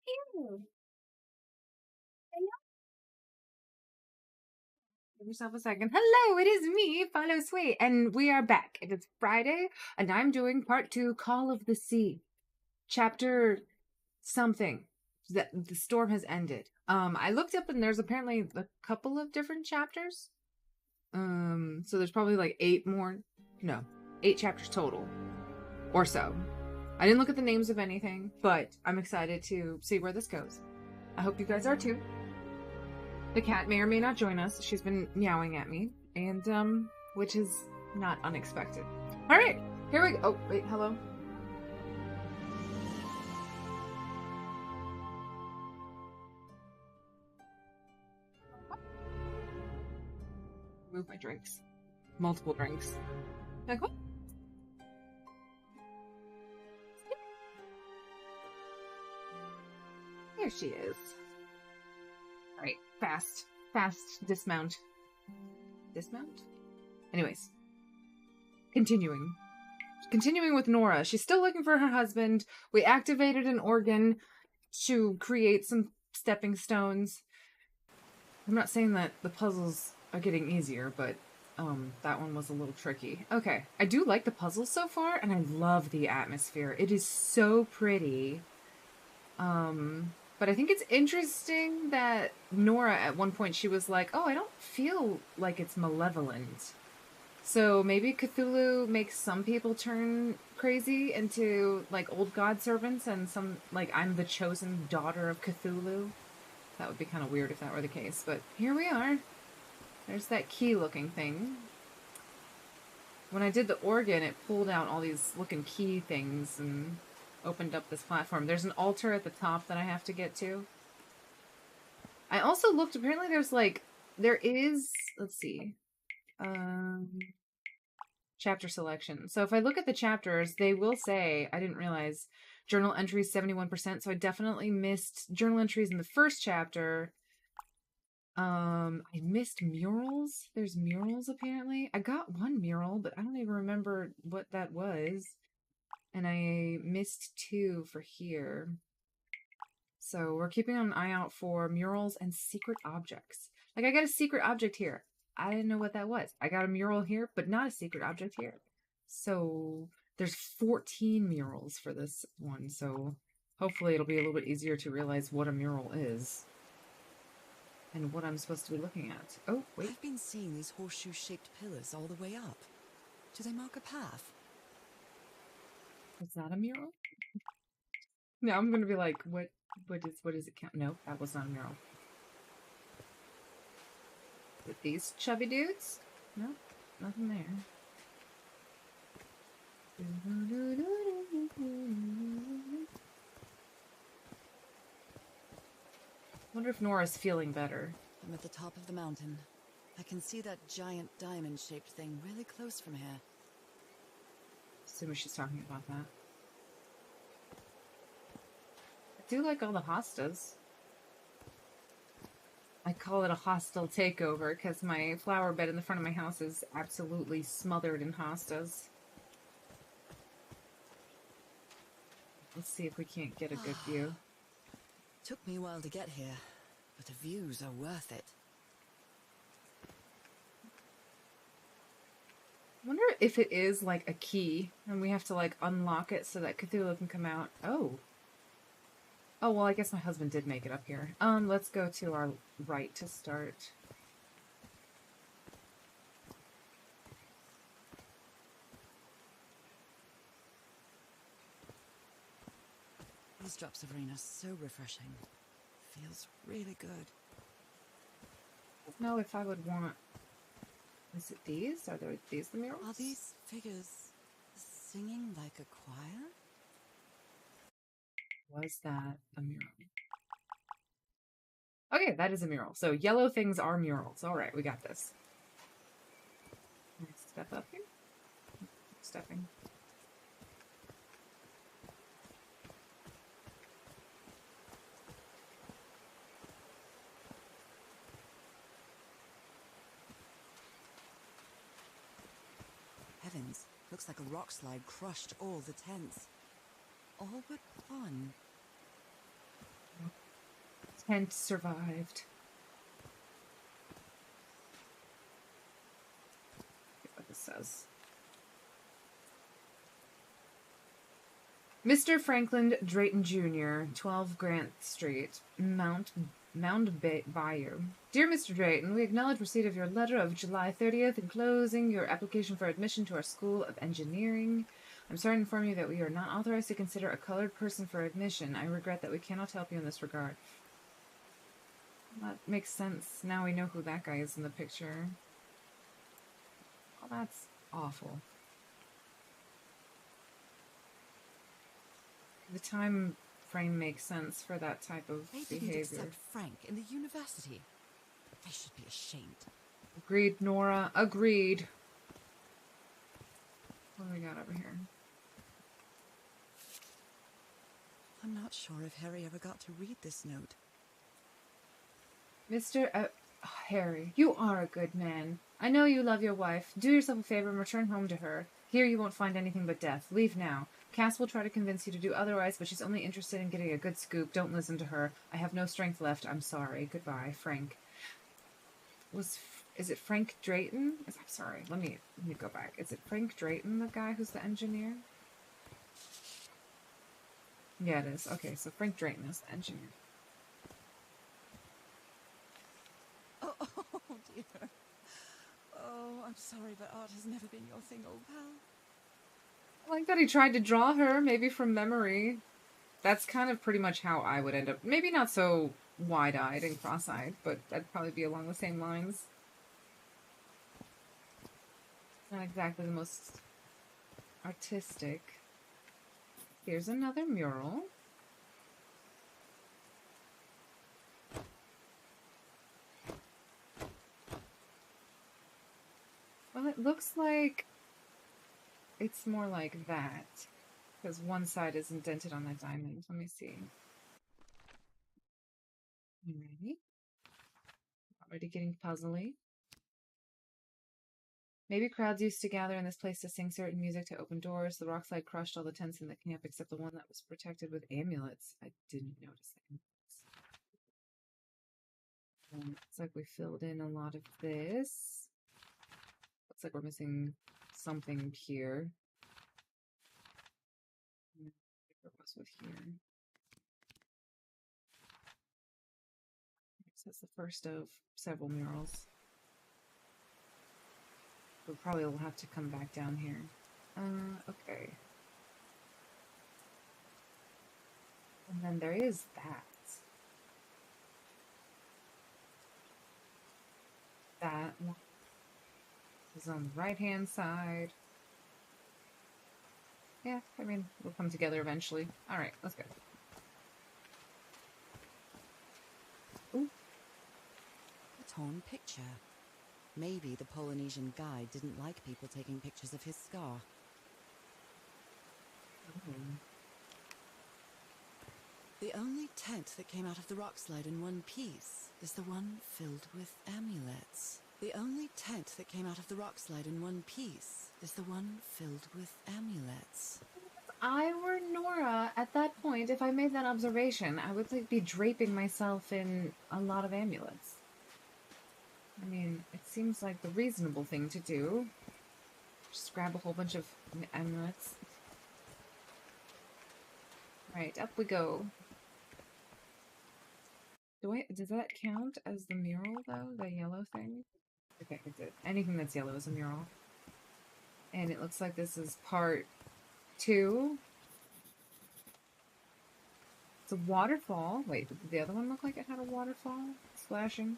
Ew. Hello? Give yourself a second. Hello, it is me, Follow Sweet, and we are back. It is Friday, and I'm doing part 2, Call of the Sea. Chapter something. The storm has ended. I looked up and there's apparently a couple of different chapters. So there's probably like 8 more. No, 8 chapters total. Or so. I didn't look at the names of anything, but I'm excited to see where this goes. I hope you guys are too. The cat may or may not join us. She's been meowing at me, and which is not unexpected. All right, here we go. Oh, wait, hello. Move my drinks. Multiple drinks. Like what? There she is. All right, fast dismount. Dismount? Anyways, continuing with Nora. She's still looking for her husband. We activated an organ to create some stepping stones. I'm not saying that the puzzles are getting easier, but that one was a little tricky. Okay, I do like the puzzles so far, and I love the atmosphere. It is so pretty. But I think it's interesting that Nora, at one point, she was like, oh, I don't feel like it's malevolent. So maybe Cthulhu makes some people turn crazy into, like, old god servants, and some, like, I'm the chosen daughter of Cthulhu. That would be kind of weird if that were the case, but here we are. There's that key-looking thing. When I did the organ, it pulled out all these looking key things and opened up this platform. There's an altar at the top that I have to get to. I also looked, apparently there is, let's see, chapter selection. So if I look at the chapters, they will say, I didn't realize, journal entries 71%, so I definitely missed journal entries in the first chapter. I missed murals. There's murals, apparently. I got one mural, but I don't even remember what that was. And I missed 2 for here. So we're keeping an eye out for murals and secret objects. Like, I got a secret object here. I didn't know what that was. I got a mural here, but not a secret object here. So there's 14 murals for this one. So hopefully it'll be a little bit easier to realize what a mural is and what I'm supposed to be looking at. Oh, wait. I've been seeing these horseshoe-shaped pillars all the way up. Do they mark a path? Is that a mural? Now I'm gonna be like, what does it count? No, that was not a mural. With these chubby dudes? No, nothing there. Wonder if Nora's feeling better. I'm at the top of the mountain. I can see that giant diamond-shaped thing really close from here. Assuming she's talking about that. I do like all the hostas. I call it a hostile takeover because my flower bed in the front of my house is absolutely smothered in hostas. Let's see if we can't get a good view. Took me a while to get here, but the views are worth it. I wonder if it is like a key and we have to like unlock it so that Cthulhu can come out. Oh. Oh, well, I guess my husband did make it up here. Let's go to our right to start. These drops of rain are so refreshing. Feels really good. I don't know if I would want... Is it these? Are these the murals? Are these figures singing like a choir? Was that a mural? Okay, that is a mural. So yellow things are murals. All right, we got this. Let's step up here. Stepping. Heavens, looks like a rock slide crushed all the tents. All but one. tent survived. Look what this says. Mr. Franklin Drayton Jr., 12 Grant Street, Mound Bayou. Dear Mr. Drayton, we acknowledge receipt of your letter of July 30th enclosing your application for admission to our School of Engineering. I'm sorry to inform you that we are not authorized to consider a colored person for admission. I regret that we cannot help you in this regard. That makes sense. Now we know who that guy is in the picture. Oh, that's awful. The time frame makes sense for that type of They behavior. didn't accept Frank in the university. They should be ashamed. Agreed, Nora. Agreed. What do we got over here? I'm not sure if Harry ever got to read this note. Mr. Harry, you are a good man. I know you love your wife. Do yourself a favor and return home to her. Here you won't find anything but death. Leave now. Cass will try to convince you to do otherwise, but she's only interested in getting a good scoop. Don't listen to her. I have no strength left. I'm sorry. Goodbye, Frank. Is it Frank Drayton? I'm sorry. Let me go back. Is it Frank Drayton, the guy who's the engineer? Yeah, it is. Okay, so Frank Drayton is the engineer. Oh, dear. Oh, I'm sorry, but art has never been your thing, old pal. I like that he tried to draw her, maybe from memory. That's kind of pretty much how I would end up. Maybe not so wide-eyed and cross-eyed, but that'd probably be along the same lines. Not exactly the most artistic. Here's another mural. Well, it looks like it's more like that, because one side is indented on that diamond. Let me see. Alrighty. Already getting puzzly. Maybe crowds used to gather in this place to sing certain music to open doors. The rockslide crushed all the tents in the camp except the one that was protected with amulets. I didn't notice that. Looks like we filled in a lot of this. Looks like we're missing something here. What was with here? That's the first of several murals. We probably will have to come back down here. Okay. And then there is that. That one is on the right-hand side. Yeah, I mean, we'll come together eventually. Alright, let's go. Ooh. A torn picture. Maybe the Polynesian guide didn't like people taking pictures of his scar. The only tent that came out of the rock slide in one piece is the one filled with amulets. The only tent that came out of the rock slide in one piece is the one filled with amulets. If I were Nora at that point, if I made that observation, I would be draping myself in a lot of amulets. I mean, it seems like the reasonable thing to do. Just grab a whole bunch of amulets. Right, up we go. Does that count as the mural, though? The yellow thing? Okay, it did. Anything that's yellow is a mural. And it looks like this is part 2. It's a waterfall. Wait, did the other one look like it had a waterfall? Splashing.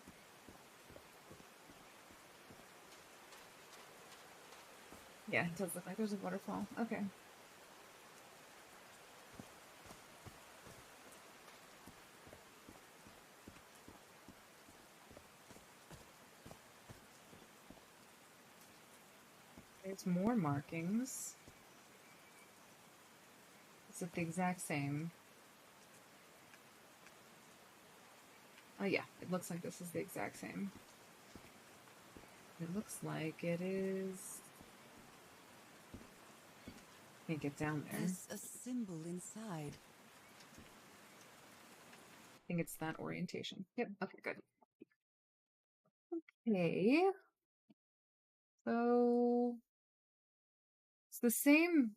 Yeah, it does look like there's a waterfall. Okay. There's more markings. Is it the exact same? Oh yeah, it looks like this is the exact same. It looks like it is... Can't get down there. There's a symbol inside. think it's that orientation. Yep. Okay, good. Okay. So it's the same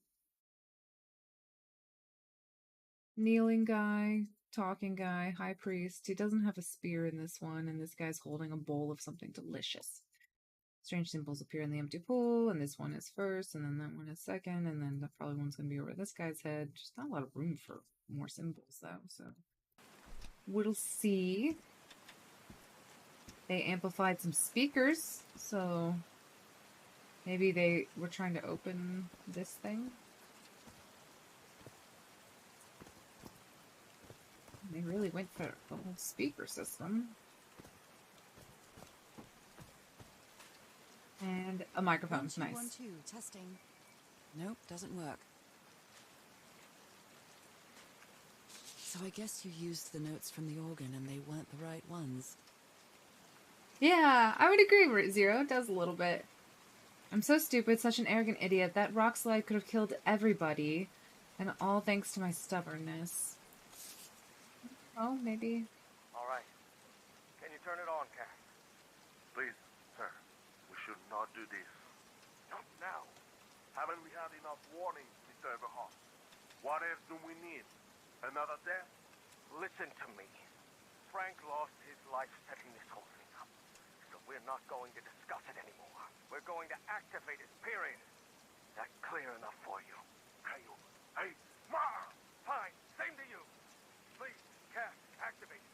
kneeling guy, talking guy, high priest. He doesn't have a spear in this one, and this guy's holding a bowl of something delicious. Strange symbols appear in the empty pool, and this one is first, and then that one is second, and then the probably one's going to be over this guy's head. Just not a lot of room for more symbols, though, so we'll see. They amplified some speakers, so maybe they were trying to open this thing. They really went for the whole speaker system. And a microphone. 1, 2, Nice. 1, 2, testing. Nope, doesn't work. So I guess you used the notes from the organ and they weren't the right ones. Yeah, I would agree, Zero. It does a little bit. I'm so stupid, such an arrogant idiot. That rock slide could have killed everybody. And all thanks to my stubbornness. Oh, maybe. All right. Can you turn it on, Cass? Please, sir, we should not do this. Not now. Haven't we had enough warnings, Mr. Everhart? What else do we need? Another death? Listen to me. Frank lost his life setting this whole thing up. So we're not going to discuss it anymore. We're going to activate it, period. That clear enough for you? Caillou. Hey, Ma! Fine. Same to you. Please, Cass, activate it.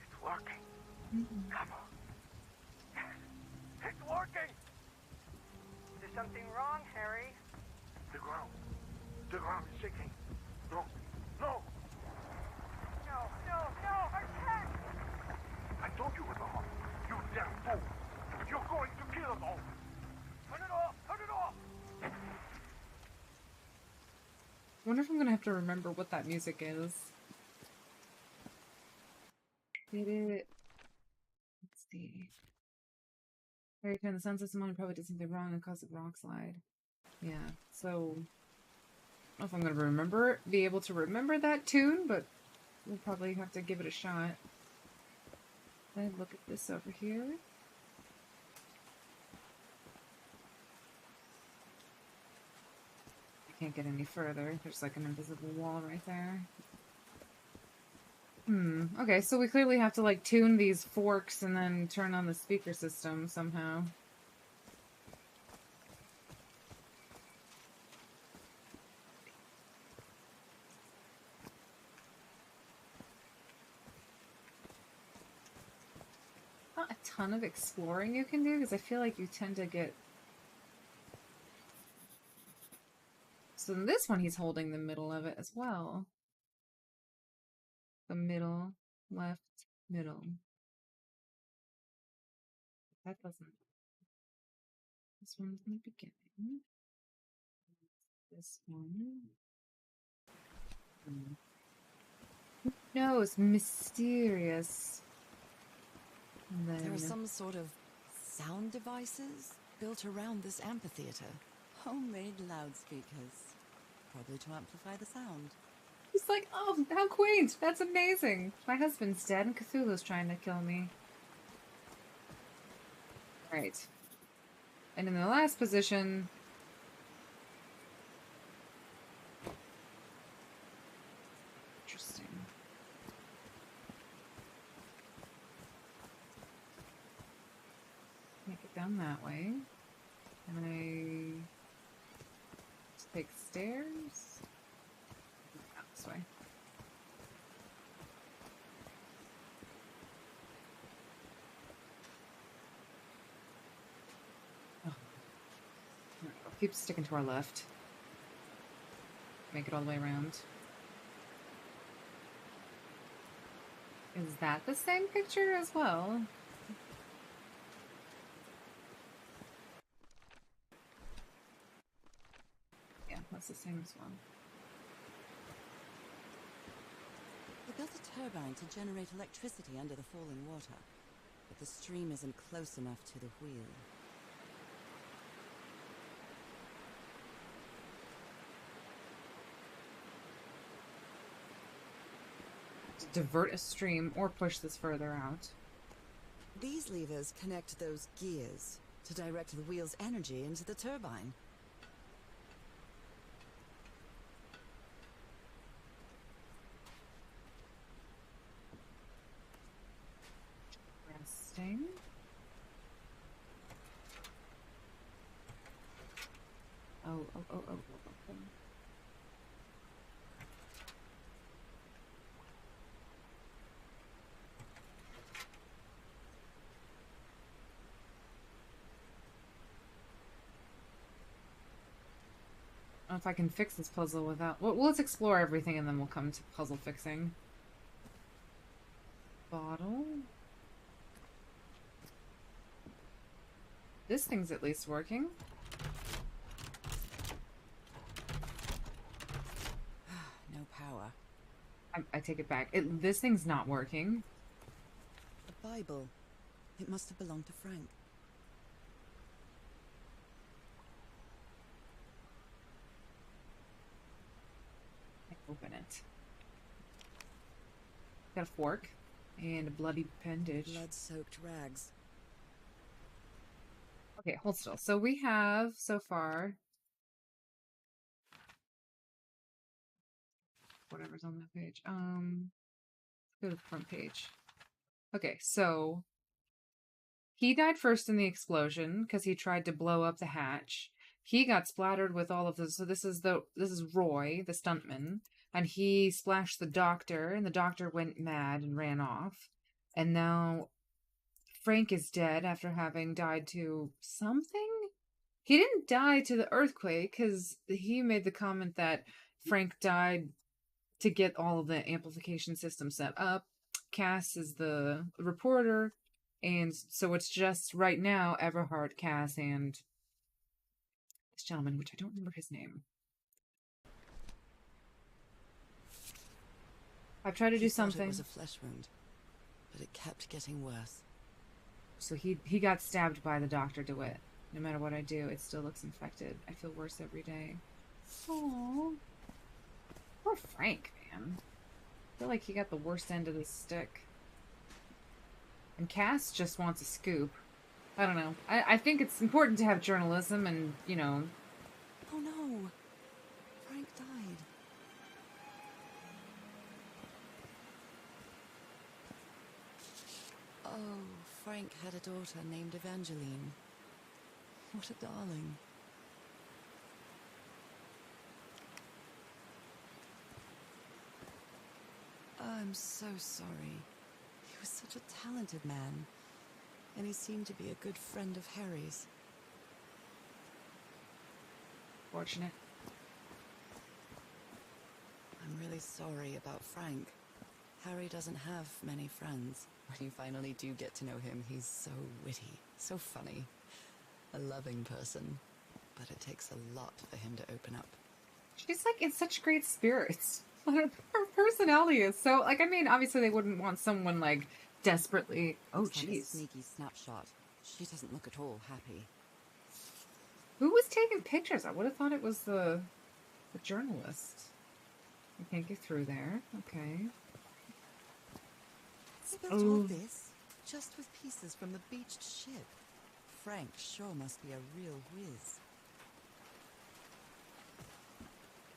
It's working. Come on. Yes, it's working. Is there something wrong, Harry? The ground. The ground is shaking. No. No! No, no, no, I can't. I told you, Everhart. You damn fool. You're going to kill us all. Turn it off, turn it off. I wonder if I'm gonna have to remember what that music is. Did it... Let's see. Harry found the sun system on and probably did something wrong and caused a rock slide. Yeah, so... I don't know if I'm gonna be able to remember that tune, but we'll probably have to give it a shot. Then look at this over here. I can't get any further. There's like an invisible wall right there. Okay, so we clearly have to like tune these forks and then turn on the speaker system somehow. Not a ton of exploring you can do, because I feel like you tend to get... So in this one, he's holding the middle of it as well. The middle, left, middle. That doesn't... This one's in the beginning. This one. Who knows? Mysterious. And then... There are some sort of sound devices built around this amphitheater. Homemade loudspeakers. Probably to amplify the sound. He's like, oh, how quaint! That's amazing! My husband's dead and Cthulhu's trying to kill me. Right. And in the last position... Interesting. Make it down that way. And I... Just take stairs? Out this way. Oh. There we go. Keep sticking to our left. Make it all the way around. Is that the same picture as well? Yeah, That's the same as one. They built a turbine to generate electricity under the falling water, but the stream isn't close enough to the wheel. To divert a stream or push this further out. These levers connect those gears to direct the wheel's energy into the turbine. Resting. Oh. I don't know if I can fix this puzzle without... Well, let's explore everything and then we'll come to puzzle fixing. Bottle. This thing's at least working. No power. I take it back. This thing's not working. The Bible. It must have belonged to Frank. Open it. Got a fork and a bloody appendage. Blood-soaked rags. Okay, hold still. So we have so far whatever's on that page. Go to the front page. Okay, so he died first in the explosion because he tried to blow up the hatch. He got splattered with all of this. So this is Roy, the stuntman. And he splashed the doctor, and the doctor went mad and ran off. And now Frank is dead after having died to something? He didn't die to the earthquake, because he made the comment that Frank died to get all of the amplification system set up. Cass is the reporter, and so it's just right now Everhart, Cass, and this gentleman, which I don't remember his name. I've tried to do something. It was a flesh wound, but it kept getting worse. So he got stabbed by the Dr. DeWitt. No matter what I do, it still looks infected. I feel worse every day. Aww. Poor Frank, man. I feel like he got the worst end of the stick. And Cass just wants a scoop. I don't know. I think it's important to have journalism and, you know... Oh no! Frank died. Oh, Frank had a daughter named Evangeline. What a darling. I'm so sorry. He was such a talented man, and he seemed to be a good friend of Harry's. Fortunate. I'm really sorry about Frank. Harry doesn't have many friends. When you finally do get to know him, he's so witty, so funny. A loving person. But it takes a lot for him to open up. She's, like, in such great spirits. Her personality is so... Like, I mean, obviously they wouldn't want someone, like, desperately... Oh, jeez. Like a sneaky snapshot. She doesn't look at all happy. Who was taking pictures? I would have thought it was the journalist. I can't get through there. Okay. They built all this just with pieces from the beached ship. Frank sure must be a real whiz.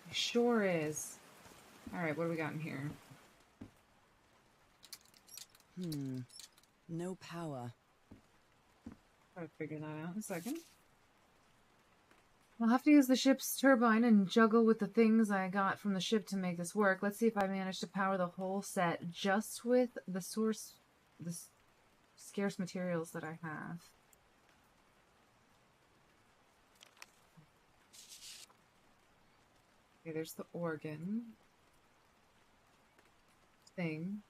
He sure is. Alright, what do we got in here? No power. Try to figure that out in a second. I'll have to use the ship's turbine and juggle with the things I got from the ship to make this work. Let's see if I manage to power the whole set just with the scarce materials that I have. Okay, there's the organ thing.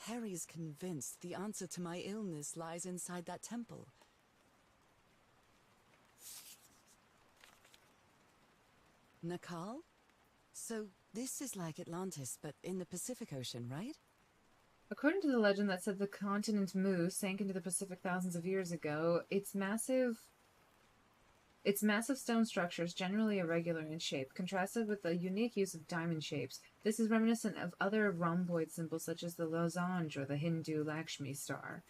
Harry's convinced the answer to my illness lies inside that temple. Nakal? So this is like Atlantis, but in the Pacific Ocean, right? According to the legend that said the continent Mu sank into the Pacific thousands of years ago, its massive stone structures, generally irregular in shape, contrasted with the unique use of diamond shapes. This is reminiscent of other rhomboid symbols such as the losange or the Hindu Lakshmi star.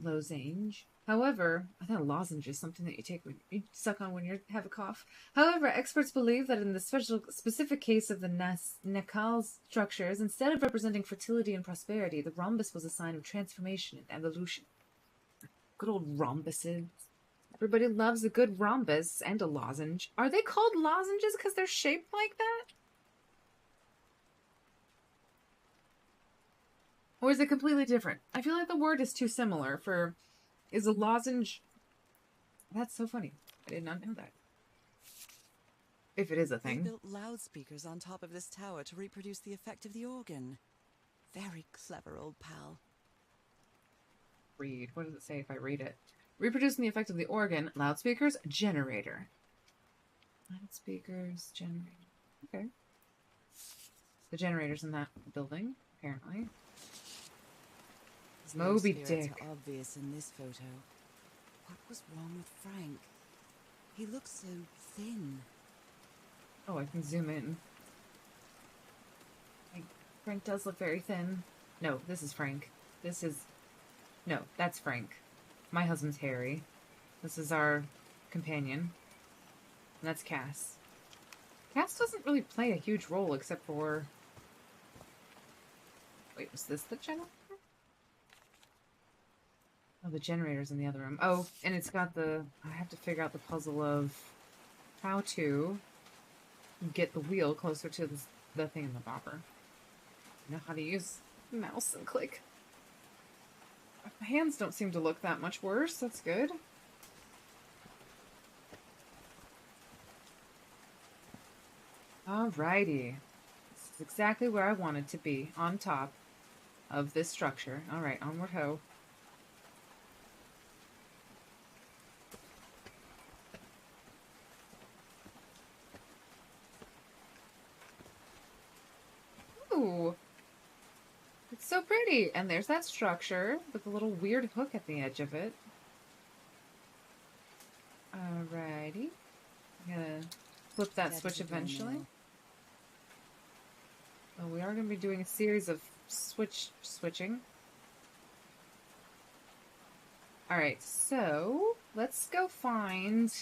Losange? However, I thought lozenge is something that you take when you suck on when you have a cough. However, experts believe that in the specific case of the Nakal structures, instead of representing fertility and prosperity, the rhombus was a sign of transformation and evolution. Good old rhombuses. Everybody loves a good rhombus and a lozenge. Are they called lozenges because they're shaped like that? Or is it completely different? I feel like the word is too similar for... Is a lozenge... That's so funny. I did not know that. If it is a They thing. built loudspeakers on top of this tower to reproduce the effect of the organ. Very clever, old pal. Read. What does it say if I read it? Reproducing the effect of the organ. Loudspeakers. Generator. Loudspeakers. Generator. Okay. The generator's in that building, apparently. Moby Those Dick. spirits are obvious in this photo. What was wrong with Frank? He looks so thin. Oh, I can zoom in. Frank does look very thin. No, this is Frank. This is... No, that's Frank. My husband's Harry. This is our companion. And that's Cass. Cass doesn't really play a huge role except for... Wait, was this the generator? Oh, the generator's in the other room. Oh, and it's got the... I have to figure out the puzzle of how to get the wheel closer to the thing in the bopper. I know how to use mouse and click. My hands don't seem to look that much worse. That's good. Alrighty. This is exactly where I wanted to be. On top of this structure. Alright, onward ho. Ooh. It's so pretty. And there's that structure with a little weird hook at the edge of it. Alrighty. I'm gonna flip that switch eventually. Well, we are going to be doing a series of switching. Alright, so let's go find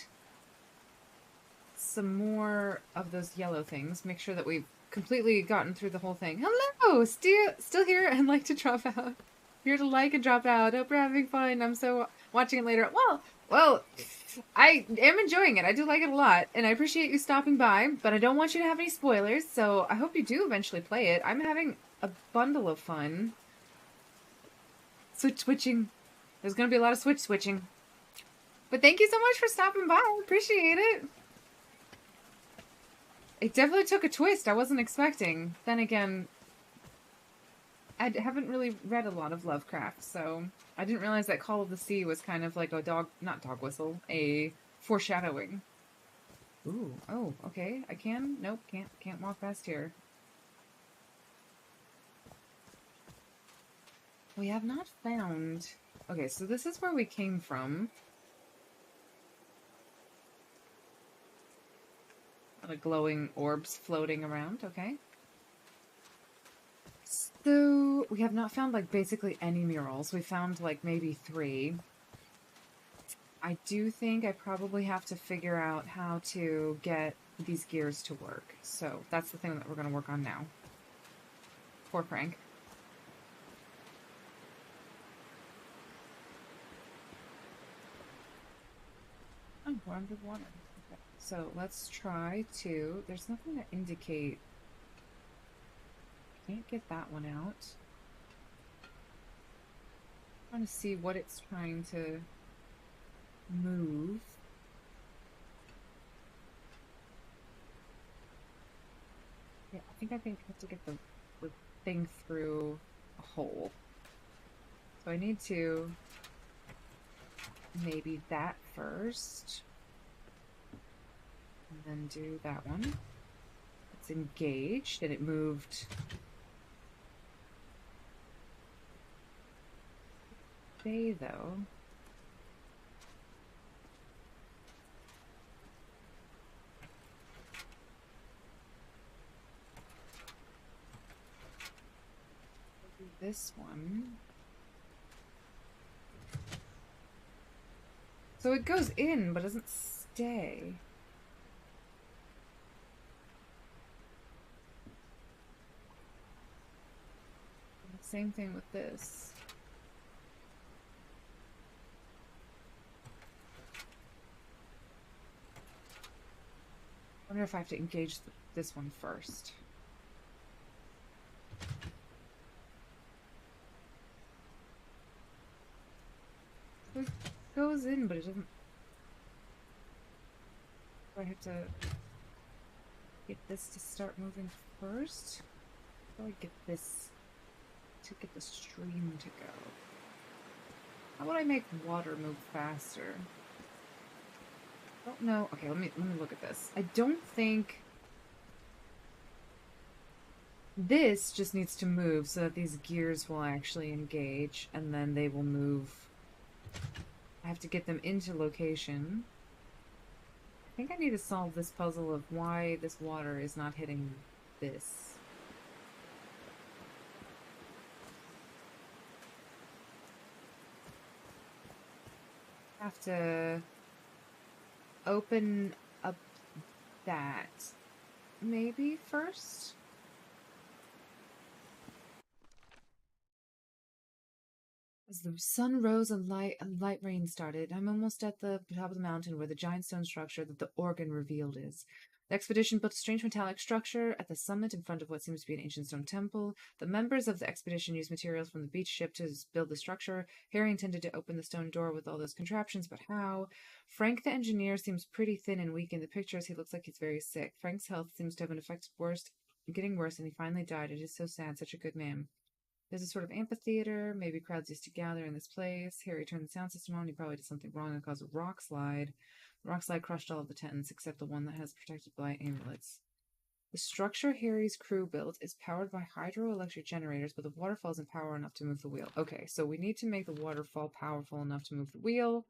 some more of those yellow things. Make sure that we've completely gotten through the whole thing. Hello! Still here and like to drop out. Here to like and drop out. Hope you're having fun. I'm so watching it later. Well, I am enjoying it. I do like it a lot, and I appreciate you stopping by, but I don't want you to have any spoilers, so I hope you do eventually play it. I'm having a bundle of fun. Switching. There's going to be a lot of switching. But thank you so much for stopping by. I appreciate it. It definitely took a twist I wasn't expecting. Then again, I haven't really read a lot of Lovecraft, so I didn't realize that Call of the Sea was kind of like a not dog whistle, a foreshadowing. Ooh, oh, okay. I can? Nope, can't walk past here. We have not found... Okay, so this is where we came from. The glowing orbs floating around, okay. So, we have not found, like, basically any murals. We found, like, maybe 3. I do think I probably have to figure out how to get these gears to work. So, that's the thing that we're going to work on now. Poor Frank. Oh, we're under the water. Okay. So, let's try to... There's nothing to indicate... Can't get that one out. I'm trying to see what it's trying to move. Yeah, I think I have to get the thing through a hole. So I need to maybe that first. And then do that one. It's engaged, and it moved. Bay, though. Do this one. So it goes in, but doesn't stay. Same thing with this. I wonder if I have to engage this one first. It goes in, but it doesn't. Do I have to get this to start moving first? How do I get this to get the stream to go? How would I make water move faster? I don't know. Okay, let me look at this. I don't think this just needs to move so that these gears will actually engage, and then they will move. I have to get them into location. I think I need to solve this puzzle of why this water is not hitting this. I have to open up that maybe first. As the sun rose, a light rain started. I'm almost at the top of the mountain where the giant stone structure that the organ revealed is. The expedition built a strange metallic structure at the summit in front of what seems to be an ancient stone temple. The members of the expedition used materials from the beach ship to build the structure. Harry intended to open the stone door with all those contraptions, but how? Frank the engineer seems pretty thin and weak in the pictures. He looks like he's very sick. Frank's health seems to have been getting worse, and he finally died. It is so sad, such a good man. There's a sort of amphitheater. Maybe crowds used to gather in this place. Harry turned the sound system on. He probably did something wrong and caused a rock slide. The rock slide crushed all of the tents except the one that has protected by amulets. The structure Harry's crew built is powered by hydroelectric generators, but the waterfall isn't power enough to move the wheel. Okay, so we need to make the waterfall powerful enough to move the wheel.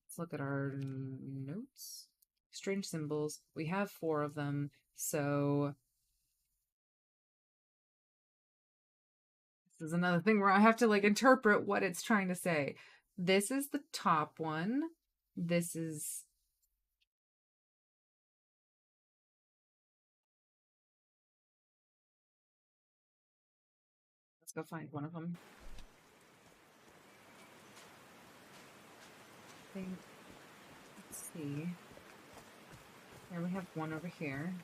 Let's look at our notes. Strange symbols. We have 4 of them, so this is another thing where I have to, like, interpret what it's trying to say. This is the top one. This is... Let's go find one of them. Let's see. Here we have one over here.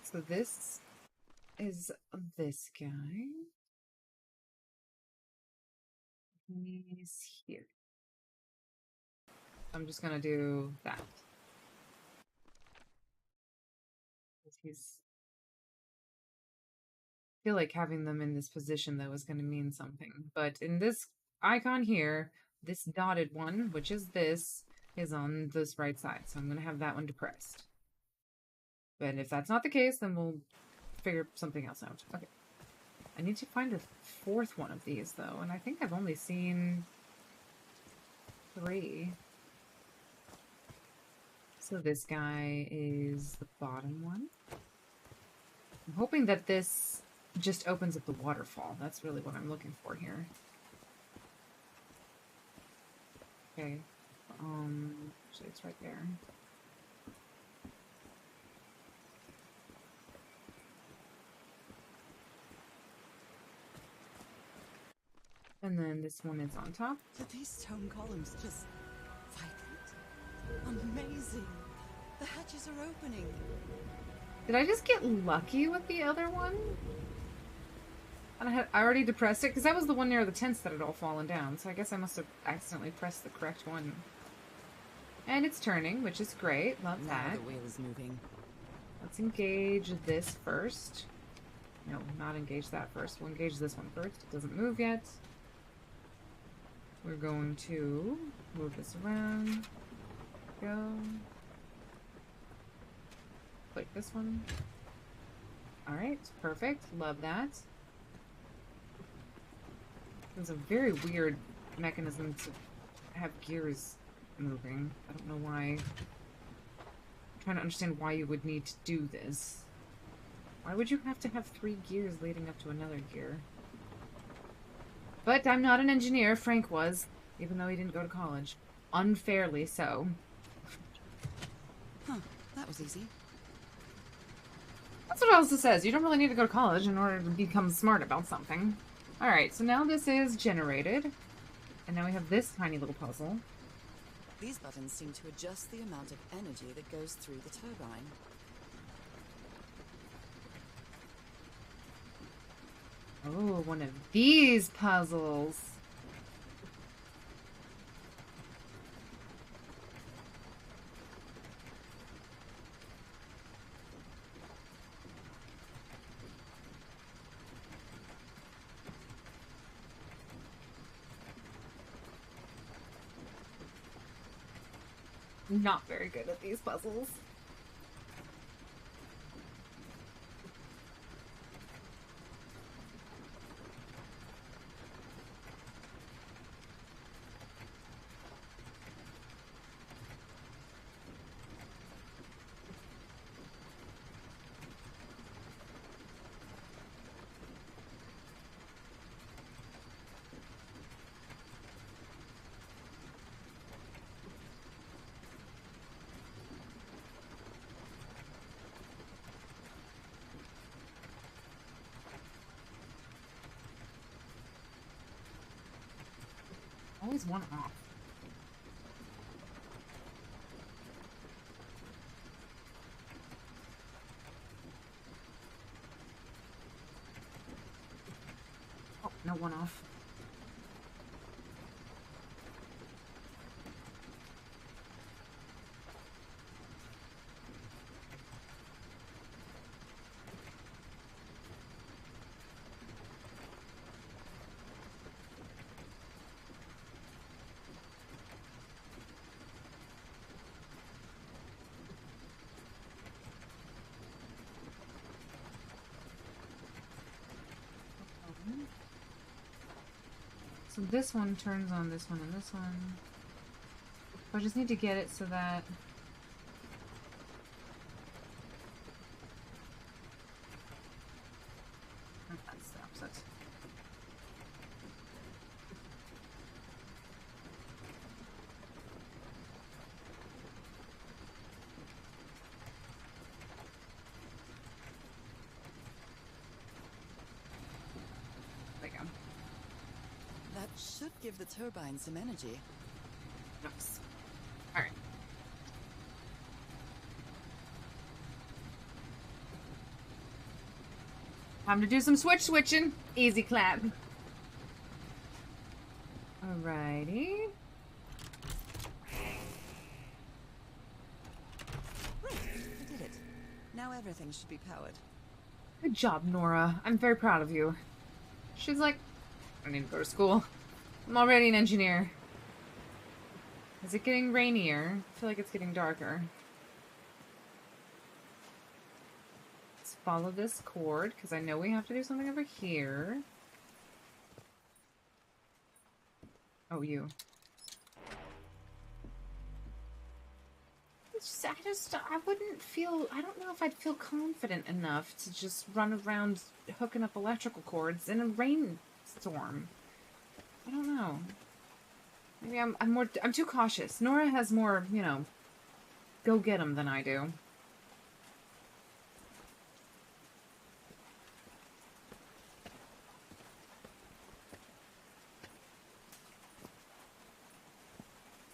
So this is this guy. He's here. I'm just gonna do that. He's... I feel like having them in this position, though, is going to mean something. But in this icon here, this dotted one, which is this, is on this right side. So I'm going to have that one depressed. But if that's not the case, then we'll figure something else out. Okay. I need to find a 4th one of these, though. And I think I've only seen 3. So this guy is the bottom one. I'm hoping that this just opens up the waterfall. That's really what I'm looking for here. Okay. Actually, it's right there. And then this one is on top. Did these stone columns just vibrate? Amazing! The hatches are opening. Did I just get lucky with the other one? And I already depressed it, because that was the one near the tents that had all fallen down, so I guess I must have accidentally pressed the correct one. And it's turning, which is great. Love that. Now the wheel is moving. Let's engage this first. No, not engage that first. We'll engage this one first. It doesn't move yet. We're going to move this around. Go. Click this one. Alright, perfect. Love that. It's a very weird mechanism to have gears moving. I don't know why. I'm trying to understand why you would need to do this. Why would you have to have 3 gears leading up to another gear? But I'm not an engineer. Frank was, even though he didn't go to college. Unfairly so. Huh, that was easy. That's what Elsa says. You don't really need to go to college in order to become smart about something. Alright, so now this is generated. And now we have this tiny little puzzle. These buttons seem to adjust the amount of energy that goes through the turbine. Oh, one of these puzzles. Not very good at these puzzles. Always one off. Oh, no one off. So this one turns on this one and this one. I just need to get it so that... Oh, that's the opposite. There you go. That should give the turbine some energy. Nice. Alright. Time to do some switching. Easy clap. Alrighty. Right, we did it. Now everything should be powered. Good job, Nora. I'm very proud of you. She's like, I need to go to school. I'm already an engineer. Is it getting rainier? I feel like it's getting darker. Let's follow this cord, because I know we have to do something over here. Oh, you. I wouldn't feel, I don't know if I'd feel confident enough to just run around hooking up electrical cords in a rainstorm. I don't know. Maybe I'm too cautious. Nora has more, you know, go get 'em than I do.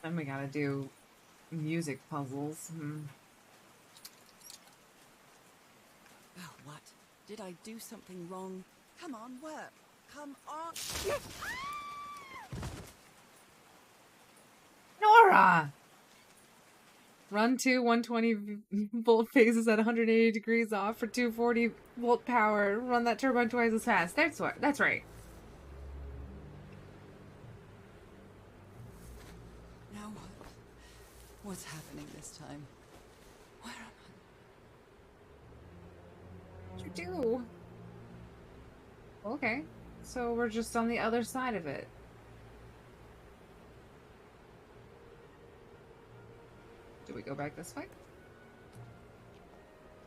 Then we gotta do music puzzles. Oh, what? Did I do something wrong? Come on, work. Come on. Nora! Run 2 120 volt phases at 180 degrees off for 240 volt power. Run that turbine twice as fast. That's right. Now what? What's happening this time? Where am do? Okay. So we're just on the other side of it. Do we go back this way?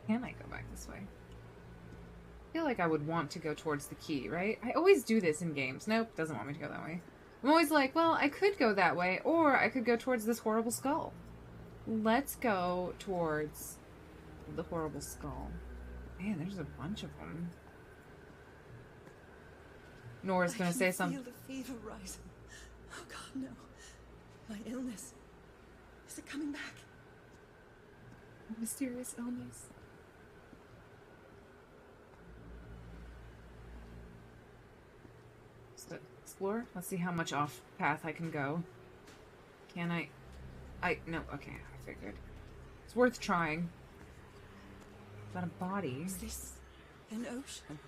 Can I go back this way? I feel like I would want to go towards the key, right? I always do this in games. Nope, doesn't want me to go that way. I'm always like, well, I could go that way, or I could go towards this horrible skull. Let's go towards the horrible skull. Man, there's a bunch of them. Nora's gonna say something. I can feel the fever rising. Oh God, no. My illness. Is it coming back? A mysterious illness. Let's explore. Let's see how much off path I can go. Can I? No, okay, I figured. It's worth trying. Is that a body? Is this an ocean?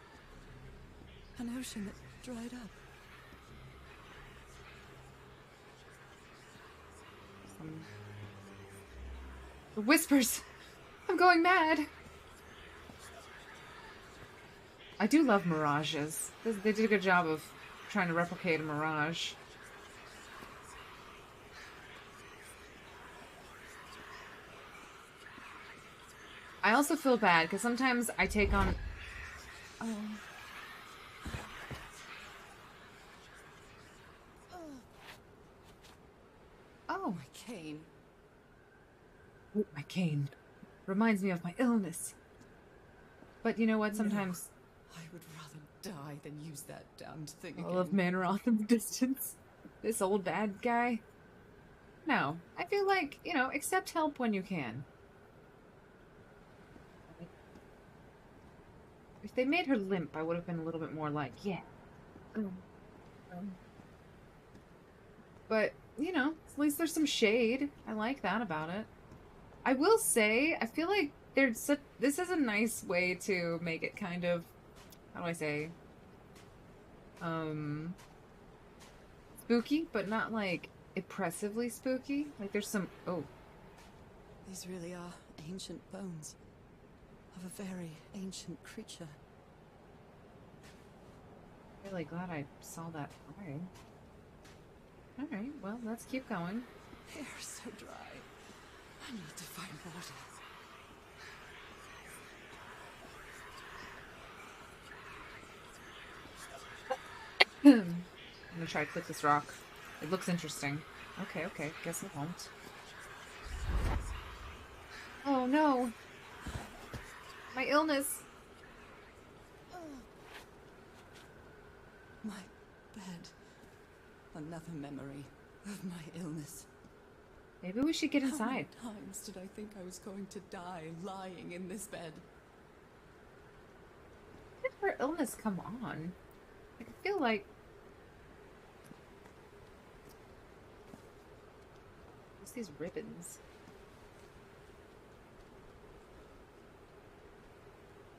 An ocean that dried up? The whispers! I'm going mad! I do love mirages. They did a good job of trying to replicate a mirage. I also feel bad because sometimes I take on... Oh. Oh. My cane. Ooh, my cane. Reminds me of my illness. But you know what? Sometimes... No, I would rather die than use that damned thing I again. love Manoroth in the distance. This old bad guy. No. I feel like, you know, accept help when you can. If they made her limp, I would have been a little bit more like, yeah. But, you know, at least there's some shade. I like that about it. I will say, I feel like this is a nice way to make it kind of, how do I say, spooky, but not like oppressively spooky. Like there's some, oh. These really are ancient bones of a very ancient creature. I'm really glad I saw that fire. Alright, well, let's keep going. Hair so dry. I need to find water. I'm gonna try to click this rock. It looks interesting. Okay, guess I won't. Oh no! My illness! My bed. Another memory of my illness. Maybe we should get inside. How many times did I think I was going to die lying in this bed? When did her illness come on? I feel like... What's these ribbons?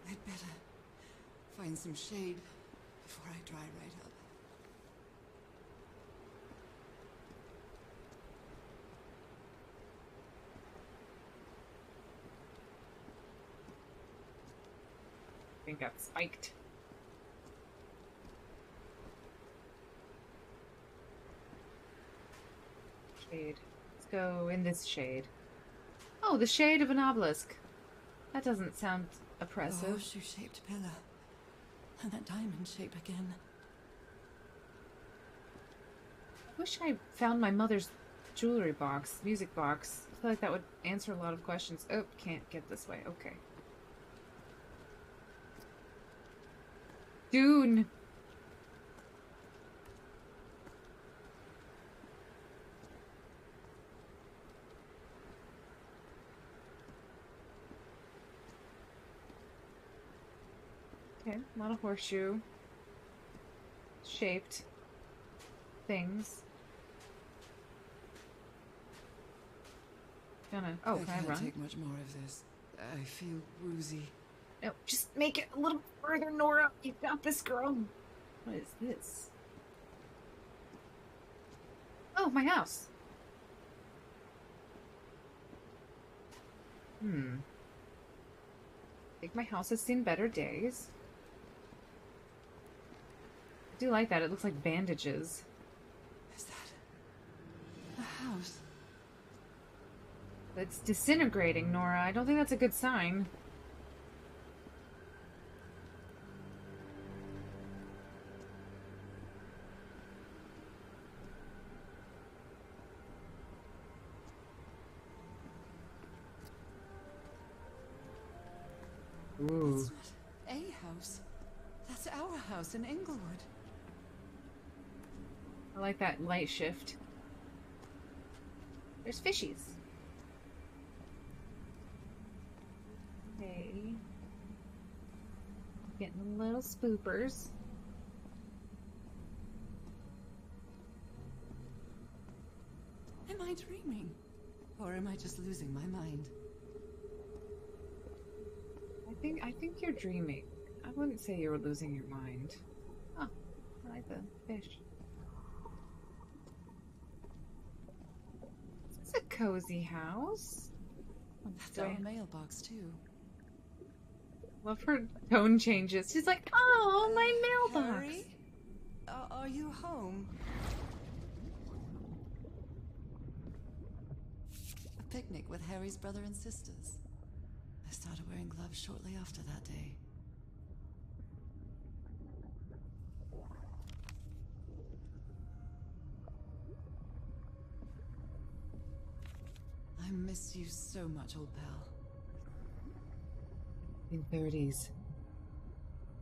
I'd better find some shade before I dry right up. I think got spiked. Shade. Let's go in this shade. Oh, the shade of an obelisk. That doesn't sound The oppressive. horseshoe-shaped pillar. And that diamond shape again. I wish I found my mother's jewelry box, music box. I feel like that would answer a lot of questions. Oh, can't get this way. Okay. Dune! Okay, a lot of horseshoe shaped things. Gonna. Oh, can I can't run? take much more of this. I feel woozy. No, just make it a little further, Nora. You got this, girl. What is this? Oh, my house. I think my house has seen better days. I do like that. It looks like bandages. Is that a house? It's disintegrating, Nora. I don't think that's a good sign. Ooh. That's not a house. That's our house in Inglewood. I like that light shift. There's fishies. Okay. Getting little spoopers. Am I dreaming? Or am I just losing my mind? I think you're dreaming. I wouldn't say you were losing your mind. Oh, I like the fish. This is a cozy house. That's our mailbox, too. Love her tone changes. She's like, oh, my mailbox. Harry? Are you home? A picnic with Harry's brother and sisters. I started wearing gloves shortly after that day. I miss you so much, old pal. In 30s.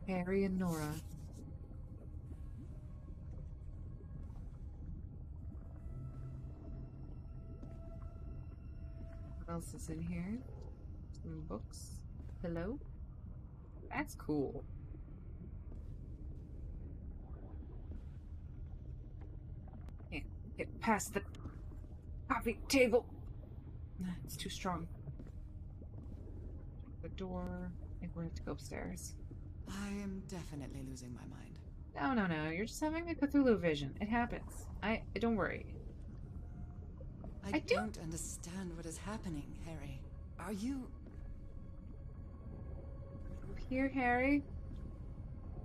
Harry and Nora. What else is in here? Some books. Hello? That's cool. Can't get past the coffee table. It's too strong. The door. I think we're gonna have to go upstairs. I am definitely losing my mind. No. You're just having a Cthulhu vision. It happens. Don't worry. I don't understand what is happening, Harry. Are you... Here, Harry?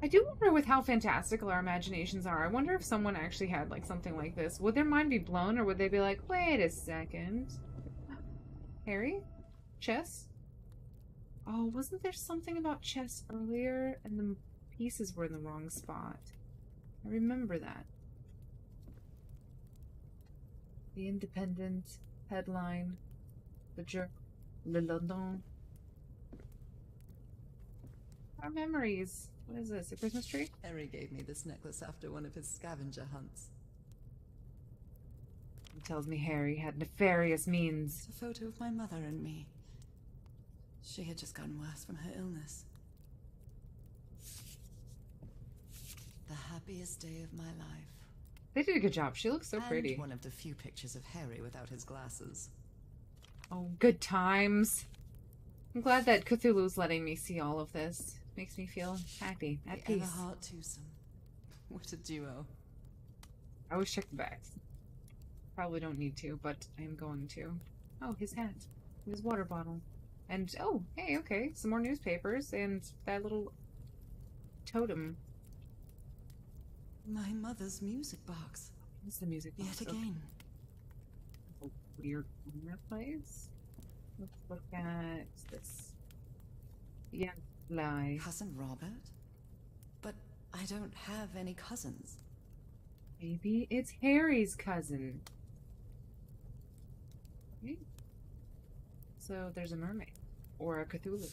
I do wonder with how fantastical our imaginations are. I wonder if someone actually had like something like this. Would their mind be blown, or would they be like, wait a second? Harry? Chess? Oh, wasn't there something about chess earlier and the pieces were in the wrong spot? I remember that. The Independent headline. The journal. Le London. Our memories. What is this? A Christmas tree? Harry gave me this necklace after one of his scavenger hunts. He tells me Harry had nefarious means. It's a photo of my mother and me. She had just gotten worse from her illness. The happiest day of my life. They did a good job. She looks so pretty. And one of the few pictures of Harry without his glasses. Oh, good times. I'm glad that Cthulhu's letting me see all of this. Makes me feel happy, at The peace. Everhart twosome. What a duo. I always check the bags. Probably don't need to, but I am going to. Oh, his hat. His water bottle. And, oh, hey, okay. Some more newspapers and that little totem. My mother's music box. What's the music box? Yet again. A weird fireplace. Let's look at this. Yeah, lie. Cousin Robert? But I don't have any cousins. Maybe it's Harry's cousin. Okay. So there's a mermaid. Or a Cthulhu.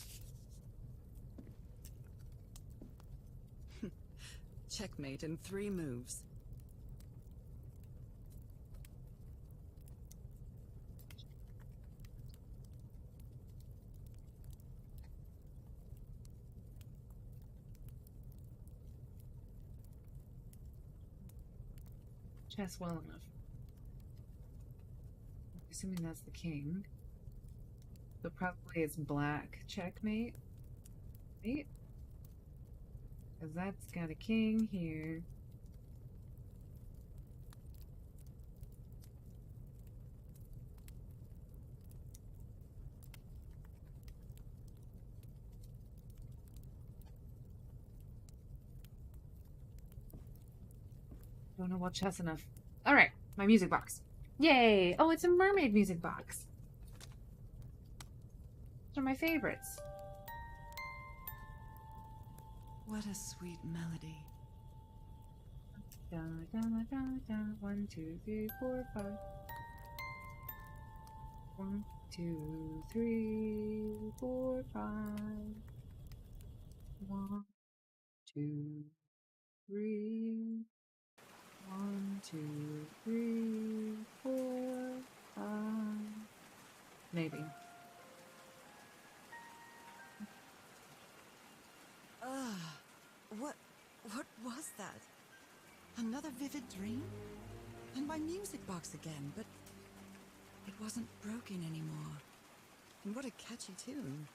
Checkmate in 3 moves. Chess well enough. Assuming that's the king. So probably it's black checkmate. Right? Because that's got a king here. Don't know about chess enough. Alright, my music box. Yay! Oh, it's a mermaid music box. Those are my favorites. What a sweet melody. Da, da, da, da. 1, 2, 3, 4, 5. 1, 2, 3, 4, 5. 1, 2, 3. 1, 2, 3, 4, 5. Maybe. What was that? Another vivid dream? And my music box again, but it wasn't broken anymore. And what a catchy tune.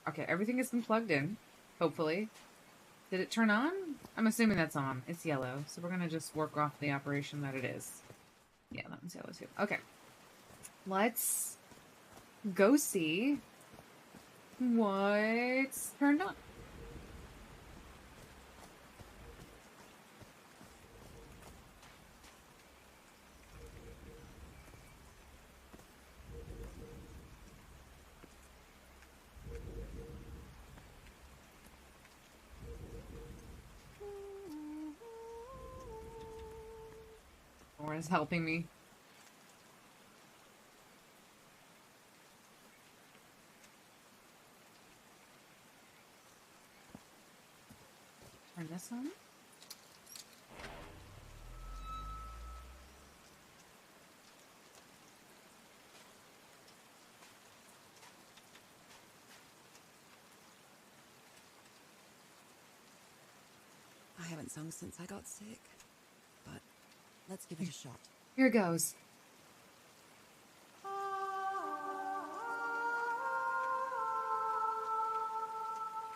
Okay, everything has been plugged in, hopefully. Did it turn on? I'm assuming that's on. It's yellow, so we're gonna just work off the operation that it is. Yeah, that one's yellow too. Okay. Let's go see what's turned on. Nora's helping me. Turn this on. I haven't sung since I got sick, but let's give it a shot. Here goes.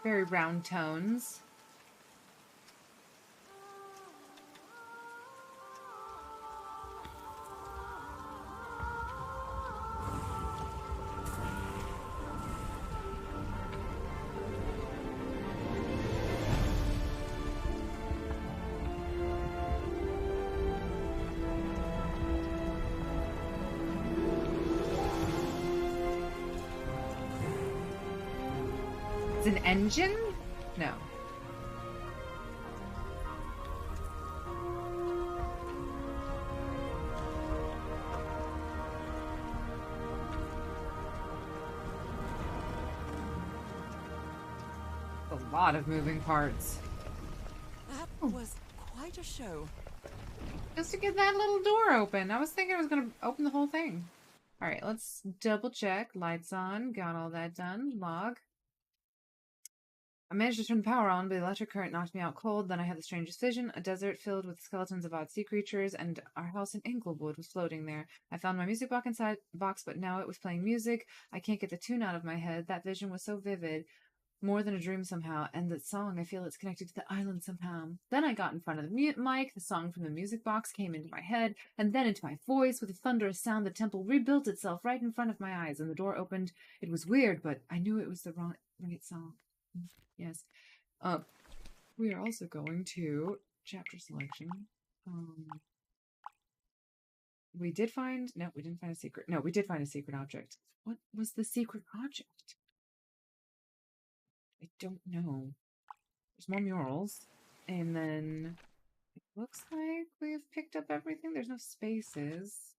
Very round tones. It's an engine? No. A lot of moving parts. That was quite a show. Just to get that little door open. I was thinking I was going to open the whole thing. Alright, let's double check. Lights on. Got all that done. Log. I managed to turn the power on, but the electric current knocked me out cold. Then I had the strangest vision. A desert filled with skeletons of odd sea creatures, and our house in Inglewood was floating there. I found my music box inside box, but now it was playing music. I can't get the tune out of my head. That vision was so vivid. More than a dream somehow. And the song, I feel it's connected to the island somehow. Then I got in front of the mic. The song from the music box came into my head, and then into my voice. With a thunderous sound, the temple rebuilt itself right in front of my eyes, and the door opened. It was weird, but I knew it was the right song. Yes. We are also going to chapter selection. We did find... No, we didn't find a secret. No, we did find a secret object. What was the secret object? I don't know. There's more murals. And then it looks like we've picked up everything. There's no spaces.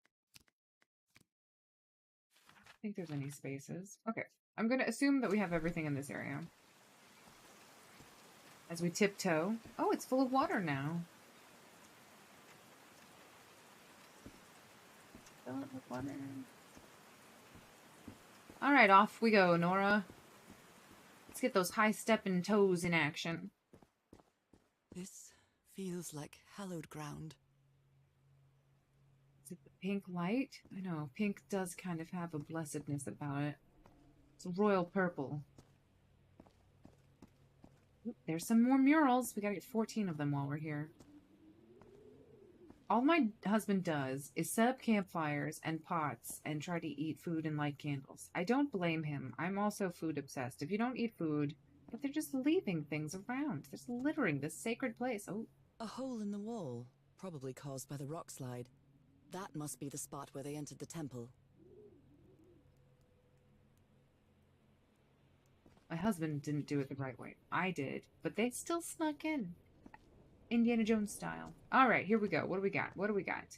I don't think there's any spaces. Okay. I'm going to assume that we have everything in this area. As we tiptoe. Oh, it's full of water now. Fill it with water. Alright, off we go, Nora. Let's get those high-stepping toes in action. This feels like hallowed ground. Is it the pink light? I know, pink does kind of have a blessedness about it. It's royal purple. Ooh, there's some more murals. We gotta get 14 of them while we're here. All my husband does is set up campfires and pots and try to eat food and light candles. I don't blame him. I'm also food obsessed. If you don't eat food, but they're just leaving things around. There's littering this sacred place. Oh, A hole in the wall, probably caused by the rock slide. That must be the spot where they entered the temple. my husband didn't do it the right way. I did, but they still snuck in. Indiana Jones style. All right, here we go. What do we got? What do we got?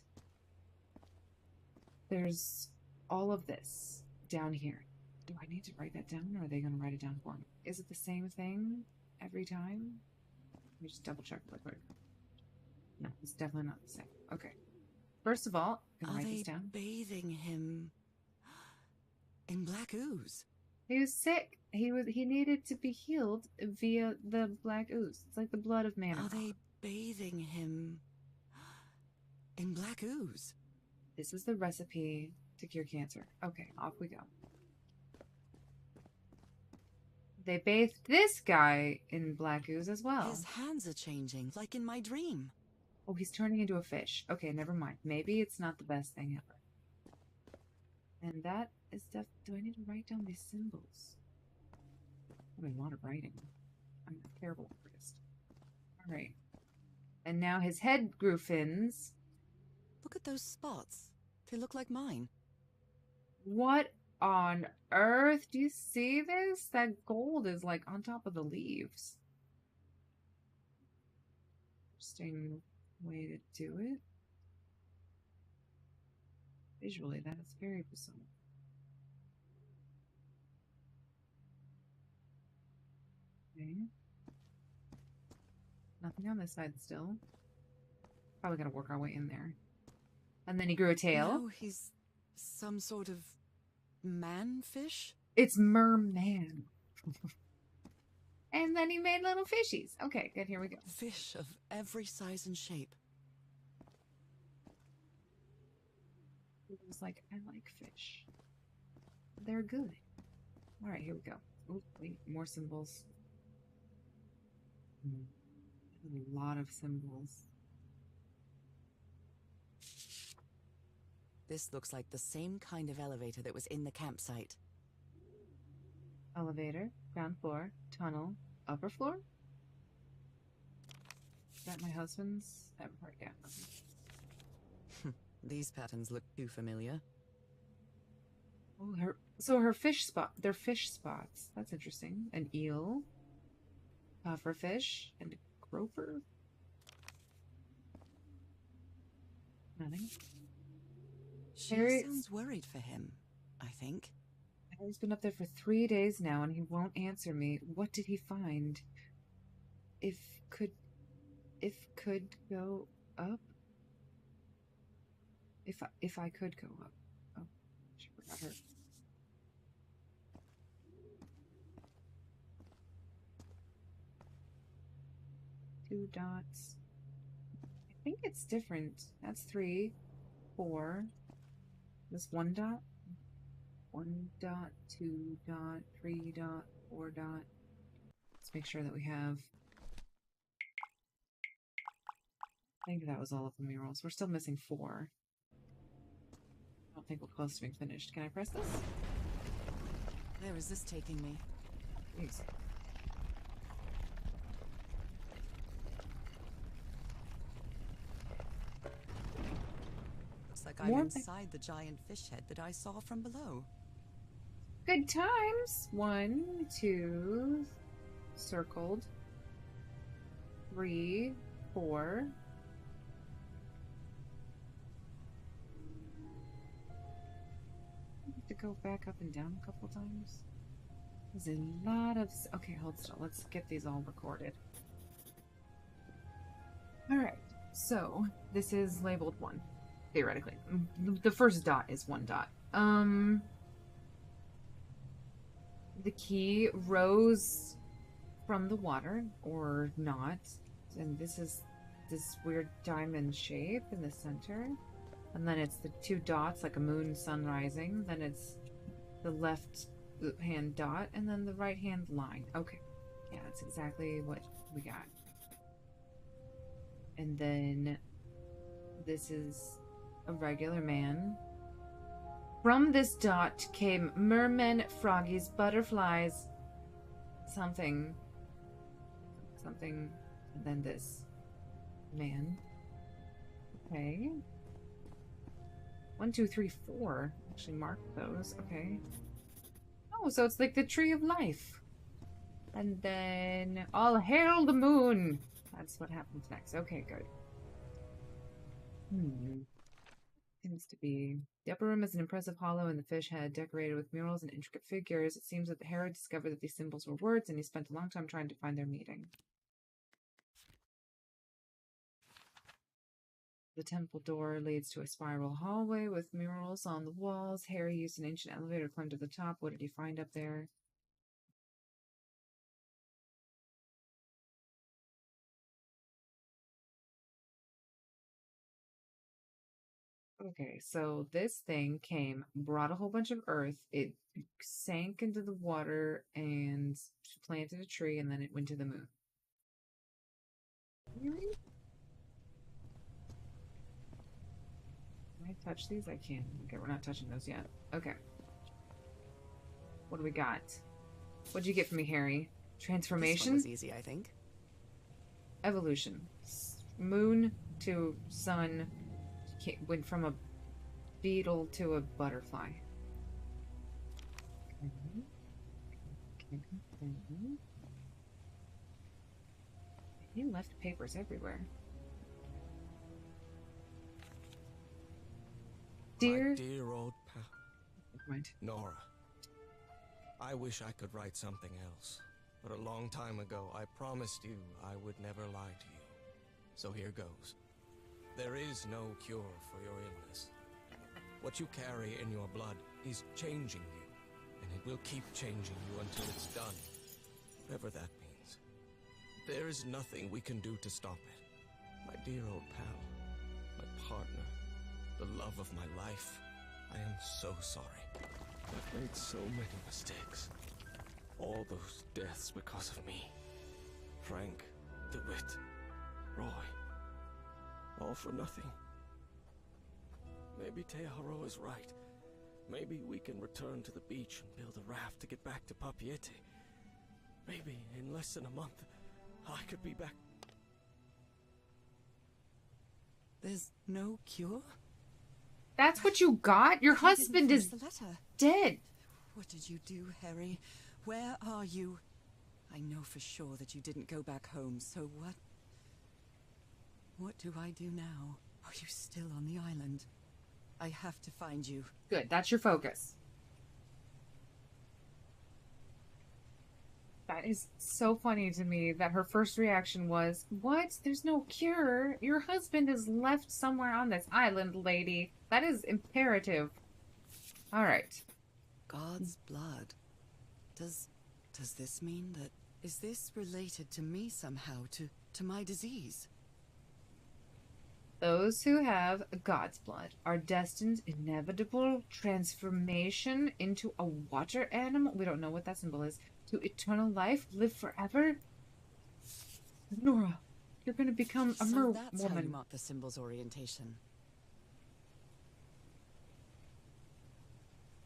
There's all of this down here. Do I need to write that down, or are they going to write it down for me? Is it the same thing every time? Let me just double check real quick. No, it's definitely not the same. Okay. First of all, I'm Are going to write they this down. bathing him in black ooze? He was sick. He needed to be healed via the black ooze. It's like the blood of man. Are they bathing him in black ooze? This is the recipe to cure cancer. Okay, off we go. They bathed this guy in black ooze as well. His hands are changing, like in my dream. Oh, he's turning into a fish. Okay, never mind. Maybe it's not the best thing ever. And that is stuff. Do I need to write down these symbols? I have a lot of writing. I'm a terrible artist. Alright. And now his head grew fins. Look at those spots. They look like mine. What on earth? Do you see this? That gold is like on top of the leaves. Interesting way to do it. Visually, that is very bizarre. Okay. Nothing on this side still. Probably gotta work our way in there. And then he grew a tail. No, he's some sort of man-fish? It's merman. And then he made little fishies. Okay, good. Here we go. Fish of every size and shape. He was like, I like fish. They're good. All right, here we go. Oh, wait, more symbols. A lot of symbols. This looks like the same kind of elevator that was in the campsite. Elevator, ground floor, tunnel, upper floor? Is that my husband's? Right, yeah. These patterns look too familiar. Oh, her fish spot. They're fish spots. That's interesting. An eel, pufferfish, and a groper. Nothing. She Harry- sounds worried for him, I think. He's been up there for 3 days now, and he won't answer me. What did he find? If could go up. If I could go up. Oh, she forgot her. Two dots. I think it's different. That's 3, 4. This 1 dot. 1 dot, 2 dot, 3 dot, 4 dot. Let's make sure that we have. I think that was all of the murals. We're still missing 4. I don't think we're close to being finished. Can I press this? Where is this taking me? Jeez. Looks like I'm More inside the giant fish head that I saw from below. Good times. 1, 2, circled. 3, 4. I have to go back up and down a couple times. There's a lot of. Okay, hold still. Let's get these all recorded. Alright, so this is labeled 1, theoretically. The first dot is 1 dot. The key rose from the water, or not. And this is this weird diamond shape in the center. And then it's the 2 dots, like a moon sun rising. Then it's the left hand dot, and then the right hand line. Okay. Yeah, that's exactly what we got. And then This is a regular man. From this dot came mermen, froggies, butterflies, something, and then this man. Okay. 1, 2, 3, 4. Actually mark those. Okay. Oh, so it's like the tree of life. And then all hail the moon. That's what happens next. Okay, good. Seems to be. The upper room is an impressive hollow in the fish head, decorated with murals and intricate figures. It seems that the Herod discovered that these symbols were words, and he spent a long time trying to find their meaning. The temple door leads to a spiral hallway with murals on the walls. Harry used an ancient elevator to climb to the top. What did he find up there? Okay, so this thing came, brought a whole bunch of earth. It sank into the water and planted a tree, and then it went to the moon. Really? Can I touch these? I can. Okay, we're not touching those yet. Okay. What do we got? What'd you get for me, Harry? Transformation? This one was easy, I think. Evolution. Moon to sun. Went from a beetle to a butterfly. He left papers everywhere. My dear old pal. Right. Nora. I wish I could write something else, but a long time ago I promised you I would never lie to you. So here goes. There is no cure for your illness. What you carry in your blood is changing you, and it will keep changing you until it's done, whatever that means. There is nothing we can do to stop it. My dear old pal, my partner, the love of my life, I am so sorry. I've made so many mistakes. All those deaths because of me. Frank, DeWitt, Roy. All for nothing. Maybe Teodoro is right. Maybe we can return to the beach and build a raft to get back to Papeete. Maybe in less than a month, I could be back. There's no cure? That's what you got? Your husband is the letter. dead. What did you do, Harry? Where are you? I know for sure that you didn't go back home, so what? What do I do now? Are you still on the island? I have to find you. Good, that's your focus. That is so funny to me that her first reaction was, what? There's no cure? Your husband is left somewhere on this island, lady. That is imperative. Alright. God's blood. Does this mean that... Is this related to me somehow, to my disease? Those who have God's blood are destined inevitable transformation into a water animal. We don't know what that symbol is. To eternal life, live forever. Nora, you're going to become a mer that's woman. how you mark the symbol's orientation.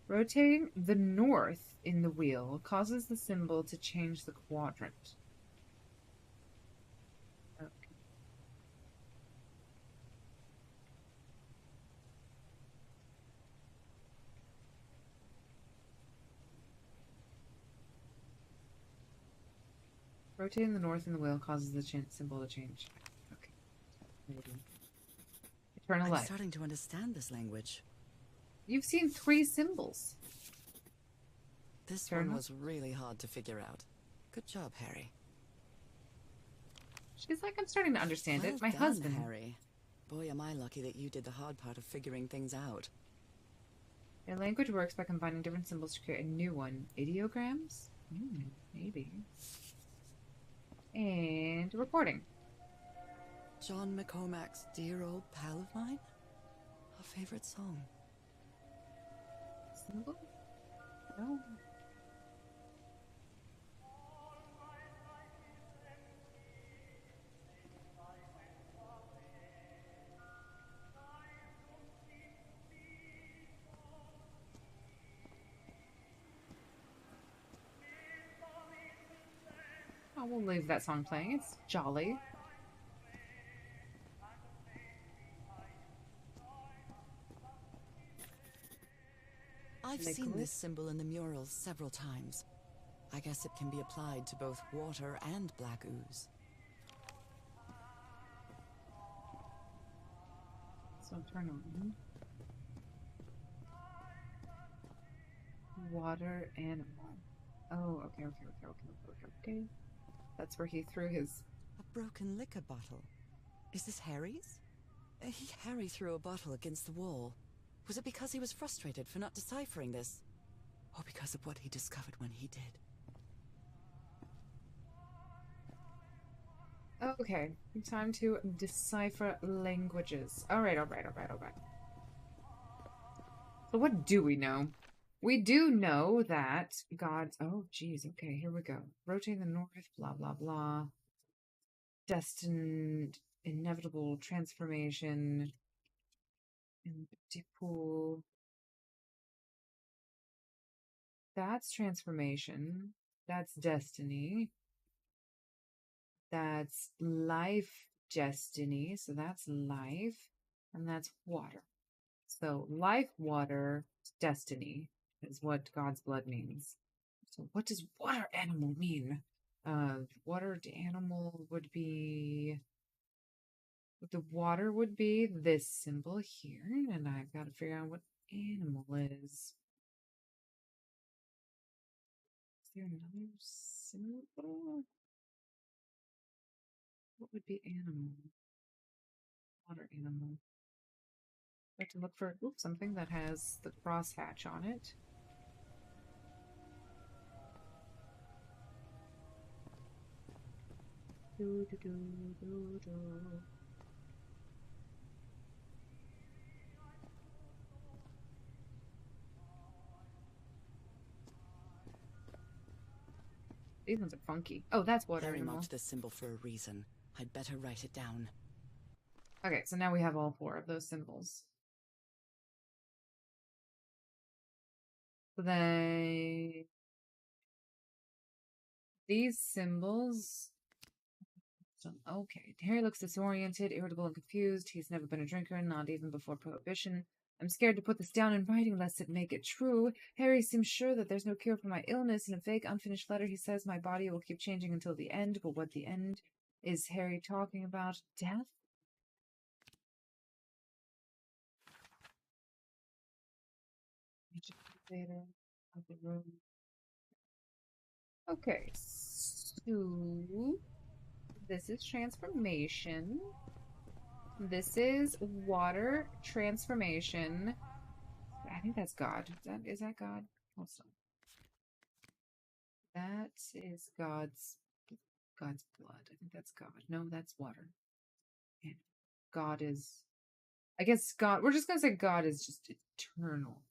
Rotating the north in the wheel causes the symbol to change the quadrant. Okay. Rotating the north in the wheel causes the symbol to change. Okay. Maybe. Eternal I'm life. starting to understand this language. You've seen 3 symbols. This Fair one enough. was really hard to figure out. Good job, Harry. She's like, I'm starting to understand Well it. My done, husband. Harry. Boy, am I lucky that you did the hard part of figuring things out. A language works by combining different symbols to create a new one. Ideograms? Maybe. And recording. John McCormack's Dear Old Pal of Mine? Our favorite song. Symbol? No. will leave that song playing. It's jolly. I've seen this symbol in the murals several times. I guess it can be applied to both water and black ooze. So turn on. Water animal. Oh, okay. That's where he threw his... A broken liquor bottle. Is this Harry's? Harry threw a bottle against the wall. Was it because he was frustrated for not deciphering this? Or because of what he discovered when he did? Okay, time to decipher languages. Alright. So what do we know? We do know that God's... Oh, geez, okay, here we go. Rotating the north, blah, blah, blah. Destined, inevitable transformation. Deadpool. That's transformation. That's destiny. That's life destiny. So that's life. And that's water. So life, water, destiny is what God's blood means. So what does water animal mean? Water animal would be... The water would be this symbol here. And I've got to figure out what animal is. Is there another symbol? What would be animal? Water animal. I have to look for something that has the crosshatch on it. These ones are funky. Oh, that's water Harry animal. marked this symbol for a reason. I'd better write it down. Okay, so now we have all 4 of those symbols. So then these symbols... Okay, Harry looks disoriented, irritable, and confused. He's never been a drinker, not even before Prohibition. I'm scared to put this down in writing lest it make it true. Harry seems sure that there's no cure for my illness. In a vague, unfinished letter, he says my body will keep changing until the end. But what the end is Harry talking about? Death? Okay, so this is transformation. This is water transformation. I think that's God. Is that God? Hold on. That is God's blood. I think that's God. No, that's water. And God is... I guess God... We're just gonna say God is just eternal.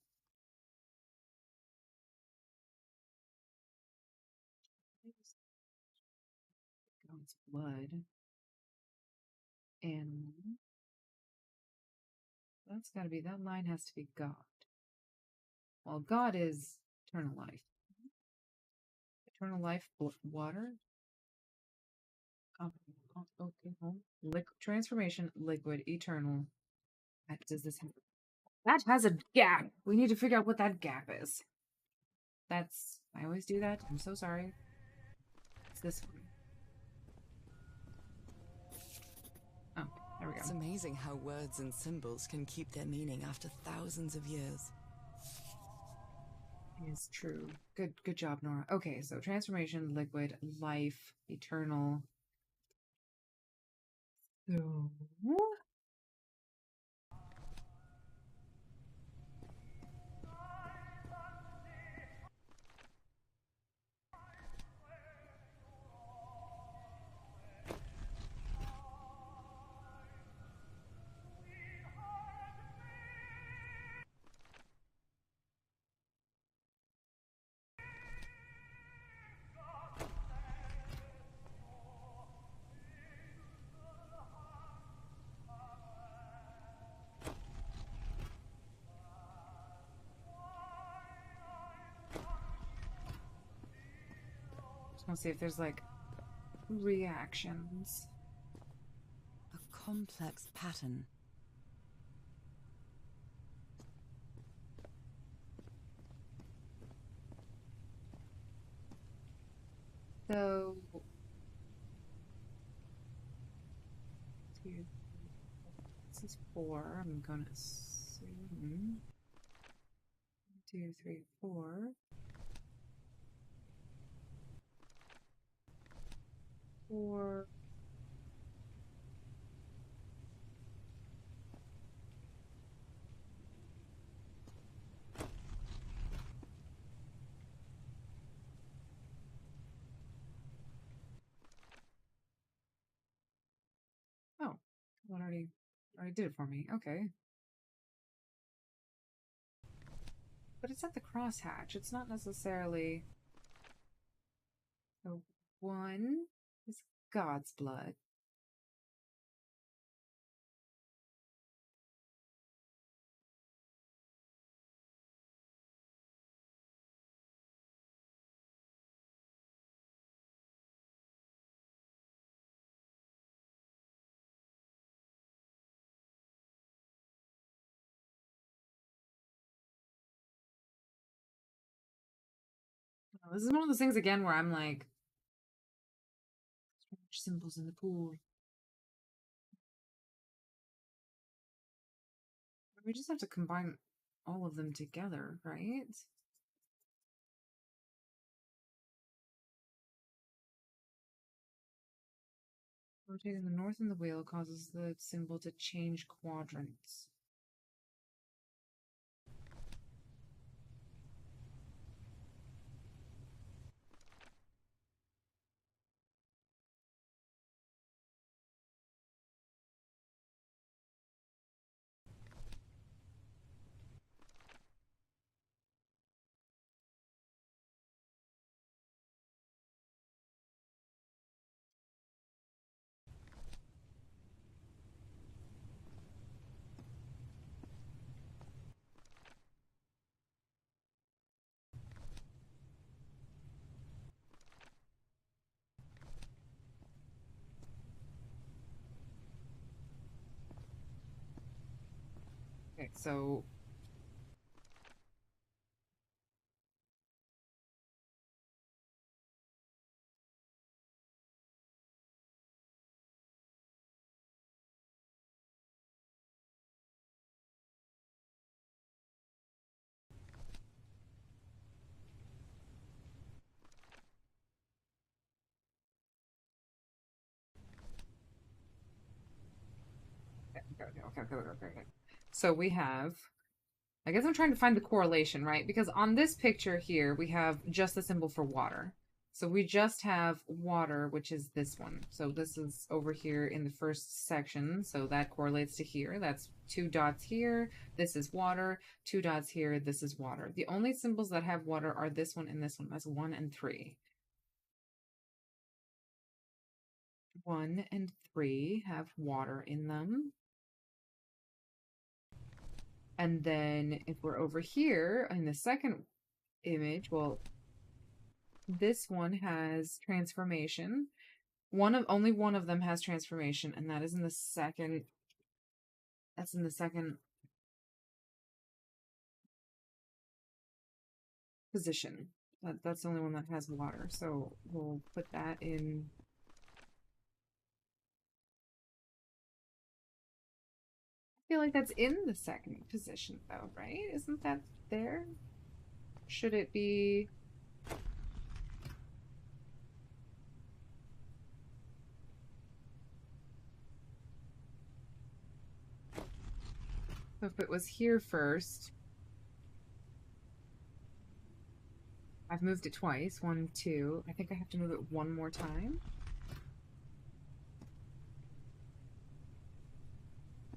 God's blood. Animal. That's gotta be... That line has to be God. Well, God is eternal life. Eternal life, water. Okay. Transformation, liquid, eternal. Does this have... That has a gap. We need to figure out what that gap is. That's... I always do that. I'm so sorry. It's this one. Oh, there we go. It's amazing how words and symbols can keep their meaning after thousands of years. Is true. Good job, Nora. Okay, so transformation, liquid, life, eternal. So... Just want to see if there's like reactions. A complex pattern. So, this is 4. I'm gonna assume 2, 3, 4. 4. Oh, it already did it for me. Okay. But it's at the crosshatch. It's not necessarily... So 1 is God's blood. This is one of those things again where I'm like, symbols in the pool. We just have to combine all of them together, right? Rotating the north in the wheel causes the symbol to change quadrants. Okay, so okay. So we have, I guess I'm trying to find the correlation, right? Because on this picture here, we have just the symbol for water. So we just have water, which is this one. So this is over here in the first section. So that correlates to here. That's 2 dots here. This is water. 2 dots here. This is water. The only symbols that have water are this one and this one. That's 1 and 3. 1 and 3 have water in them. And then if we're over here in the second image, well, this one has transformation. Only one of them has transformation, and that is in the second. That's in the second position. That's the only one that has water. So we'll put that in. I feel like that's in the second position, though, right? Isn't that there? Should it be? If it was here first, I've moved it twice. 1, 2. I think I have to move it one more time.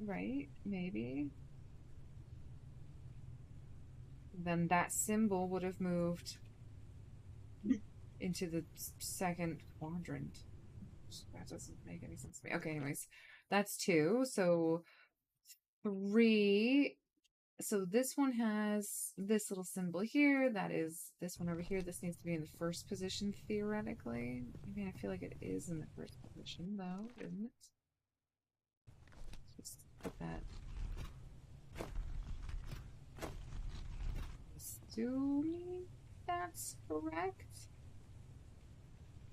Right? Maybe. Then that symbol would have moved into the second quadrant. That doesn't make any sense to me. Okay, anyways. That's 2. So 3 So this one has this little symbol here. That is this one over here. This needs to be in the first position, theoretically. I mean, I feel like it is in the first position, though, isn't it? Let's just put that. Assuming that's correct.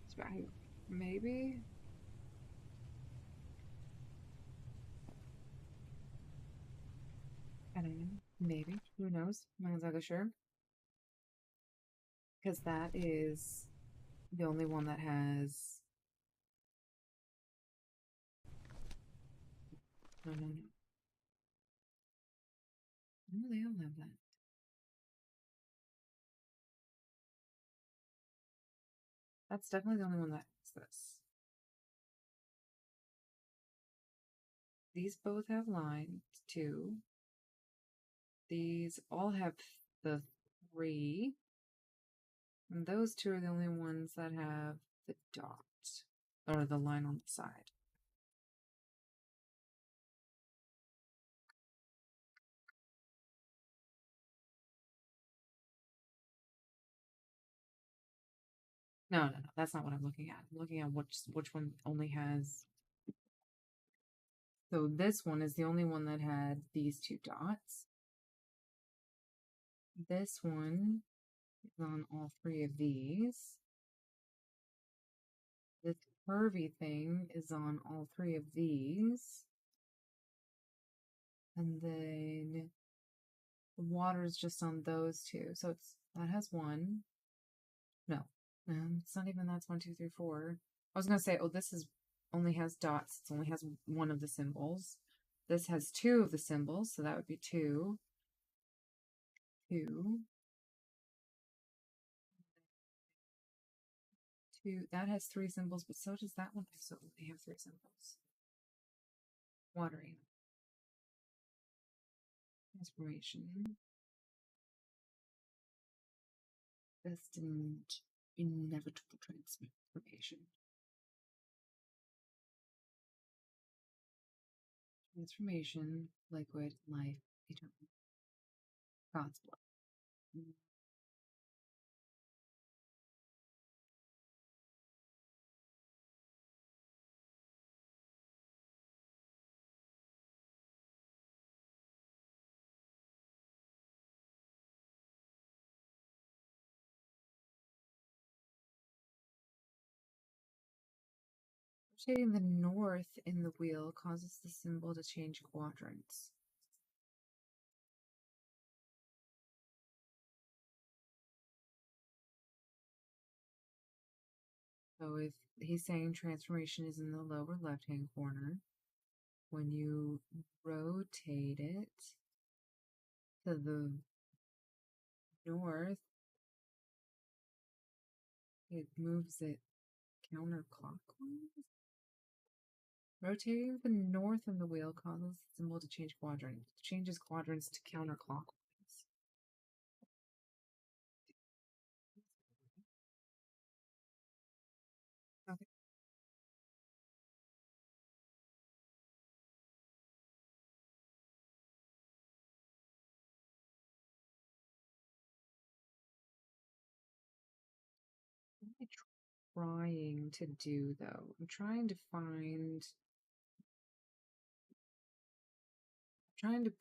It's right. Maybe. I don't know. Maybe. Who knows? I'm not exactly sure. Because that is the only one that has... No. No, they all have that. That's definitely the only one that has this. These both have lines, too. These all have the 3. And those 2 are the only ones that have the dot. Or the line on the side. No. That's not what I'm looking at. I'm looking at which one only has... So this one is the only one that had these 2 dots. This one is on all 3 of these. This curvy thing is on all 3 of these. And then the water is just on those 2. So that has 1. No, it's not even, that's 1, 2, 3, 4. I was gonna say, oh, this only has dots. It only has 1 of the symbols. This has 2 of the symbols, so that would be 2. 2. 2. That has 3 symbols, but so does that one. So they have 3 symbols. Watering. Transformation. Destined, inevitable transformation. Transformation, liquid, life, eternal. God's blood. Rotating the north in the wheel causes the symbol to change quadrants. So if he's saying transformation is in the lower left-hand corner, when you rotate it to the north, it moves it counterclockwise. Rotating the north in the wheel causes the symbol to change quadrant. It changes quadrants to counterclockwise. Okay. What am I trying to do, though? I'm trying to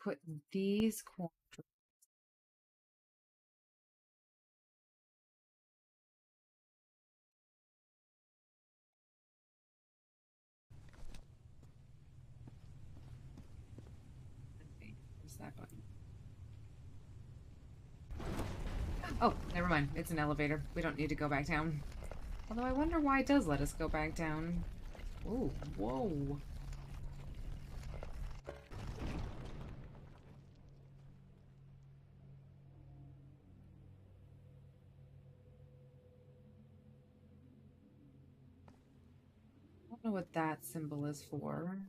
put these quadrants. Where's that button? Oh, never mind. It's an elevator. We don't need to go back down. Although I wonder why it does let us go back down. Ooh, whoa. I don't know what that symbol is for.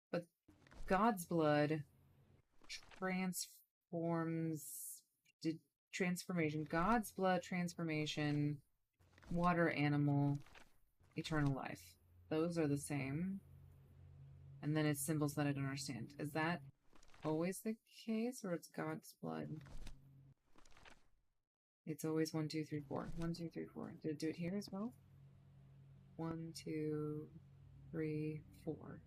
But God's blood transformation. God's blood transformation, water animal, eternal life. Those are the same. And then it's symbols that I don't understand. Is that always the case, or it's God's blood? It's always 1, 2, 3, 4. 1, 2, 3, 4. Did it do it here as well? 1, 2, 3, 4.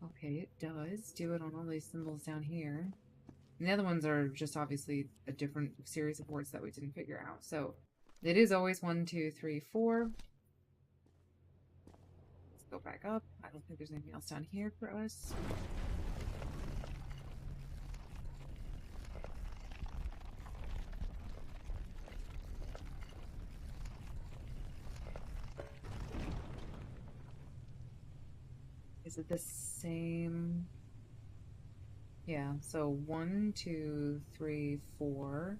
Okay, it does do it on all these symbols down here. And the other ones are just obviously a different series of words that we didn't figure out. So it is always 1, 2, 3, 4. Let's go back up. I don't think there's anything else down here for us. Is it the same? Yeah, so 1, 2, 3, 4.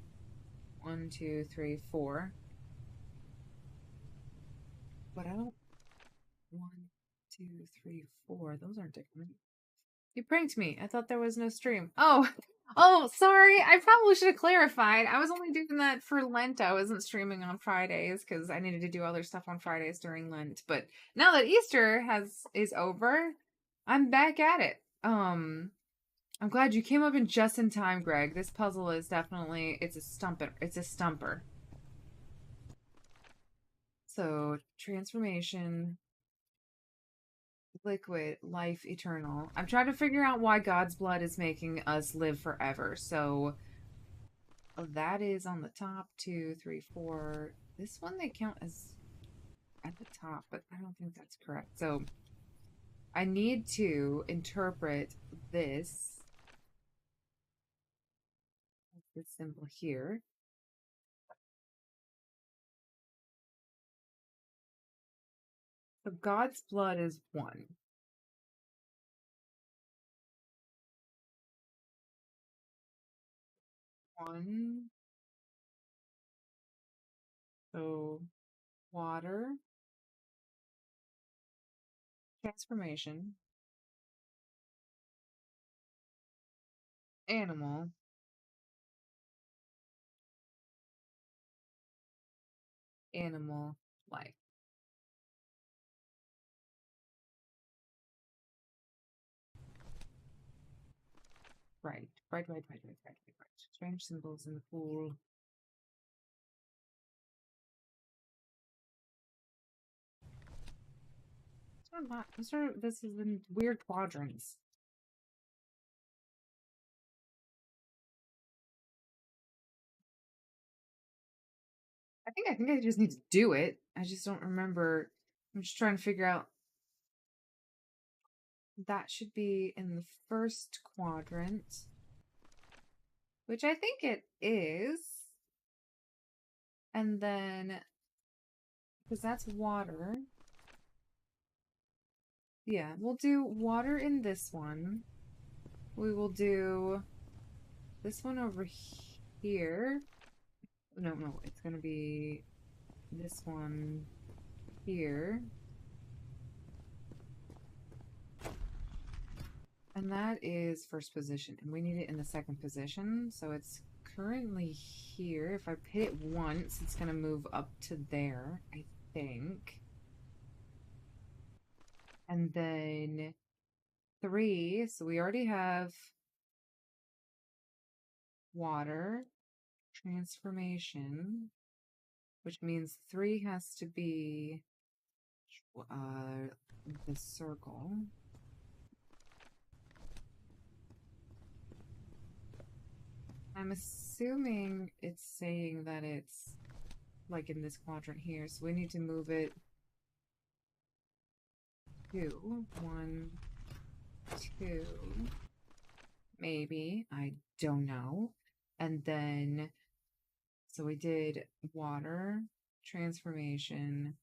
1, 2, 3, 4. But I don't. 1, 2, 3, 4. Those aren't different. You pranked me. I thought there was no stream. Oh, oh, sorry. I probably should have clarified. I was only doing that for Lent. I wasn't streaming on Fridays because I needed to do other stuff on Fridays during Lent. But now that Easter is over, I'm back at it. I'm glad you came up in just in time, Greg. This puzzle is definitely, it's a stumper. It's a stumper. So, transformation, liquid, life, eternal. I'm trying to figure out why God's blood is making us live forever. So, that is on the top. 2, 3, 4. This one they count as at the top, but I don't think that's correct. So, I need to interpret this symbol here. So God's blood is 1. One. So water, transformation, animal, animal, life. Right. Right. Strange symbols in the pool. This is in weird quadrants. I think I just need to do it. I just don't remember. I'm just trying to figure out. That should be in the first quadrant, which I think it is. And then, because that's water. Yeah, we'll do water in this one. We will do this one over here. No, it's gonna be this one here. And that is first position, and we need it in the second position, so it's currently here. If I hit it once, it's gonna move up to there, I think. And then 3, so we already have water, transformation, which means 3 has to be the circle. I'm assuming it's saying that it's like in this quadrant here, so we need to move it 2, 1, 2, maybe, I don't know. And then, so we did water, transformation,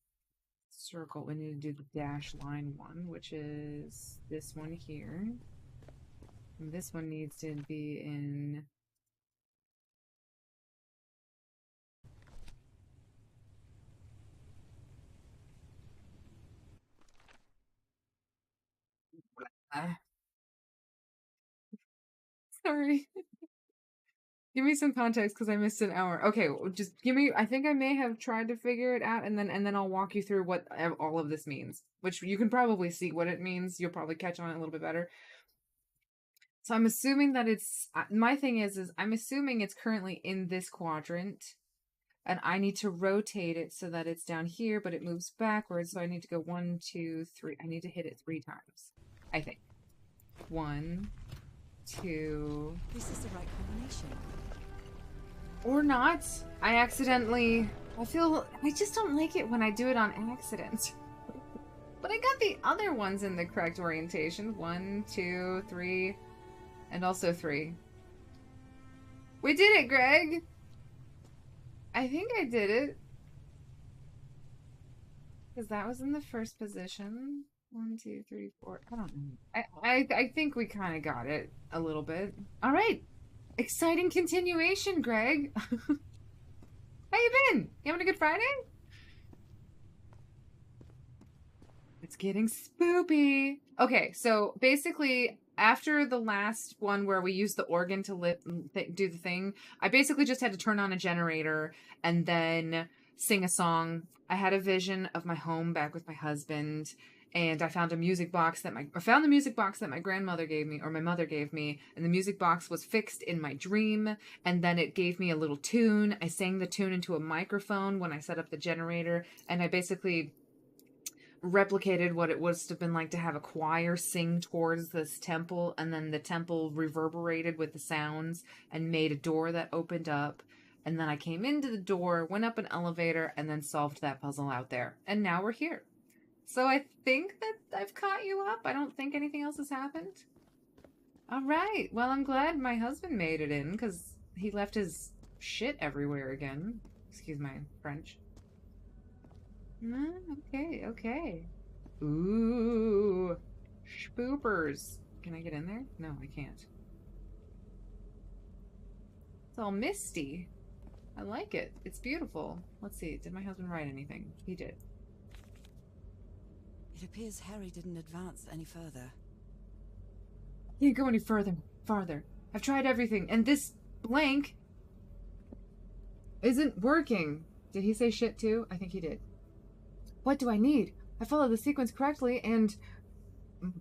circle. We need to do the dash line one, which is this one here. And this one needs to be in sorry. Give me some context because I missed an hour. Okay, just give me. I think I may have tried to figure it out, and then I'll walk you through what all of this means, which you can probably see what it means. You'll probably catch on it a little bit better. So I'm assuming that it's, my thing is I'm assuming it's currently in this quadrant, and I need to rotate it so that it's down here, but it moves backwards. So I need to go 1, 2, 3. I need to hit it 3 times, I think. 1, 2. This is the right combination. Or not. I just don't like it when I do it on accident. But I got the other ones in the correct orientation. 1, 2, 3, and also 3. We did it, Greg! I think I did it. Because that was in the first position. 1, 2, 3, 4. I don't know. I think we kind of got it a little bit. All right. Exciting continuation, Greg. How you been? You having a good Friday? It's getting spoopy. Okay, so basically, after the last one where we used the organ to do the thing, I basically just had to turn on a generator and then sing a song. I had a vision of my home back with my husband, and I found a music box that my grandmother gave me, or my mother gave me, and the music box was fixed in my dream, and then it gave me a little tune. I sang the tune into a microphone when I set up the generator, and I basically replicated what it would have been like to have a choir sing towards this temple, and then the temple reverberated with the sounds and made a door that opened up, and then I came into the door, went up an elevator, and then solved that puzzle out there. And now we're here. So I think that I've caught you up. I don't think anything else has happened. All right. Well, I'm glad my husband made it in, because he left his shit everywhere again. Excuse my French. Okay. Ooh. Spoopers. Can I get in there? No, I can't. It's all misty. I like it. It's beautiful. Let's see. Did my husband write anything? He did. It appears Harry didn't advance any further. Can't go any farther. I've tried everything, and this blank isn't working. Did he say shit too? I think he did. What do I need? I followed the sequence correctly, and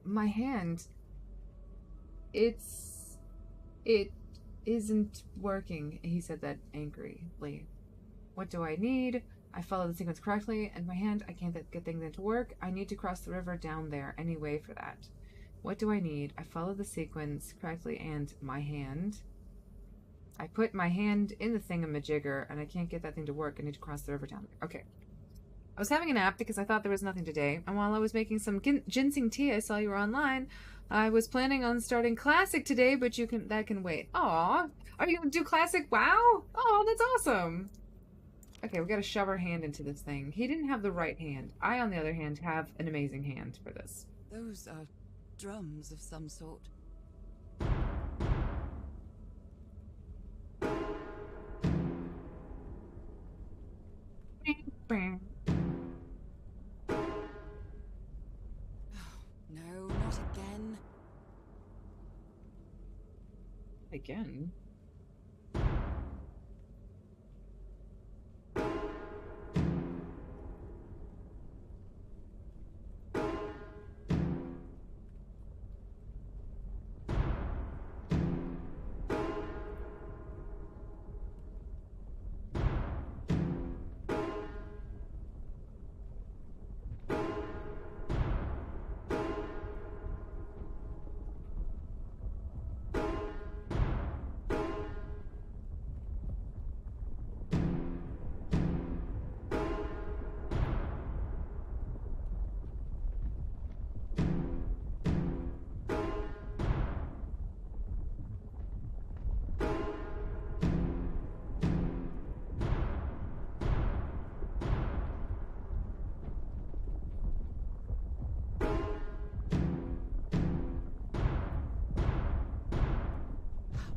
my hand, it isn't working. He said that angrily. What do I need? I followed the sequence correctly, and my hand, I can't get things into work. I need to cross the river down there. Any way for that? What do I need? I followed the sequence correctly, and my hand. I put my hand in the thingamajigger, and I can't get that thing to work. I need to cross the river down there. Okay. I was having a nap because I thought there was nothing today, and while I was making some ginseng tea, I saw you were online. I was planning on starting Classic today, but that can wait. Aw, are you gonna do Classic WoW? Oh, that's awesome. Okay, we gotta shove our hand into this thing. He didn't have the right hand. I, on the other hand, have an amazing hand for this. Those are drums of some sort. No, not again. Again?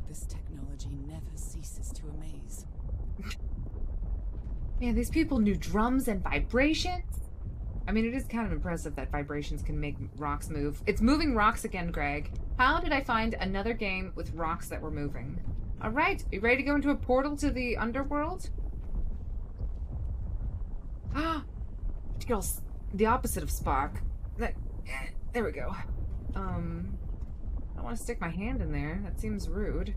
This technology never ceases to amaze. Man, these people knew drums and vibrations. I mean, it is kind of impressive that vibrations can make rocks move. It's moving rocks again, Greg. How did I find another game with rocks that were moving? All right, you ready to go into a portal to the underworld? Ah, the opposite of Spock. There we go. don't want to stick my hand in there. That seems rude.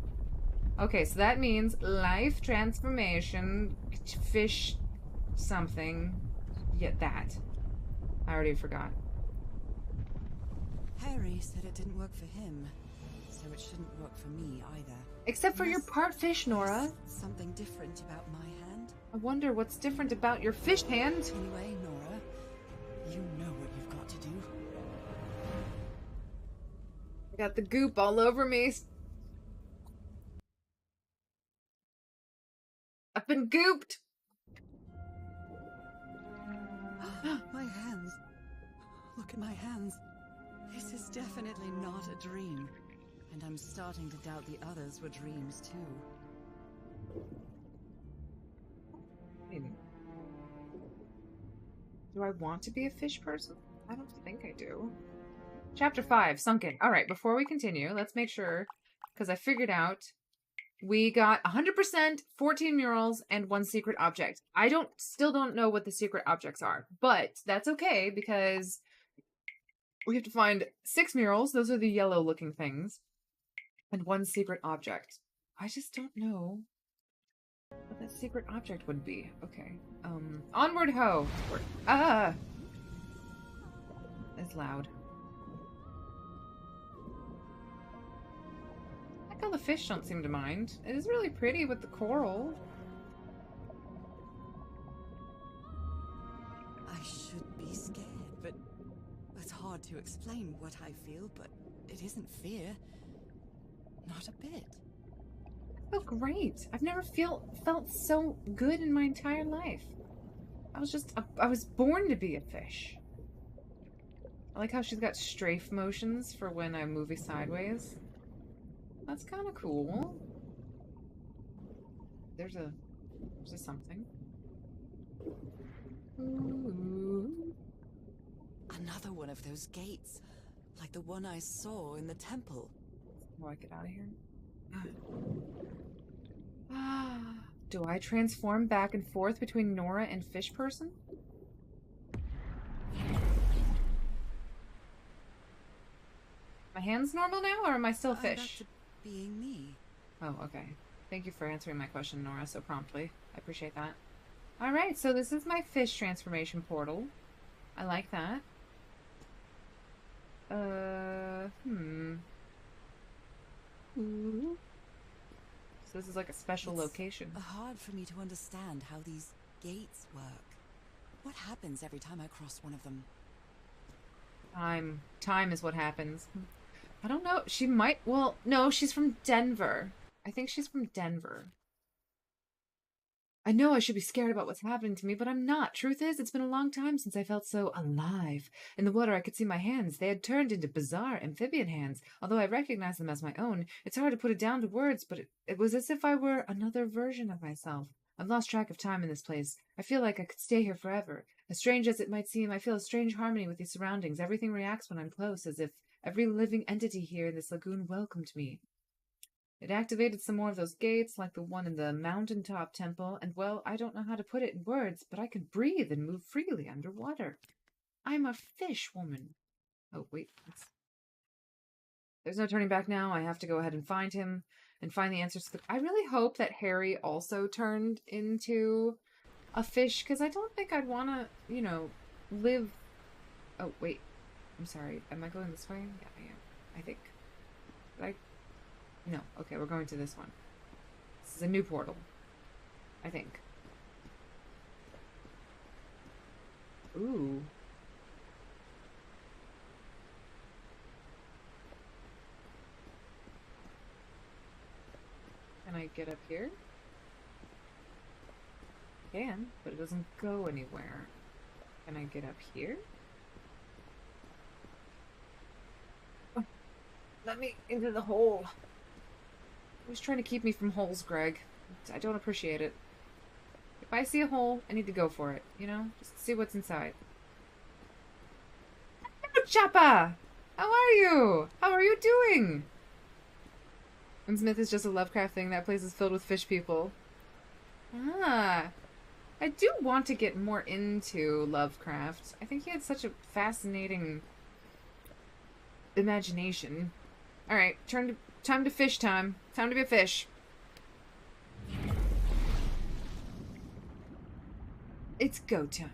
Okay, so that means life transformation, fish something. Yeah, that. I already forgot. Harry said it didn't work for him, so it shouldn't work for me either. Except for your part fish, Nora. Something different about my hand? I wonder what's different about your fish hand. Anyway, Nora, you know what you've got to do. I got the goop all over me. I've been gooped. My hands. Look at my hands. This is definitely not a dream. And I'm starting to doubt the others were dreams too. Do I want to be a fish person? I don't think I do. Chapter 5, Sunken. Alright, before we continue, let's make sure, because I figured out we got 100%, 14 murals, and 1 secret object. I still don't know what the secret objects are, but that's okay because we have to find 6 murals. Those are the yellow looking things. And 1 secret object. I just don't know what that secret object would be. Okay. Onward ho! Ah! It's loud. I like how the fish don't seem to mind. It is really pretty with the coral. I should be scared, but it's hard to explain what I feel, but it isn't fear. Not a bit. I feel great. I've never felt so good in my entire life. I was born to be a fish. I like how she's got strafe motions for when I'm moving sideways. That's kind of cool. There's a something. Ooh. Another one of those gates, like the one I saw in the temple. How do I get out of here? Do I transform back and forth between Nora and Fish Person? My hand's normal now, or am I still fish? Back to being me. Oh, okay. Thank you for answering my question, Nora, so promptly. I appreciate that. Alright, so this is my fish transformation portal. I like that. Ooh. So this is like a special location. It's hard for me to understand how these gates work. What happens every time I cross one of them? Time is what happens. I don't know. She might... Well, no, she's from Denver. I think she's from Denver. I know I should be scared about what's happening to me, but I'm not. Truth is, it's been a long time since I felt so alive. In the water, I could see my hands. They had turned into bizarre amphibian hands. Although I recognize them as my own, it's hard to put it down to words, but it was as if I were another version of myself. I've lost track of time in this place. I feel like I could stay here forever. As strange as it might seem, I feel a strange harmony with these surroundings. Everything reacts when I'm close, as if every living entity here in this lagoon welcomed me. It activated some more of those gates, like the one in the mountaintop temple, and, well, I don't know how to put it in words, but I can breathe and move freely underwater. I'm a fish woman. Oh, wait. There's no turning back now. I have to go ahead and find him and find the answers to the... I really hope that Harry also turned into a fish, because I don't think I'd want to, you know, live... Oh, wait. I'm sorry. Am I going this way? Yeah, I am. I think. No. Okay, we're going to this one. This is a new portal. I think. Ooh. Can I get up here? I can, but it doesn't go anywhere. Can I get up here? Oh, let me into the hole. Always trying to keep me from holes, Greg. I don't appreciate it. If I see a hole, I need to go for it, you know? Just see what's inside. Chappa! How are you? How are you doing? Innsmouth is just a Lovecraft thing. That place is filled with fish people. Ah. I do want to get more into Lovecraft. I think he had such a fascinating imagination. Alright, time to fish time. Time to be a fish. It's go time.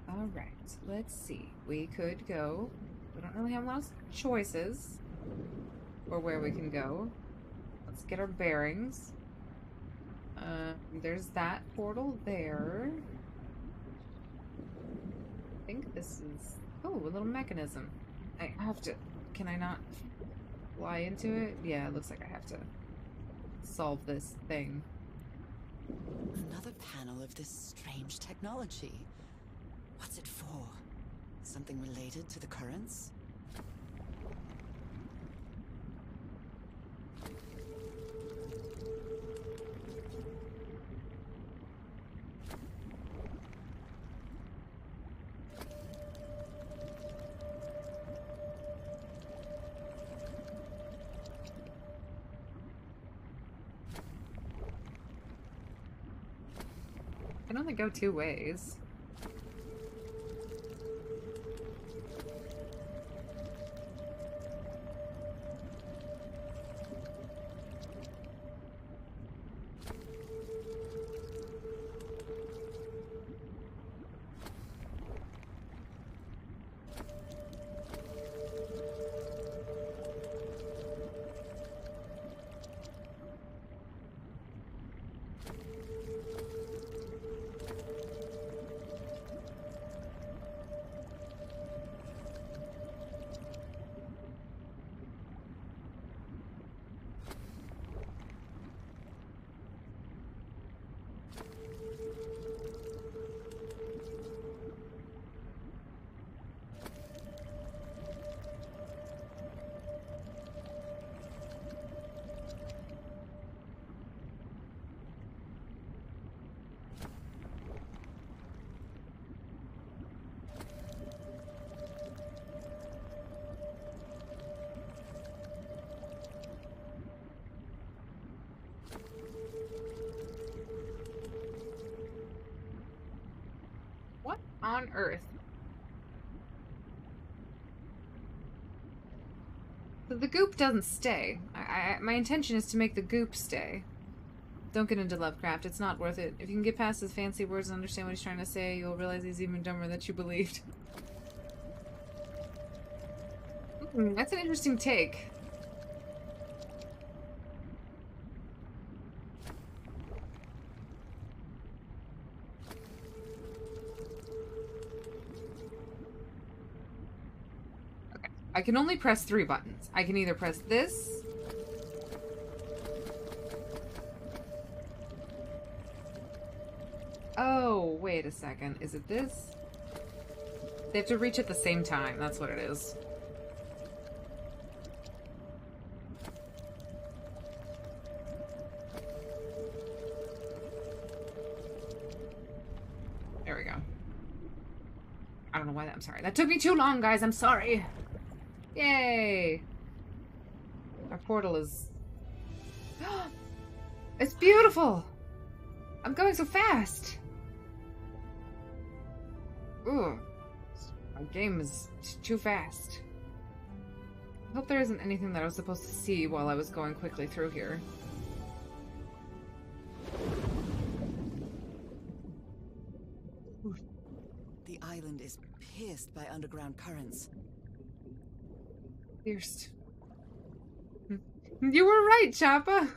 Alright, let's see. We could go. We don't really have lots of choices. Or where we can go. Let's get our bearings. There's that portal there. I think this is... Oh, a little mechanism. I have to... Can I not fly into it? Yeah, it looks like I have to solve this thing. Another panel of this strange technology. What's it for? Something related to the currents? I can only go two ways. What on earth? So the goop doesn't stay. My intention is to make the goop stay. Don't get into Lovecraft. It's not worth it. If you can get past his fancy words and understand what he's trying to say, you'll realize he's even dumber than you believed. That's an interesting take. Okay. I can only press 3 buttons. I can either press this... Oh, wait a second. Is it this? They have to reach at the same time. That's what it is. There we go. I don't know why that... I'm sorry. That took me too long, guys. I'm sorry. Yay! Our portal is... It's beautiful! I'm going so fast! Ooh. My game is too fast. I hope there isn't anything that I was supposed to see while I was going quickly through here. The island is pierced by underground currents. Pierced. You were right, Choppa!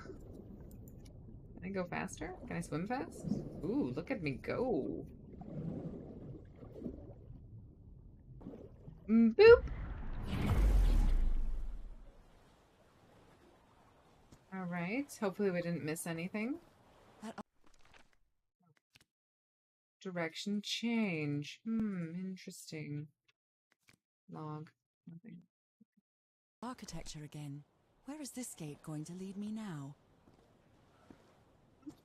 Can I go faster? Can I swim fast? Ooh, look at me go. Boop! Alright, hopefully we didn't miss anything. Direction change. Interesting. Log. Nothing. Architecture again. Where is this gate going to lead me now?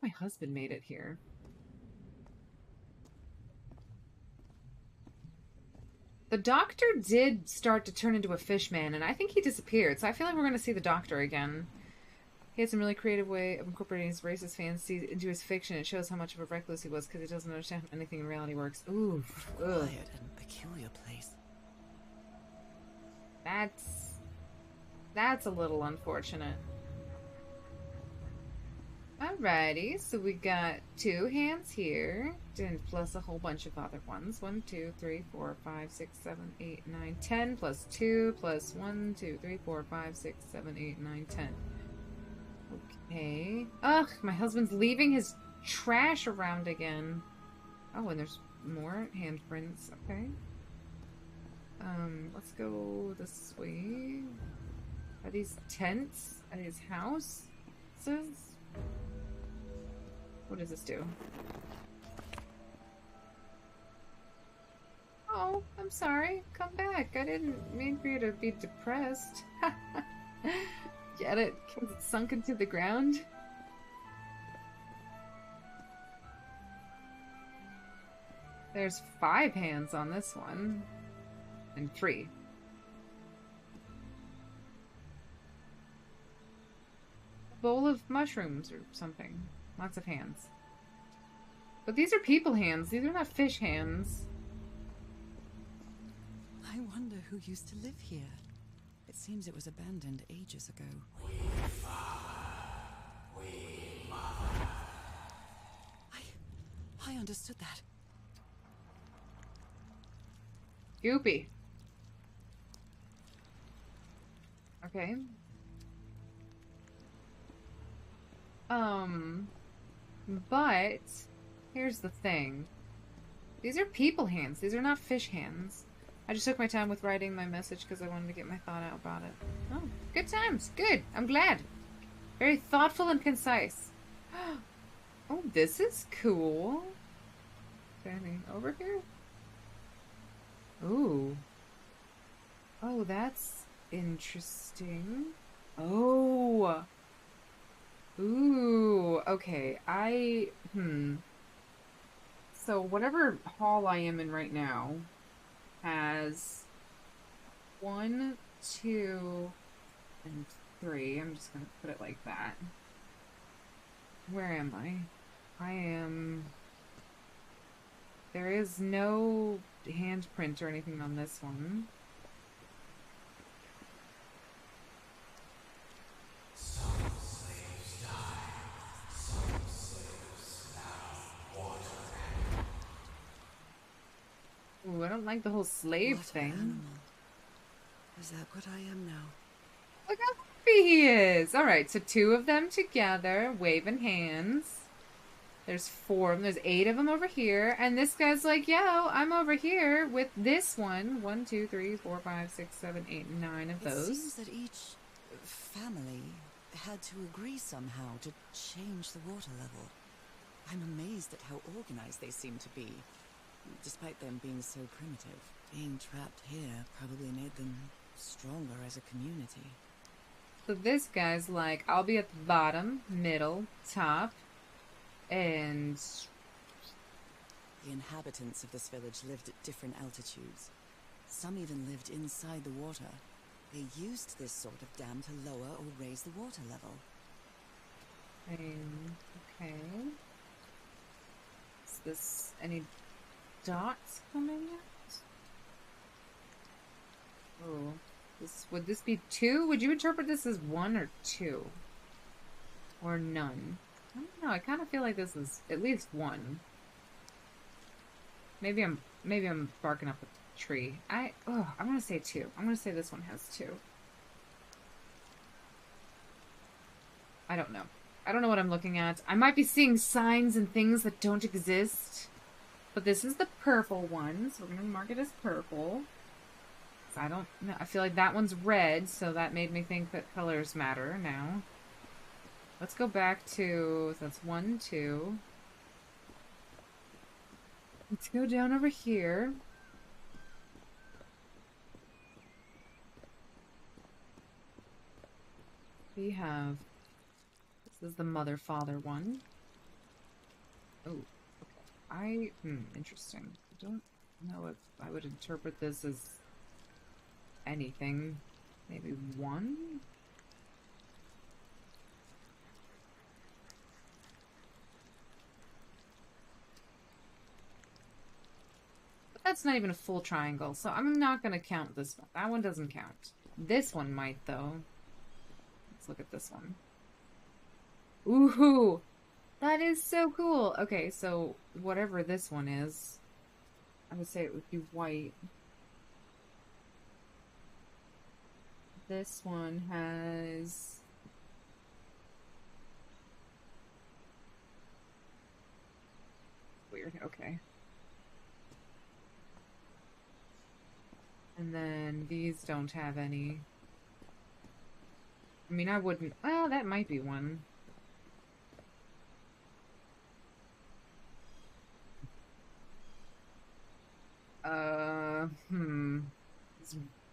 My husband made it here. The doctor did start to turn into a fish man, and I think he disappeared, so I feel like we're going to see the doctor again. He had some really creative way of incorporating his racist fantasies into his fiction. It shows how much of a recluse he was, because he doesn't understand how anything in reality works. Ooh. Ugh. Quiet and peculiar place. That's That's a little unfortunate. Alrighty, so we got 2 hands here, and plus a whole bunch of other ones. 1, 2, 3, 4, 5, 6, 7, 8, 9, 10, plus 2, plus 1, 2, 3, 4, 5, 6, 7, 8, 9, 10. Okay. Ugh, my husband's leaving his trash around again. Oh, and there's more handprints. Okay. Let's go this way. Are these tents? Are these houses? What does this do? Oh, I'm sorry. Come back. I didn't mean for you to be depressed. Get it? Because it's sunk into the ground? There's 5 hands on this one. And 3. A bowl of mushrooms or something. Lots of hands. But these are people hands. These are not fish hands. I wonder who used to live here. It seems it was abandoned ages ago. I understood that. Goopy. Okay. But here's the thing. These are people hands. These are not fish hands. I just took my time with writing my message because I wanted to get my thought out about it. Oh, good times. Good. I'm glad. Very thoughtful and concise. Oh, this is cool. Standing over here? Ooh. Oh, that's interesting. Oh. Ooh. Okay. So whatever hall I am in right now has 1, 2, and 3. I'm just gonna put it like that. Where am I? I am... There is no handprint or anything on this one. Some slaves die. Some slaves now water. Ooh, I don't like the whole slave What thing. animal? Is that what I am now? Look how happy he is! Alright, so 2 of them together, waving hands. There's 4 of them. There's 8 of them over here. And this guy's like, yo, I'm over here with this one. 1, 2, 3, 4, 5, 6, 7, 8, 9 of It those. seems that each family had to agree somehow to change the water level. I'm amazed at how organized they seem to be, despite them being so primitive. Being trapped here probably made them stronger as a community. So this guy's like, I'll be at the bottom, middle, top, and... The inhabitants of this village lived at different altitudes. Some even lived inside the water. They used this sort of dam to lower or raise the water level. Okay. Is this any dots coming yet? Oh. Would this be 2? Would you interpret this as 1 or 2? Or none? I don't know, I kind of feel like this is at least 1. Maybe I'm barking up a tree. I'm gonna say 2. I'm gonna say this one has 2. I don't know. I don't know what I'm looking at. I might be seeing signs and things that don't exist. But this is the purple one, so we're gonna mark it as purple. I don't know. I feel like that one's red, so that made me think that colors matter now. Let's go back to... So that's 1, 2. Let's go down over here. We have... This is the mother-father one. Oh, okay. Interesting. I don't know if I would interpret this as anything. Maybe 1? But that's not even a full triangle, so I'm not gonna count this one. That one doesn't count. This one might, though. Let's look at this one. Ooh, that is so cool. Okay, so whatever this one is, I would say it would be white. This one has... Weird, okay. And then these don't have any. I mean, I wouldn't... Well, that might be one.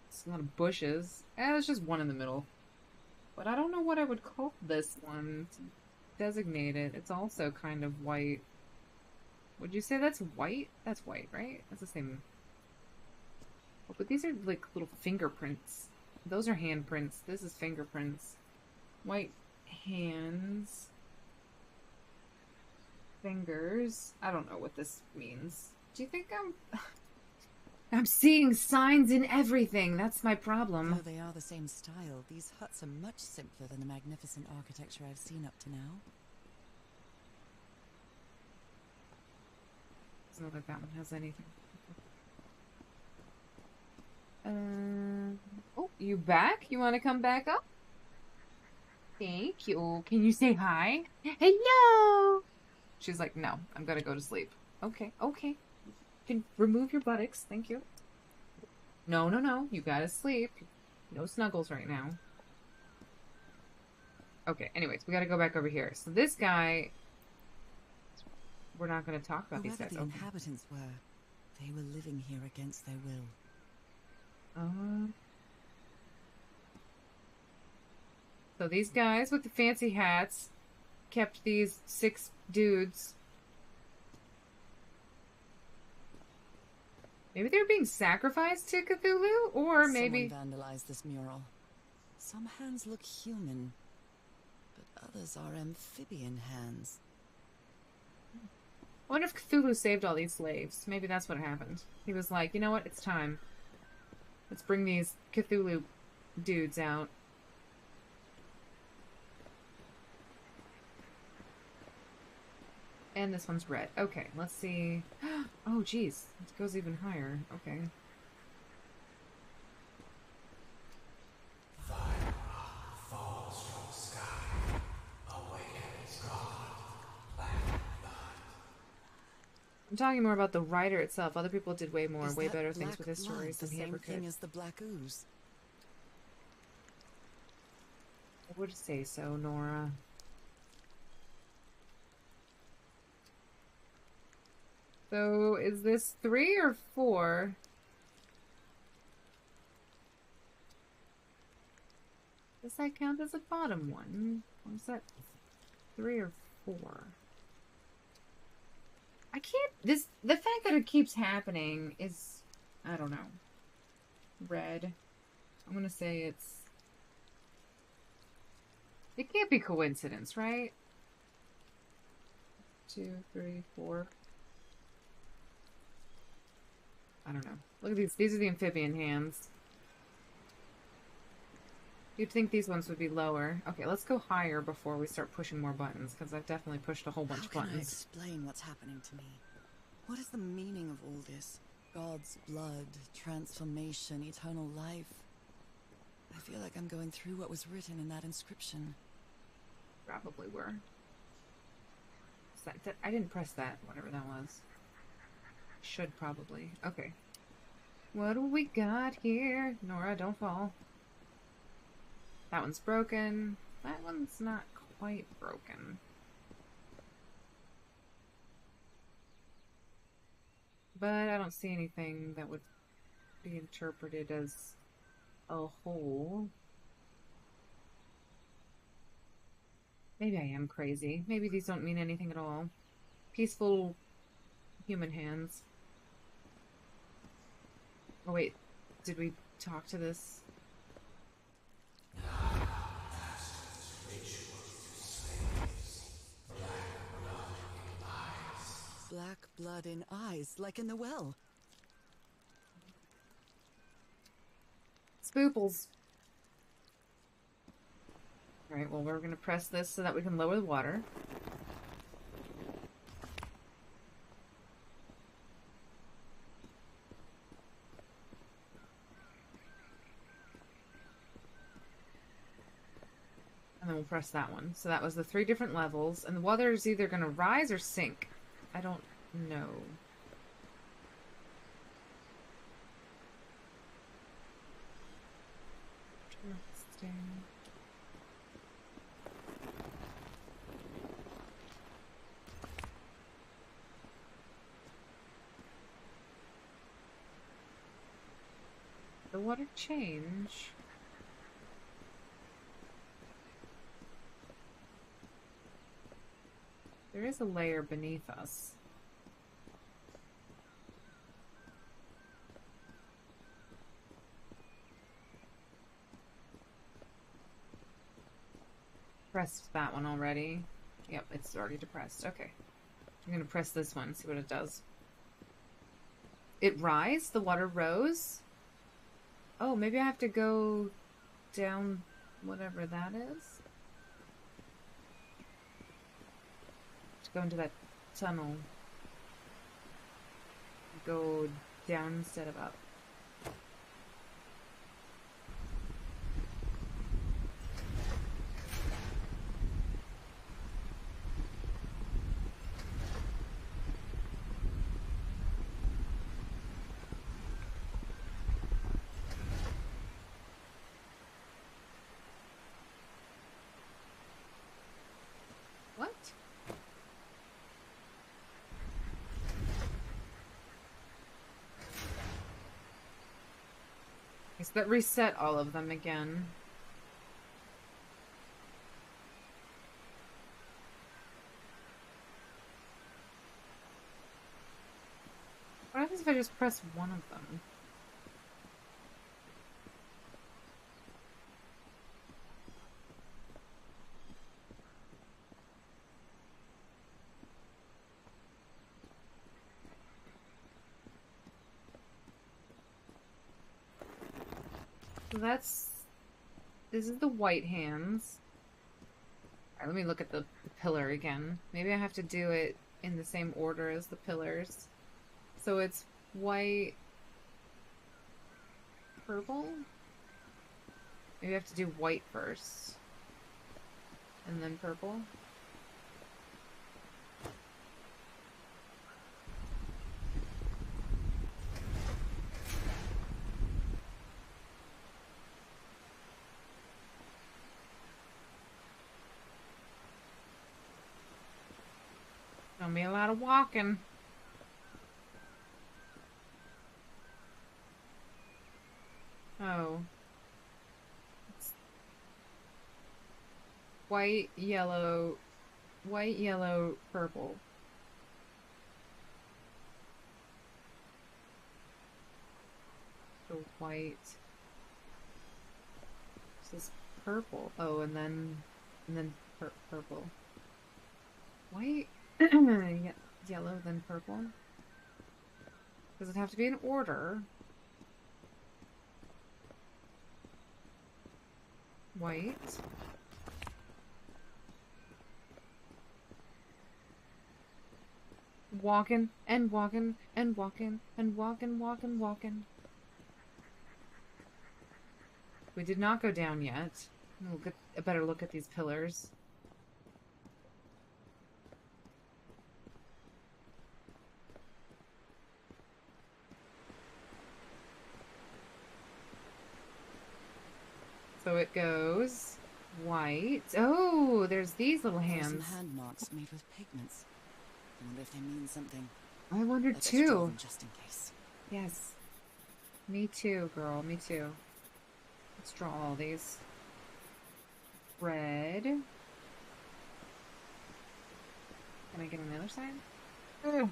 It's a lot of bushes. There's just one in the middle. But I don't know what I would call this one. To designate it. It's also kind of white. Would you say that's white? That's white, right? That's the same. Oh, but these are like little fingerprints. Those are handprints. This is fingerprints. White hands. Fingers. I don't know what this means. Do you think I'm seeing signs in everything. That's my problem. Though they are the same style, these huts are much simpler than the magnificent architecture I've seen up to now. Doesn't look like that one has anything. Oh, you back? You want to come back up? Thank you. Can you say hi? Hello! She's like, no, I'm gonna go to sleep. Okay, okay. You can remove your buttocks. Thank you. No, no, no. You gotta sleep. No snuggles right now. Okay, anyways, we gotta go back over here. So this guy... We're not gonna talk about these guys. Whoever the inhabitants were, they were living here against their will. So these guys with the fancy hats kept these 6 dudes. Maybe they're being sacrificed to Cthulhu? Or maybe... Someone vandalized this mural. Some hands look human, but others are amphibian hands. I wonder if Cthulhu saved all these slaves. Maybe that's what happened. He was like, you know what? It's time. Let's bring these Cthulhu dudes out. And this one's red. Okay, let's see. Oh, geez. It goes even higher. Okay. Fire falls from the sky. Awakens God. Black blood. I'm talking more about the writer itself. Other people did way more, Is way that better things black with his blood stories than the he same ever thing could. as the black ooze? I would say so, Nora. So, is this 3 or 4? Does that count as a bottom one? Or is that 3 or 4? I can't... The fact that it keeps happening is... I don't know. Red. I'm gonna say it's... It can't be coincidence, right? 2, 3, 4... I don't know. Look at these. These are the amphibian hands. You'd think these ones would be lower. Okay, let's go higher before we start pushing more buttons, because I've definitely pushed a whole bunch of How can I buttons. explain what's happening to me? What is the meaning of all this? God's blood, transformation, eternal life. I feel like I'm going through what was written in that inscription. Probably were. I didn't press that, whatever that was. Should probably. Okay. What do we got here? Nora, don't fall. That one's broken. That one's not quite broken. But I don't see anything that would be interpreted as a whole. Maybe I am crazy. Maybe these don't mean anything at all. Peaceful human hands. Oh wait, did we talk to this? Black blood in eyes, like in the well. Spooples. Alright, well, we're gonna press this so that we can lower the water. And then we'll press that one. So that was the 3 different levels. And the water is either gonna rise or sink. I don't know. Interesting. The water change. There is a layer beneath us. Pressed that one already. Yep, it's already depressed. Okay. I'm gonna press this one, see what it does. It rise? The water rose? Oh, maybe I have to go down whatever that is. To go into that tunnel. Go down instead of up. What? Guess that reset all of them again. What happens if I just press one of them? So that's... This is the white hands. Alright, let me look at the pillar again. Maybe I have to do it in the same order as the pillars. So it's white... Purple? Maybe I have to do white first. And then purple. Gonna be a lot of walking. Oh. It's white, yellow, purple. So white. This is purple. Oh, and then purple. White, yellow, then purple. Does it have to be in order? White. Walking and walking and walking and walking. We did not go down yet. We'll get a better look at these pillars. So it goes white. Oh, there's these little There are hands. some hand marks made with pigments. I wonder if they mean something. I wondered Let's draw too. them just in case. Yes. Me too, girl. Me too. Let's draw all these. Red. Can I get on the other side? Ugh.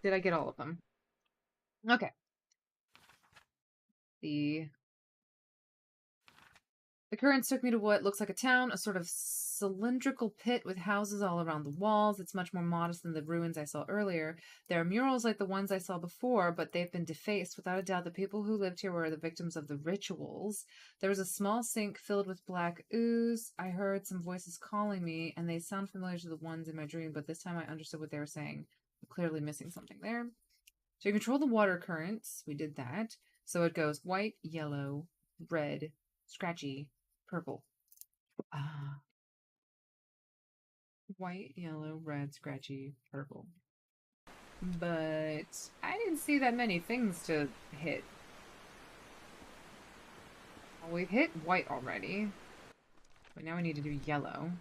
Did I get all of them? Okay. The The currents took me to what looks like a town, a sort of cylindrical pit with houses all around the walls. It's much more modest than the ruins I saw earlier. There are murals like the ones I saw before, but they've been defaced. Without a doubt, the people who lived here were the victims of the rituals. There was a small sink filled with black ooze. I heard some voices calling me, and they sound familiar to the ones in my dream, but this time I understood what they were saying. I'm clearly missing something there. So you control the water currents. We did that. So it goes white, yellow, red, scratchy, purple. White, yellow, red, scratchy, purple. But I didn't see that many things to hit. Well, we've hit white already. But now we need to do yellow.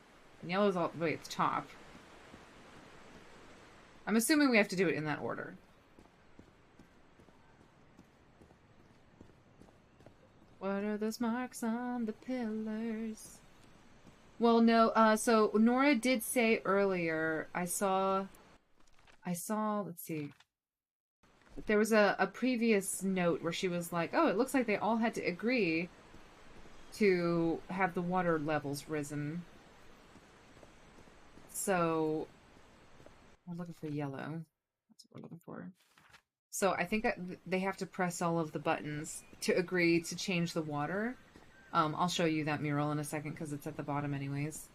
And yellow's all the way at the top. I'm assuming we have to do it in that order. What are those marks on the pillars? Well, no, so Nora did say earlier, I saw, let's see. There was a previous note where she was like, oh, it looks like they all had to agree to have the water levels risen. So, we're looking for yellow. That's what we're looking for. So I think that they have to press all of the buttons to agree to change the water. I'll show you that mural in a second because it's at the bottom anyways.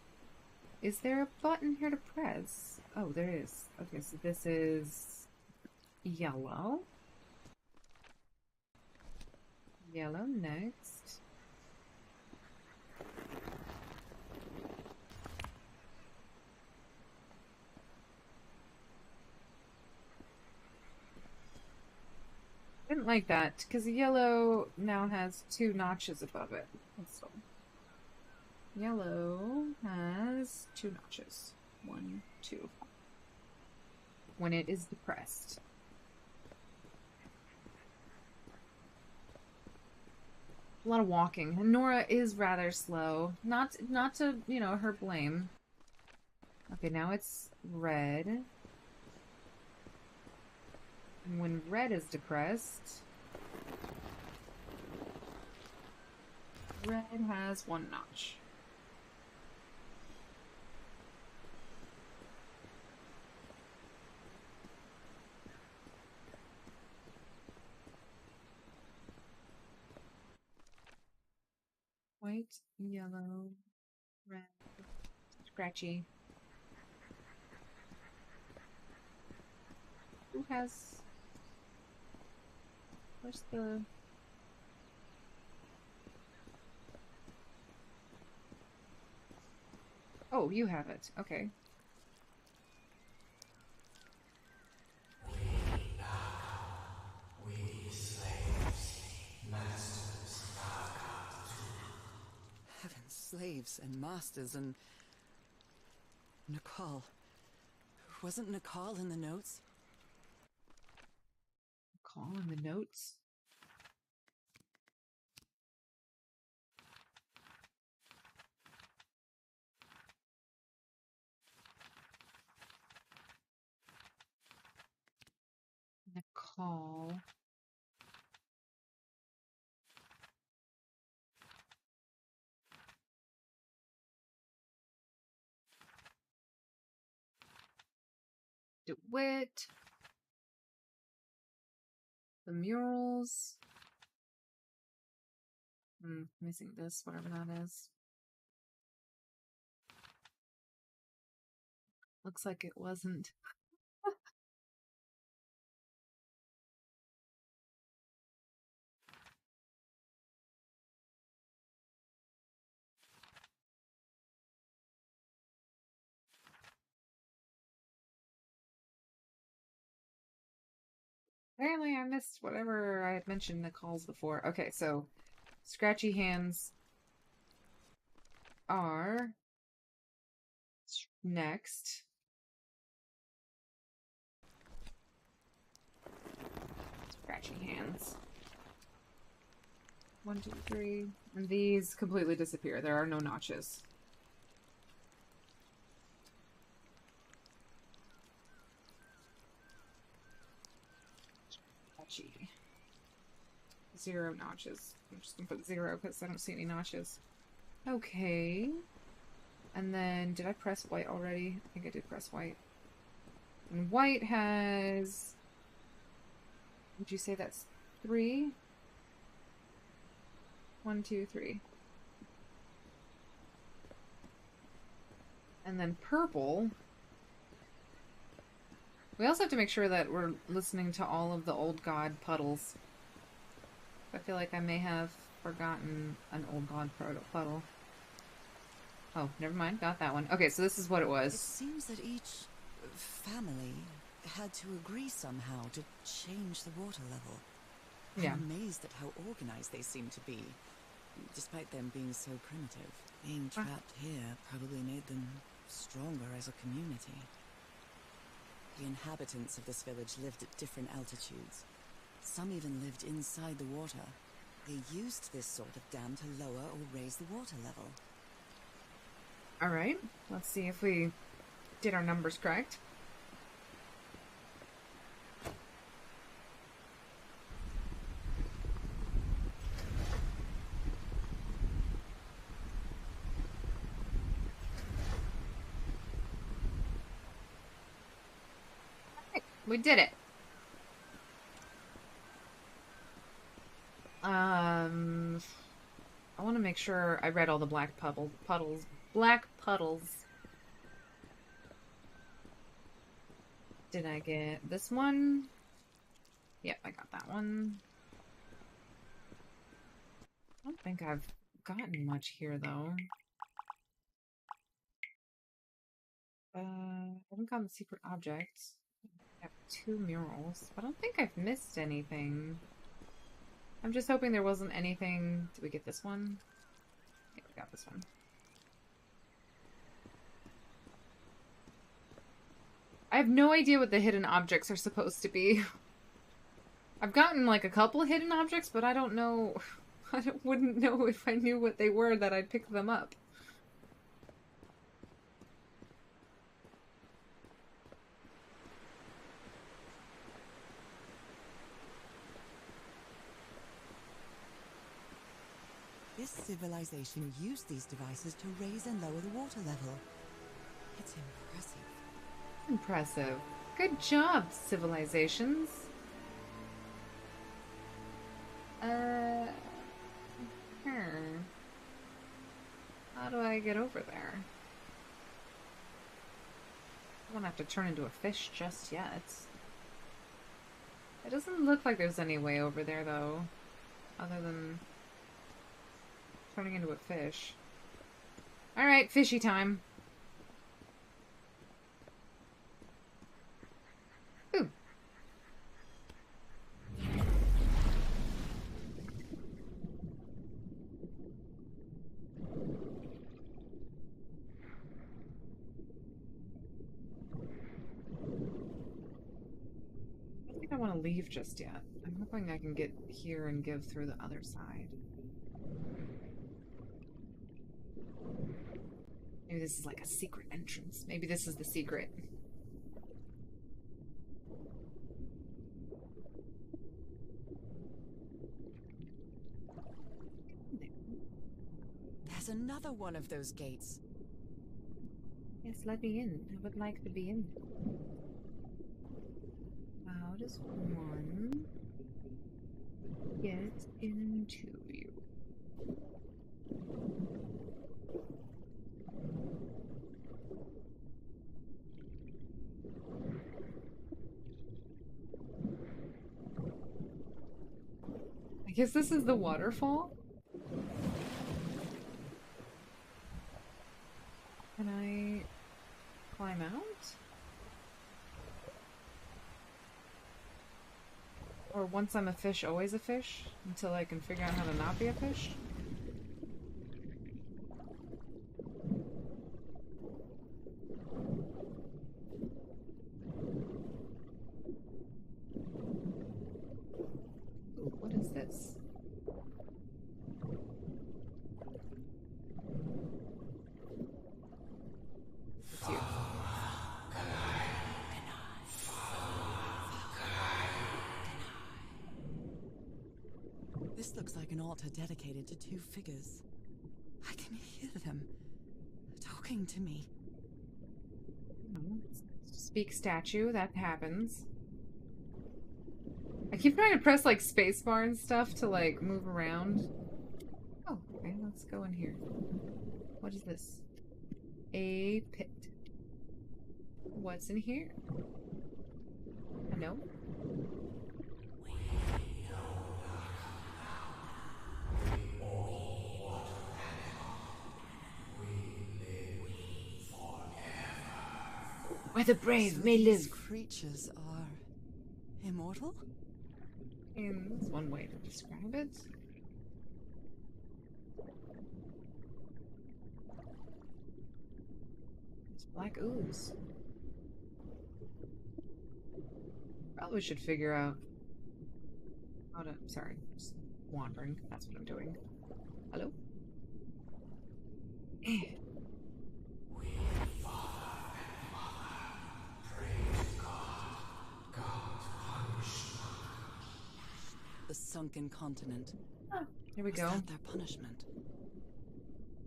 Is there a button here to press? Oh, there is. Okay, so this is yellow. Yellow next. Didn't like that because yellow now has 2 notches above it. So, yellow has 2 notches. 1, 2. When it is depressed. A lot of walking. And Nora is rather slow. Not to, you know, her blame. Okay, now it's red. And when red is depressed, red has 1 notch. White, yellow, red, scratchy. Who has... Where's the... Oh, you have it. Okay. We slaves, masters Heaven, slaves and masters and... Naacal. Wasn't Naacal in the notes? Call in the notes. Naacal. DeWitt. The murals. Missing this, whatever that is. Looks like it wasn't. Apparently I missed whatever I had mentioned the calls before. Okay, so scratchy hands are next. Scratchy hands. 1, 2, 3. And these completely disappear. There are no notches. Scratchy. 0 notches. I'm just gonna put 0 because I don't see any notches. Okay. And then, did I press white already? I think I did press white. And white has... Would you say that's 3? 1, 2, 3. And then purple... We also have to make sure that we're listening to all of the Old God puddles. I feel like I may have forgotten an Old God puddle. Oh, never mind. Got that one. Okay, so this is what it was. It seems that each family had to agree somehow to change the water level. Yeah. I'm amazed at how organized they seem to be, despite them being so primitive. Being trapped here probably made them stronger as a community. The inhabitants of this village lived at different altitudes. Some even lived inside the water. They used this sort of dam to lower or raise the water level. Alright, let's see if we did our numbers correct. We did it. I want to make sure I read all the black puddles. Black puddles. Did I get this one? Yep, I got that one. I don't think I've gotten much here, though. I haven't gotten the secret objects. I have 2 murals. I don't think I've missed anything. I'm just hoping there wasn't anything... Did we get this one? Yeah, we got this one. I have no idea what the hidden objects are supposed to be. I've gotten like a couple of hidden objects, but I don't know... wouldn't know if I knew what they were that I'd pick them up. This civilization used these devices to raise and lower the water level. It's impressive. Impressive. Good job, civilizations. How do I get over there? I don't have to turn into a fish just yet. It doesn't look like there's any way over there, though. Other than turning into a fish. Alright, fishy time. Ooh. I don't think I want to leave just yet. I'm hoping I can get here and give through the other side. Maybe this is like a secret entrance. Maybe this is the secret. There's another one of those gates. Yes, let me in. I would like to be in. How does one get into you? I guess this is the waterfall? Can I climb out? Or once I'm a fish, always a fish? Until I can figure out how to not be a fish? Ooh, what is this? It's you. This looks like an altar dedicated to 2 figures. I can hear talking to me. Speak statue, that happens. I keep trying to press like spacebar and stuff to like move around. Oh, okay, let's go in here. What is this? A pit. What's in here? A note? Where the brave So may these live. creatures are immortal? And that's one way to describe it. It's black ooze. Probably should figure out how to. Sorry, just wandering. That's what I'm doing. Hello? The sunken continent. Here we Was go. that their punishment?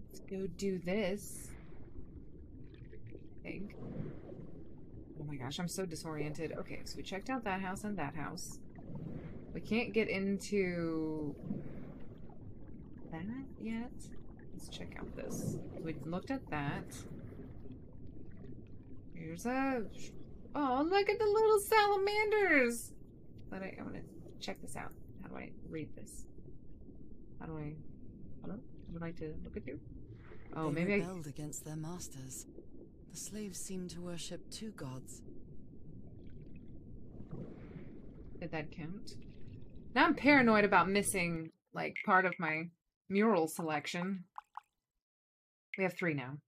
Let's go do this. I think. Oh my gosh, I'm so disoriented. Okay, so we checked out that house and that house. We can't get into that yet. Let's check out this. We looked at that. Here's a... Oh, look at the little salamanders! But I want to check this out. How do I read this? How do I... Hello? Would like to look at you? Oh, They maybe I... rebelled against their masters. The slaves seemed to worship two gods. Did that count? Now I'm paranoid about missing, like, part of my mural selection. We have 3 now.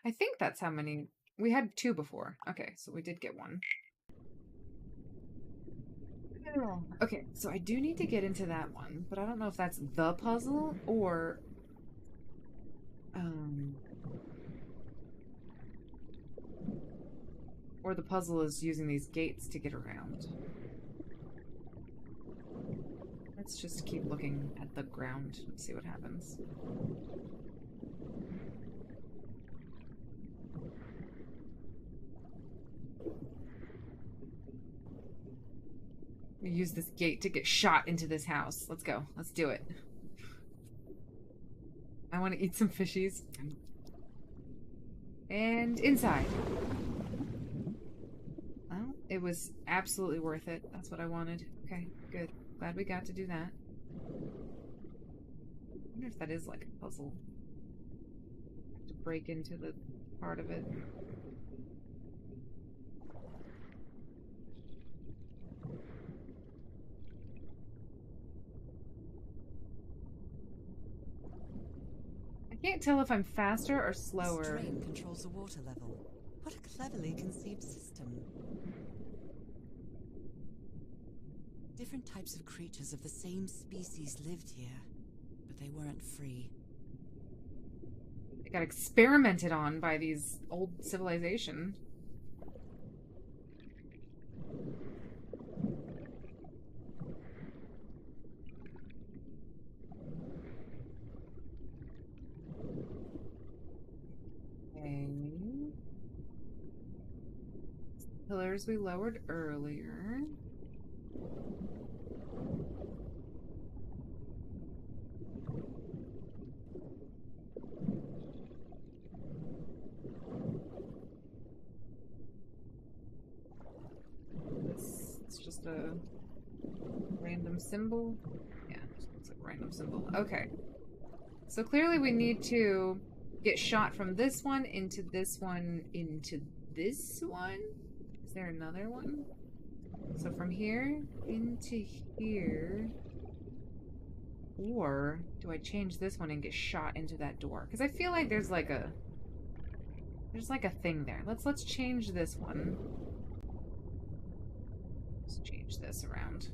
I think that's how many... We had 2 before. Okay, so we did get 1. Okay, so I do need to get into that one, but I don't know if that's the puzzle or... Or the puzzle is using these gates to get around. Let's just keep looking at the ground and see what happens. We use this gate to get shot into this house. Let's go. Let's do it. I want to eat some fishies. And inside. Well, it was absolutely worth it. That's what I wanted. Okay, good. Glad we got to do that. I wonder if that is like a puzzle. Have to break into the part of it. I can't tell if I'm faster or slower. This drain controls the water level. What a cleverly conceived system. Different types of creatures of the same species lived here, but they weren't free. They got experimented on by these old civilization. Pillars we lowered earlier. It's just a random symbol. Yeah, it's like a random symbol. Okay. So clearly we need to get shot from this one into this one into this one. Is there another one? So from here into here. Or do I change this one and get shot into that door? Because I feel like there's like a thing there. Let's change this one. Let's change this around.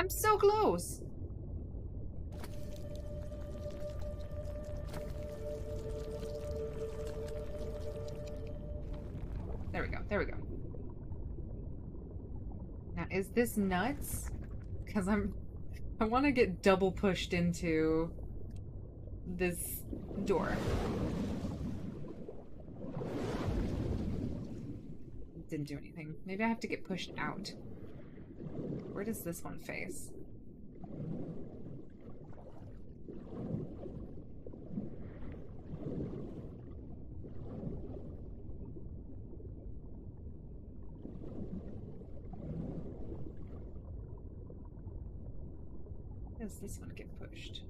I'm so close. There we go. There we go. Now, is this nuts? Because I want to get double pushed into this door. Didn't do anything. Maybe I have to get pushed out. Where does this one face? Where does this one get pushed?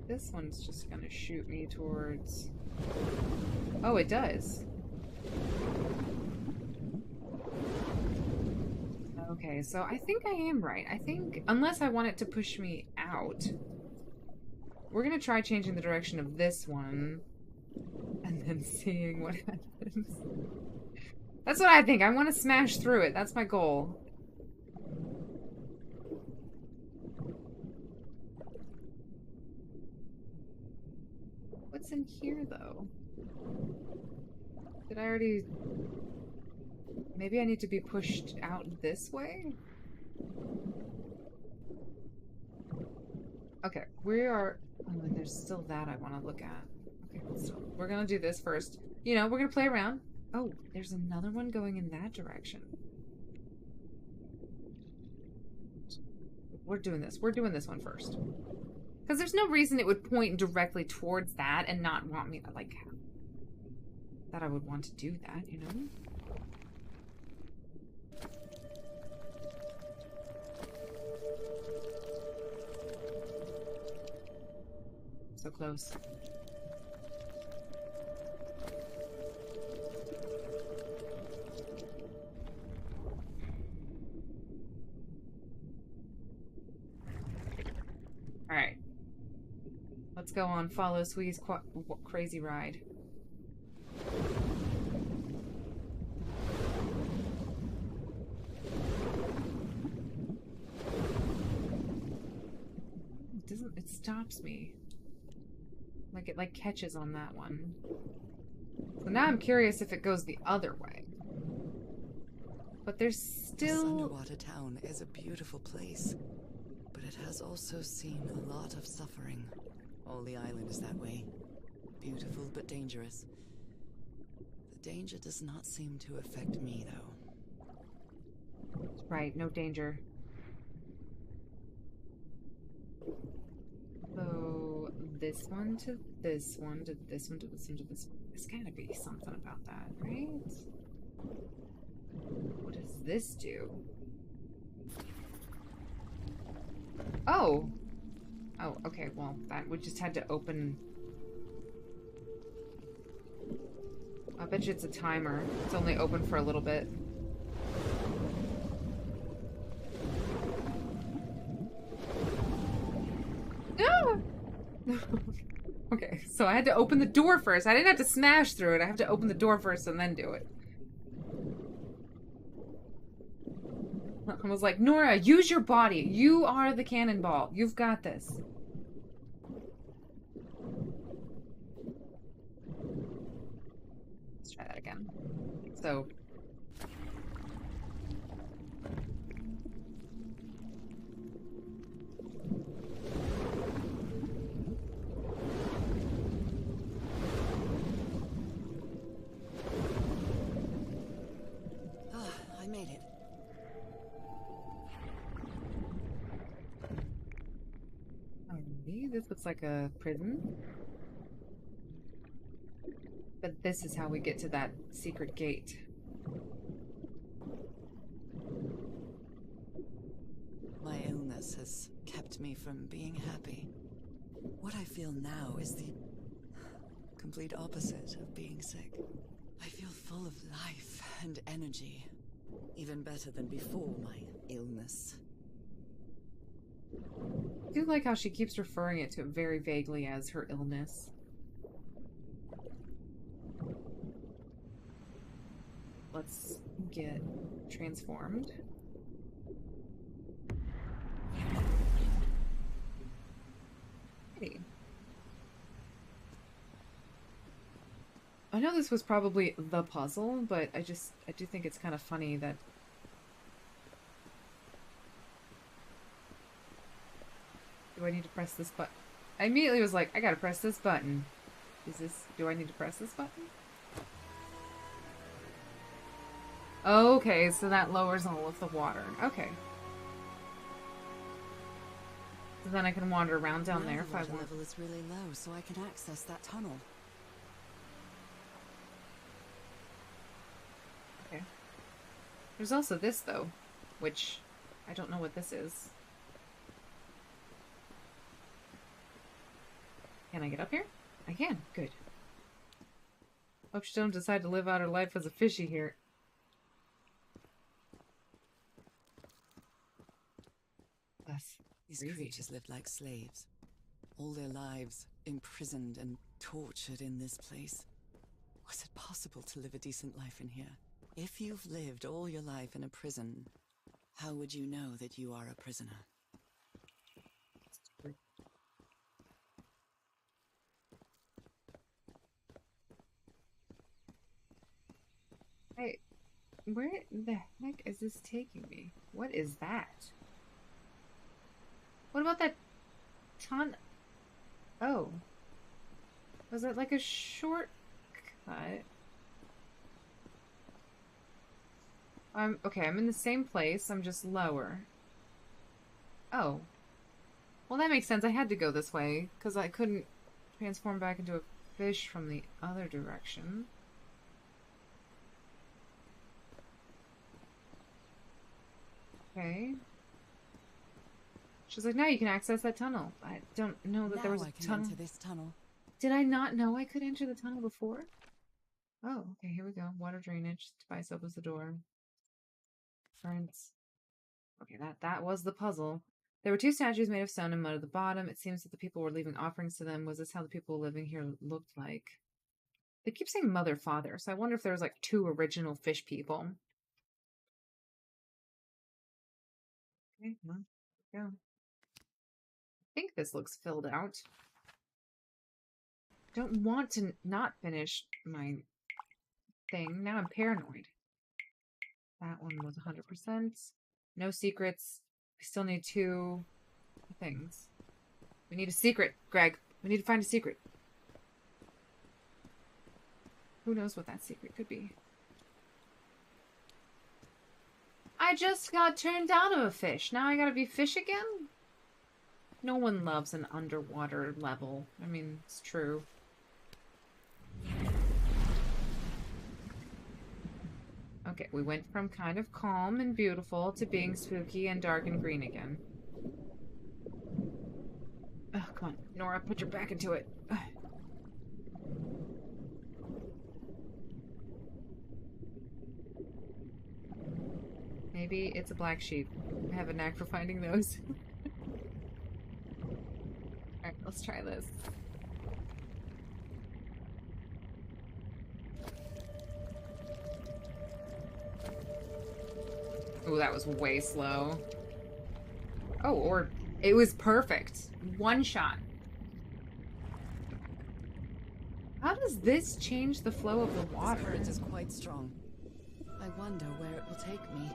This one's just gonna shoot me towards... Oh, it does. Okay, so I think I am right. I think, unless I want it to push me out, we're gonna try changing the direction of this one and then seeing what happens. That's what I think. I want to smash through it. That's my goal. What's in here, though? Did I already... Maybe I need to be pushed out this way? Okay, we are... Oh, and there's still that I want to look at. Okay, so we're gonna do this first. You know, we're gonna play around. Oh, there's another one going in that direction. We're doing this. We're doing this one first. Because there's no reason it would point directly towards that and not want me to, like... That I would want to do that, you know? So close. Alright. Let's go on Follow Swee's crazy ride. It stops me. Like it catches on that one. So now I'm curious if it goes the other way. But there's still... This underwater town is a beautiful place, but it has also seen a lot of suffering. All the island is that way. Beautiful but dangerous. The danger does not seem to affect me, though. Right, no danger. So, this one to this one to this one to this one to this one. There's gotta be something about that, right? What does this do? Oh! Oh, okay, well, that we just had to open... I bet you it's a timer. It's only open for a little bit. No! Okay, so I had to open the door first. I didn't have to smash through it. I have to open the door first and then do it. I was like, Nora, use your body. You are the cannonball. You've got this. Let's try that again. So... I made it. Alrighty, this looks like a prison. But this is how we get to that secret gate. My illness has kept me from being happy. What I feel now is the complete opposite of being sick. I feel full of life and energy. Even better than before my illness. I do like how she keeps referring it to it very vaguely as her illness. let's get transformed. Hey. I know this was probably the puzzle, but I do think it's kind of funny that... Do I need to press this button? I immediately was like, I gotta press this button. Do I need to press this button? Okay, so that lowers all of the water. Okay. So then I can wander around down Now there the if I water want. level is really low, so I can access that tunnel. Okay. There's also this, though, which I don't know what this is. Can I get up here? I can. Good. Hope she don't decide to live out her life as a fishy here. That's These crazy. creatures lived like slaves. All their lives imprisoned and tortured in this place. Was it possible to live a decent life in here? If you've lived all your life in a prison, how would you know that you are a prisoner? Hey, where the heck is this taking me? What is that? What about that ton? Oh. Was it like a shortcut? Okay, I'm in the same place. I'm just lower. Oh. Well, that makes sense. I had to go this way because I couldn't transform back into a fish from the other direction. Okay. She's like, now you can access that tunnel. I don't know that there was Now a I can tunnel. enter this tunnel. Did I not know I could enter the tunnel before? Oh, okay, here we go. Water drainage. Device opens the door. Friends. Okay, that was the puzzle. There were two statues made of stone and mud at the bottom. It seems that the people were leaving offerings to them. Was this how the people living here looked like? They keep saying mother, father, so I wonder if there was like two original fish people. Okay, well, go. I think this looks filled out. Don't want to not finish my thing. Now I'm paranoid. That one was 100%. No secrets. We still need 2 things. We need a secret, Greg. We need to find a secret. Who knows what that secret could be? I just got turned out of a fish. Now I gotta be fish again? No one loves an underwater level. I mean, it's true. Okay, we went from kind of calm and beautiful to being spooky and dark and green again. Oh, come on. Nora, put your back into it. Ugh. Maybe it's a black sheep. I have a knack for finding those. Alright, let's try this. Ooh, that was way slow. Oh, or it was perfect. One shot. How does this change the flow of the water? This current is quite strong. I wonder where it will take me.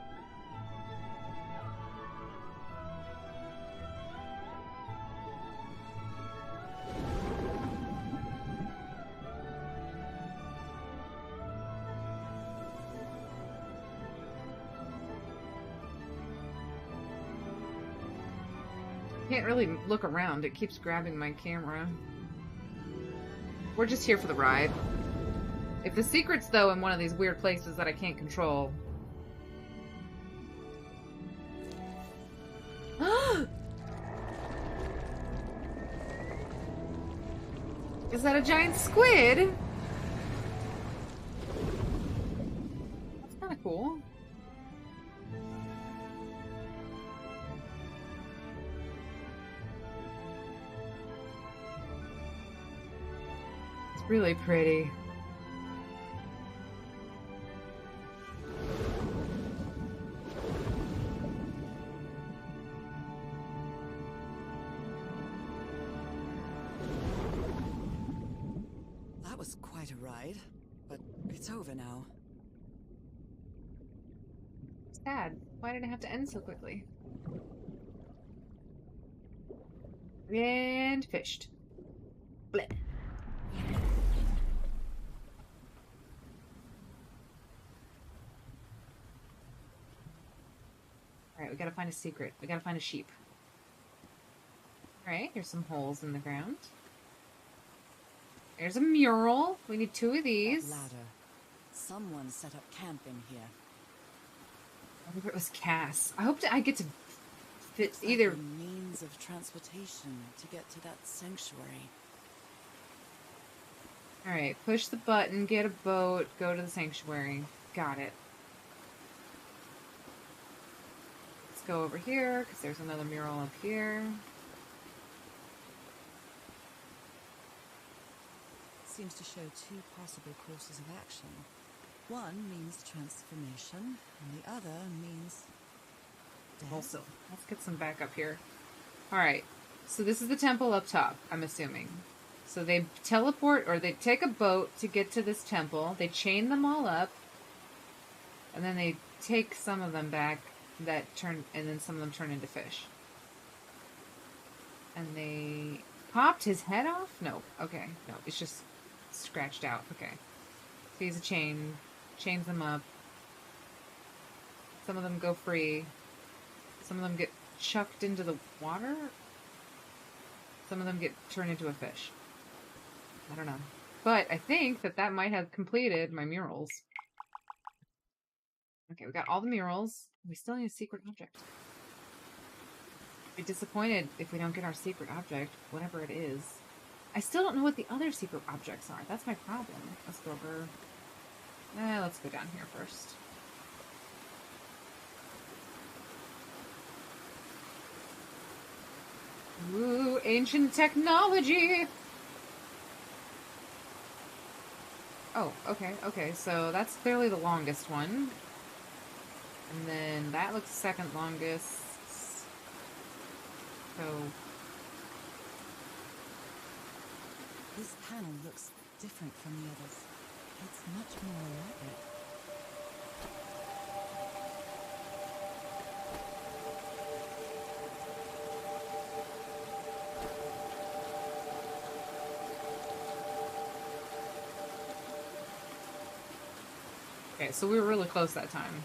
Can't really look around. It keeps grabbing my camera. We're just here for the ride. If the secret's, though, in one of these weird places that I can't control... Is that a giant squid? That's kind of cool. It's really pretty. was quite a ride, but it's over now. Sad. Why did it have to end so quickly? And fished. Blech. Alright, we gotta find a secret. We gotta find a sheep. Alright, here's some holes in the ground. There's a mural. We need 2 of these. That ladder. Someone set up camp in here. I wonder if it was Cass. I hope I get to fit It's like either. a means of transportation to get to that sanctuary. Alright, push the button, get a boat, go to the sanctuary. Got it. Let's go over here, because there's another mural up here. Seems to show 2 possible courses of action. One means transformation, and the other means death. Also, let's get some back up here. Alright, so this is the temple up top, I'm assuming. So they teleport, or they take a boat to get to this temple. They chain them all up. And then they take some of them back that turn, and then some of them turn into fish. And they popped his head off? No, okay. No, it's just scratched out. Okay. So he's a chain. Chains them up. Some of them go free. Some of them get chucked into the water. Some of them get turned into a fish. I don't know. But I think that might have completed my murals. Okay, we got all the murals. We still need a secret object. I'd be disappointed if we don't get our secret object, whatever it is. I still don't know what the other secret objects are. That's my problem. Let's go over... let's go down here first. Ooh, ancient technology! Oh, okay, so that's clearly the longest one. And then that looks second longest. So... This panel looks different from the others. It's much more elaborate. Okay, so we were really close that time.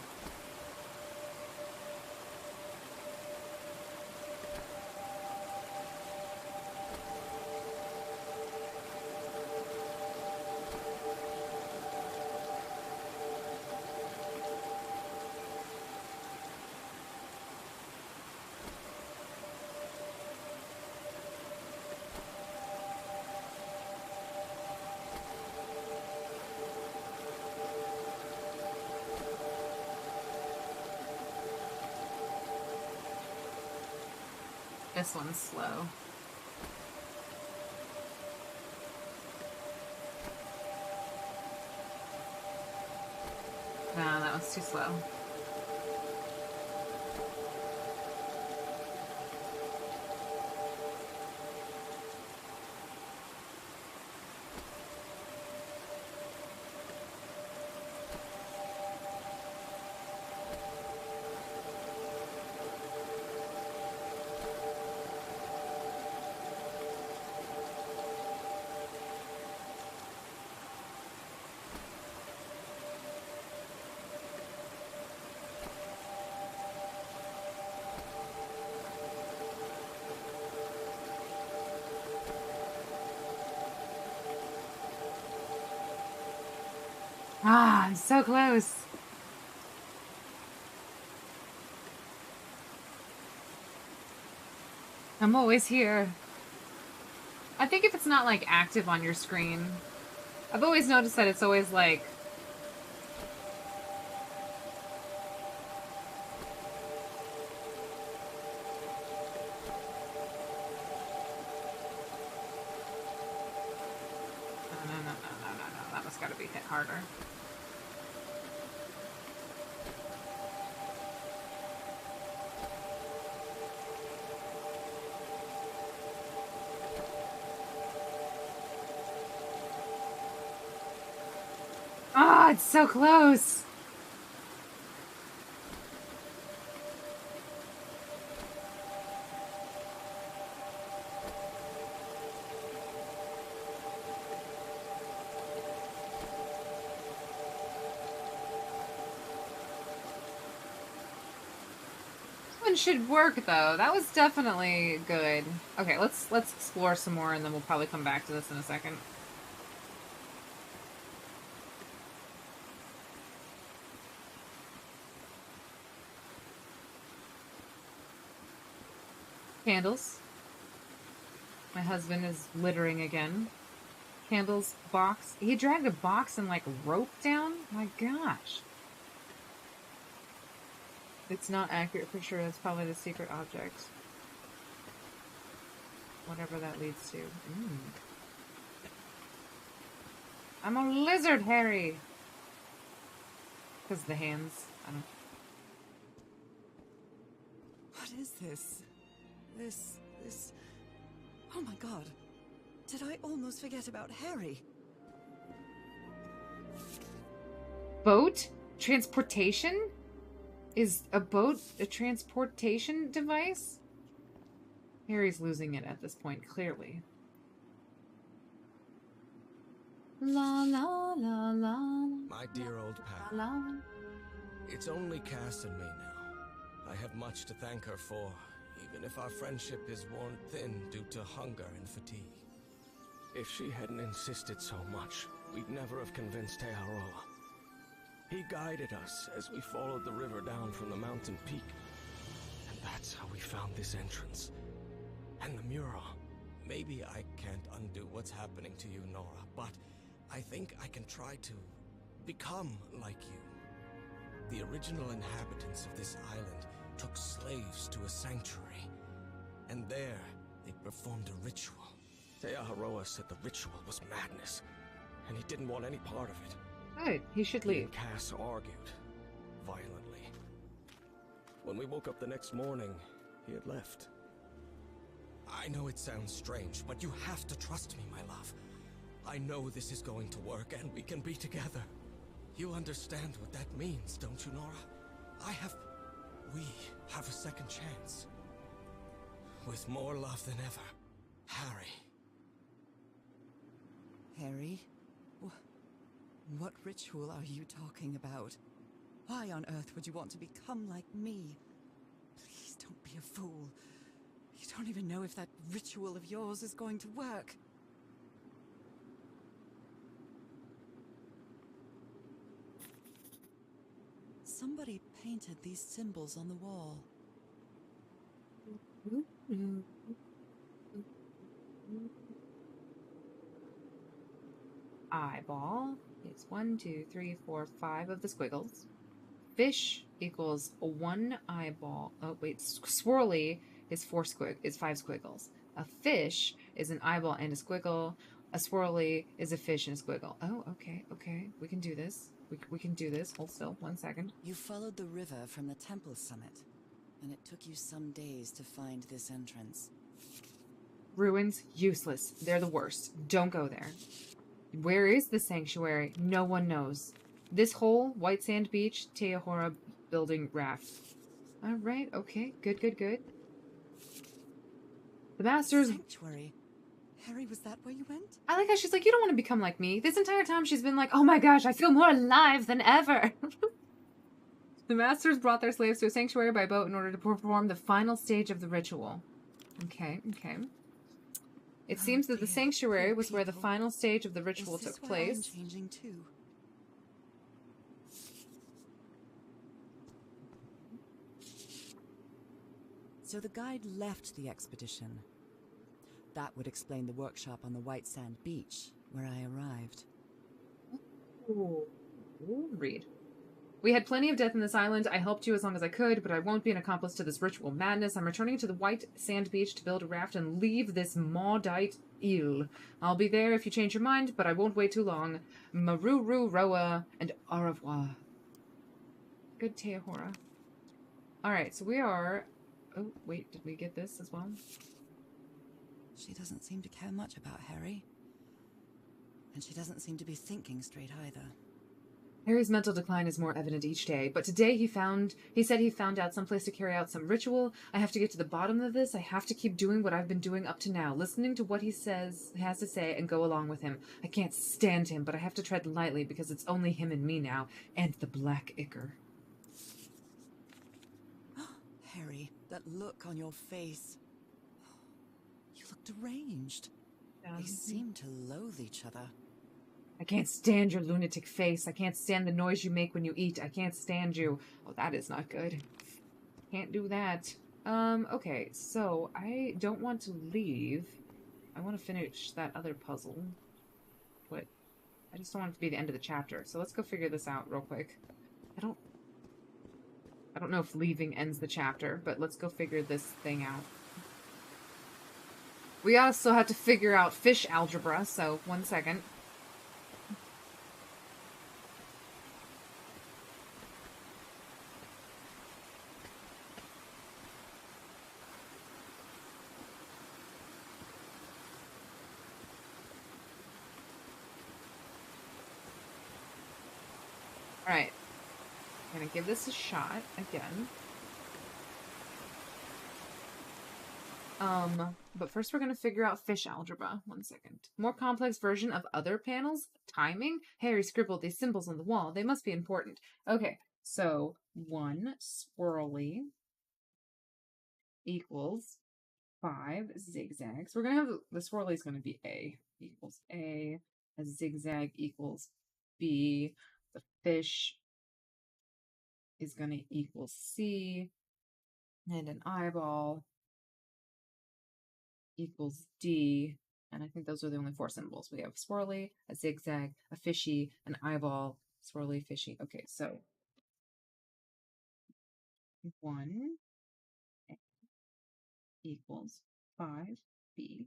This one's slow. No, that one's too slow. Ah, I'm so close. I'm always here. I think if it's not like active on your screen, I've always noticed that it's always like no, that one's gotta be hit harder. Oh, it's so close. One should work though. That was definitely good. Okay, let's explore some more and then we'll probably come back to this in a second. Candles. My husband is littering again. Candles, box. He dragged a box and like rope down? My gosh. It's not accurate for sure. That's probably the secret object. Whatever that leads to. I'm a lizard, Harry! Because the hands. I don't... What is this? This... Oh my god. Did I almost forget about Harry? Boat? Transportation? Is a boat a transportation device? Harry's losing it at this point, clearly. La la la la. My dear old pal. La. It's only Cass and me now. I have much to thank her for, even if our friendship is worn thin due to hunger and fatigue. If she hadn't insisted so much, we'd never have convinced Tearoa. He guided us as we followed the river down from the mountain peak. And that's how we found this entrance. And the mural. Maybe I can't undo what's happening to you, Nora, but I think I can try to become like you. The original inhabitants of this island took slaves to a sanctuary. And there, they performed a ritual. Tearoa said the ritual was madness, and he didn't want any part of it. Good, he should He leave. and Cass argued, violently. When we woke up the next morning, he had left. I know it sounds strange, but you have to trust me, my love. I know this is going to work, and we can be together. You understand what that means, don't you, Nora? We have a second chance. With more love than ever, Harry. Harry? What ritual are you talking about? Why on earth would you want to become like me? Please don't be a fool. You don't even know if that ritual of yours is going to work. Somebody painted these symbols on the wall. Eyeball is 1, 2, 3, 4, 5 of the squiggles. Fish equals 1 eyeball. Oh wait, swirly is 5 squiggles. A fish is an eyeball and a squiggle. A swirly is a fish and a squiggle. Oh, okay, okay. We can do this. We can do this. Hold still, 1 second. You followed the river from the temple summit, and it took you some days to find this entrance. Ruins, useless. They're the worst. Don't go there. Where is the sanctuary? No one knows. This hole, white sand beach, Teahora building raft. Alright, okay. Good, good, good. The Masters... Sanctuary? Harry, was that where you went? I like how she's like, you don't want to become like me. This entire time she's been like, oh my gosh, I feel more alive than ever. The Masters brought their slaves to a sanctuary by boat in order to perform the final stage of the ritual. Okay, okay. It seems that the sanctuary was where the final stage of the ritual took place. I'm changing too? So the guide left the expedition. That would explain the workshop on the white sand beach, where I arrived. Ooh. Read. We had plenty of death in this island. I helped you as long as I could, but I won't be an accomplice to this ritual madness. I'm returning to the white sand beach to build a raft and leave this maudite île. I'll be there if you change your mind, but I won't wait too long. Maruru Roa and au revoir. Good Teahora. Alright, so we are... Oh, wait, did we get this as well? She doesn't seem to care much about Harry. And she doesn't seem to be thinking straight either. Harry's mental decline is more evident each day, but today he said he found out someplace to carry out some ritual. I have to get to the bottom of this. I have to keep doing what I've been doing up to now, listening to what he has to say and go along with him. I can't stand him, but I have to tread lightly because it's only him and me now, and the Black Ichor. Harry, that look on your face. You look deranged. They seem to loathe each other. I can't stand your lunatic face. I can't stand the noise you make when you eat. I can't stand you. Oh, that is not good. Can't do that. Okay, so I don't want to leave. I want to finish that other puzzle. But I just don't want it to be the end of the chapter. So let's go figure this out real quick. I don't know if leaving ends the chapter, but let's go figure this thing out. We also have to figure out fish algebra, so 1 second. Alright. I'm gonna give this a shot again. But first we're gonna figure out fish algebra. 1 second. More complex version of other panels? Timing? Harry scribbled these symbols on the wall. They must be important. Okay, so 1 swirly equals 5 zigzags. We're gonna have the swirly is gonna be A equals A. A zigzag equals B. The fish is gonna equal C. And an eyeball equals D, and I think those are the only 4 symbols. We have a swirly, a zigzag, a fishy, an eyeball, swirly, fishy. Okay, so 1 equals 5B,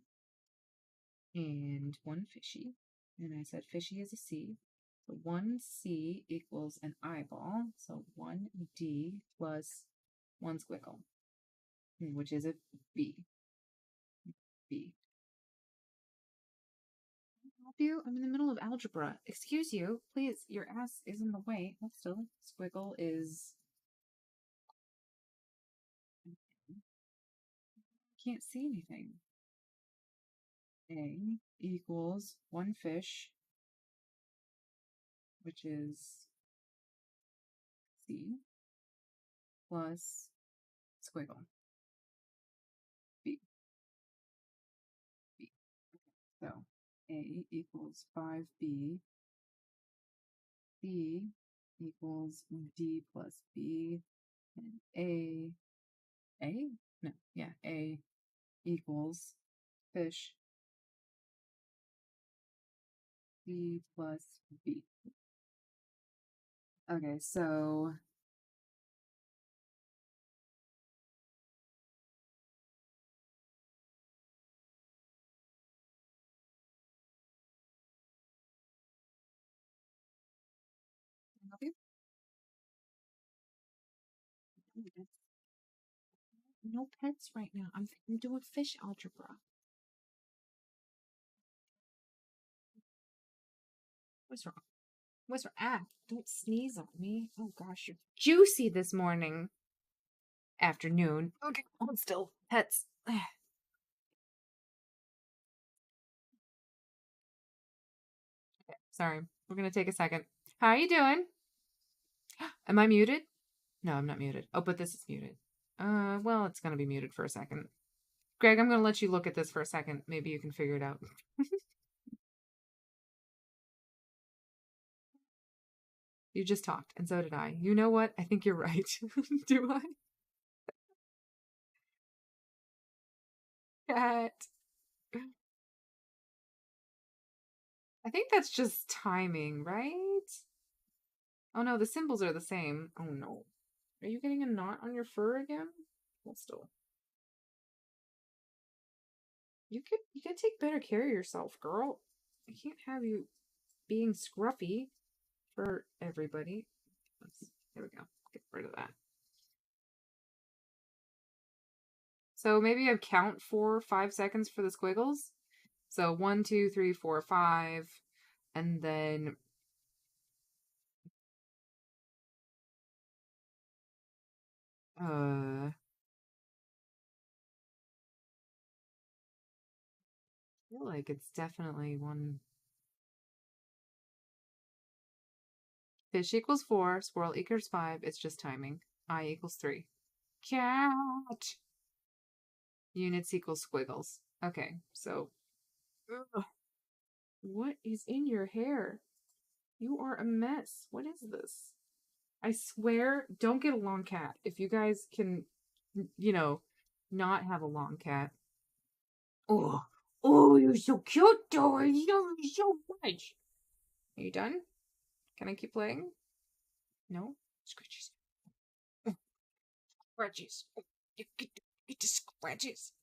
and 1 fishy, and I said fishy is a C. So 1C equals an eyeball, so 1D plus 1 squiggle, which is a B. B. Help you? I'm in the middle of algebra. Excuse you, please. Your ass is in the way. Hold still. Squiggle is. Can't see anything. A equals 1 fish, which is C, plus squiggle. B. B. So A equals 5B. C equals D plus B. And A? No, yeah, A equals fish. C plus B. Okay, so can I help you? No pets right now. I'm doing fish algebra. What's wrong? What's wrong? Ah, don't sneeze on me. Oh gosh, you're juicy this morning. Afternoon. Okay, hold still. Pets. Okay, sorry. We're gonna take a second. How are you doing? Am I muted? No, I'm not muted. Oh, but this is muted. Well, it's gonna be muted for a second. Greg, I'm gonna let you look at this for a second. Maybe you can figure it out. You just talked, and so did I. You know what? I think you're right. Do I? Cat. I think that's just timing, right? Oh no, the symbols are the same. Oh no. Are you getting a knot on your fur again? Well, still. You could take better care of yourself, girl. I can't have you being scruffy for everybody. There we go. Get rid of that. So maybe I count 4, 5 seconds for the squiggles. So 1, 2, 3, 4, 5, and then I feel like it's definitely one. Fish equals 4, squirrel equals 5. It's just timing. I equals 3. Cat. Units equals squiggles. Okay, so. Ugh. What is in your hair? You are a mess. What is this? I swear, don't get a long cat. If you guys can, not have a long cat. Oh, oh, you're so cute, though. I love you so much. Are you done? Can I keep playing? No? Scratches. Oh, scratches. Oh, you get the scratches.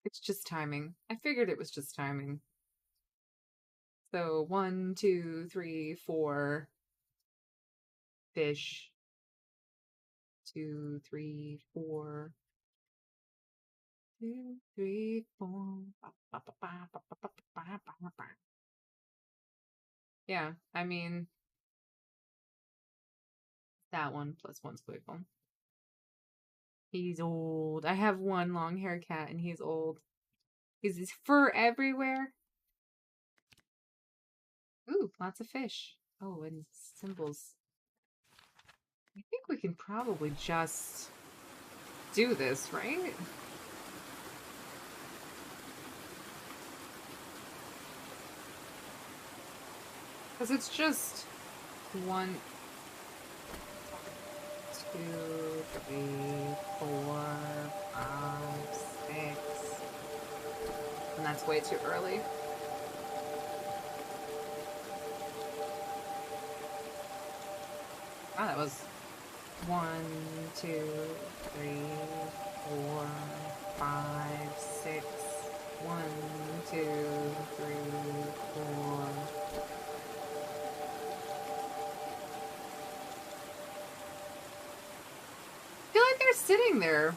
It's just timing. I figured it was just timing. So 1, 2, 3, 4 fish. 2, 3, 4. 2, 3, 4. Yeah, I mean that one plus one squiggle. He's old. I have one long haired cat and he's old. Is his fur everywhere? Ooh, lots of fish. Oh, and symbols. I think we can probably just do this, right? Because it's just 1, 2, 3, 4, 5, 6. And that's way too early. Oh, that was 1, 2, 3, 4, 5, 6. 1, 2, 3, 4. I feel like they're sitting there.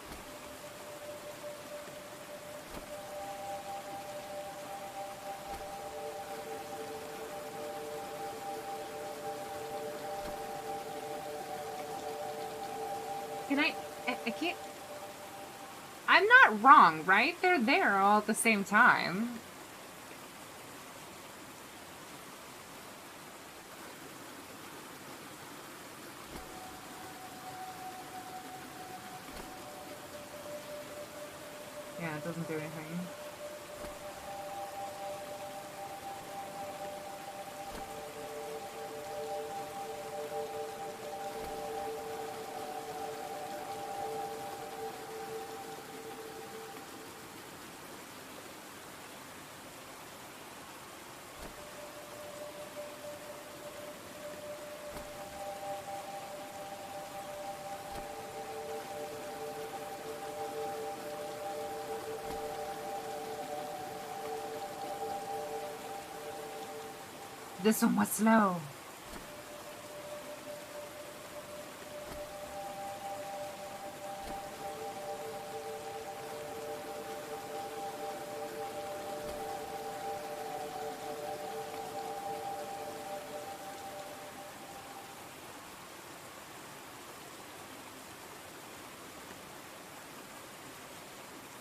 I can't. I'm not wrong, right? They're there all at the same time. Yeah, it doesn't do anything. This one was slow.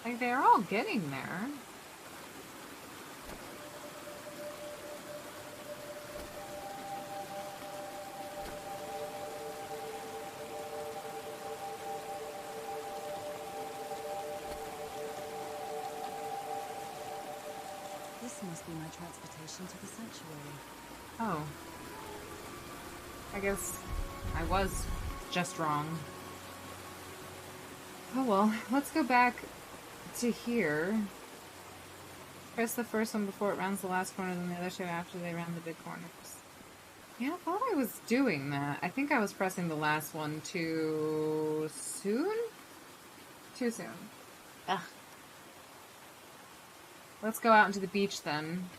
Like, they're all getting there. This must be my transportation to the sanctuary. Oh. I guess I was just wrong. Oh well, let's go back to here. Press the first one before it rounds the last corner, then the other two after they round the big corners. Yeah, I thought I was doing that. I think I was pressing the last one too soon? Too soon. Ugh. Let's go out into the beach then.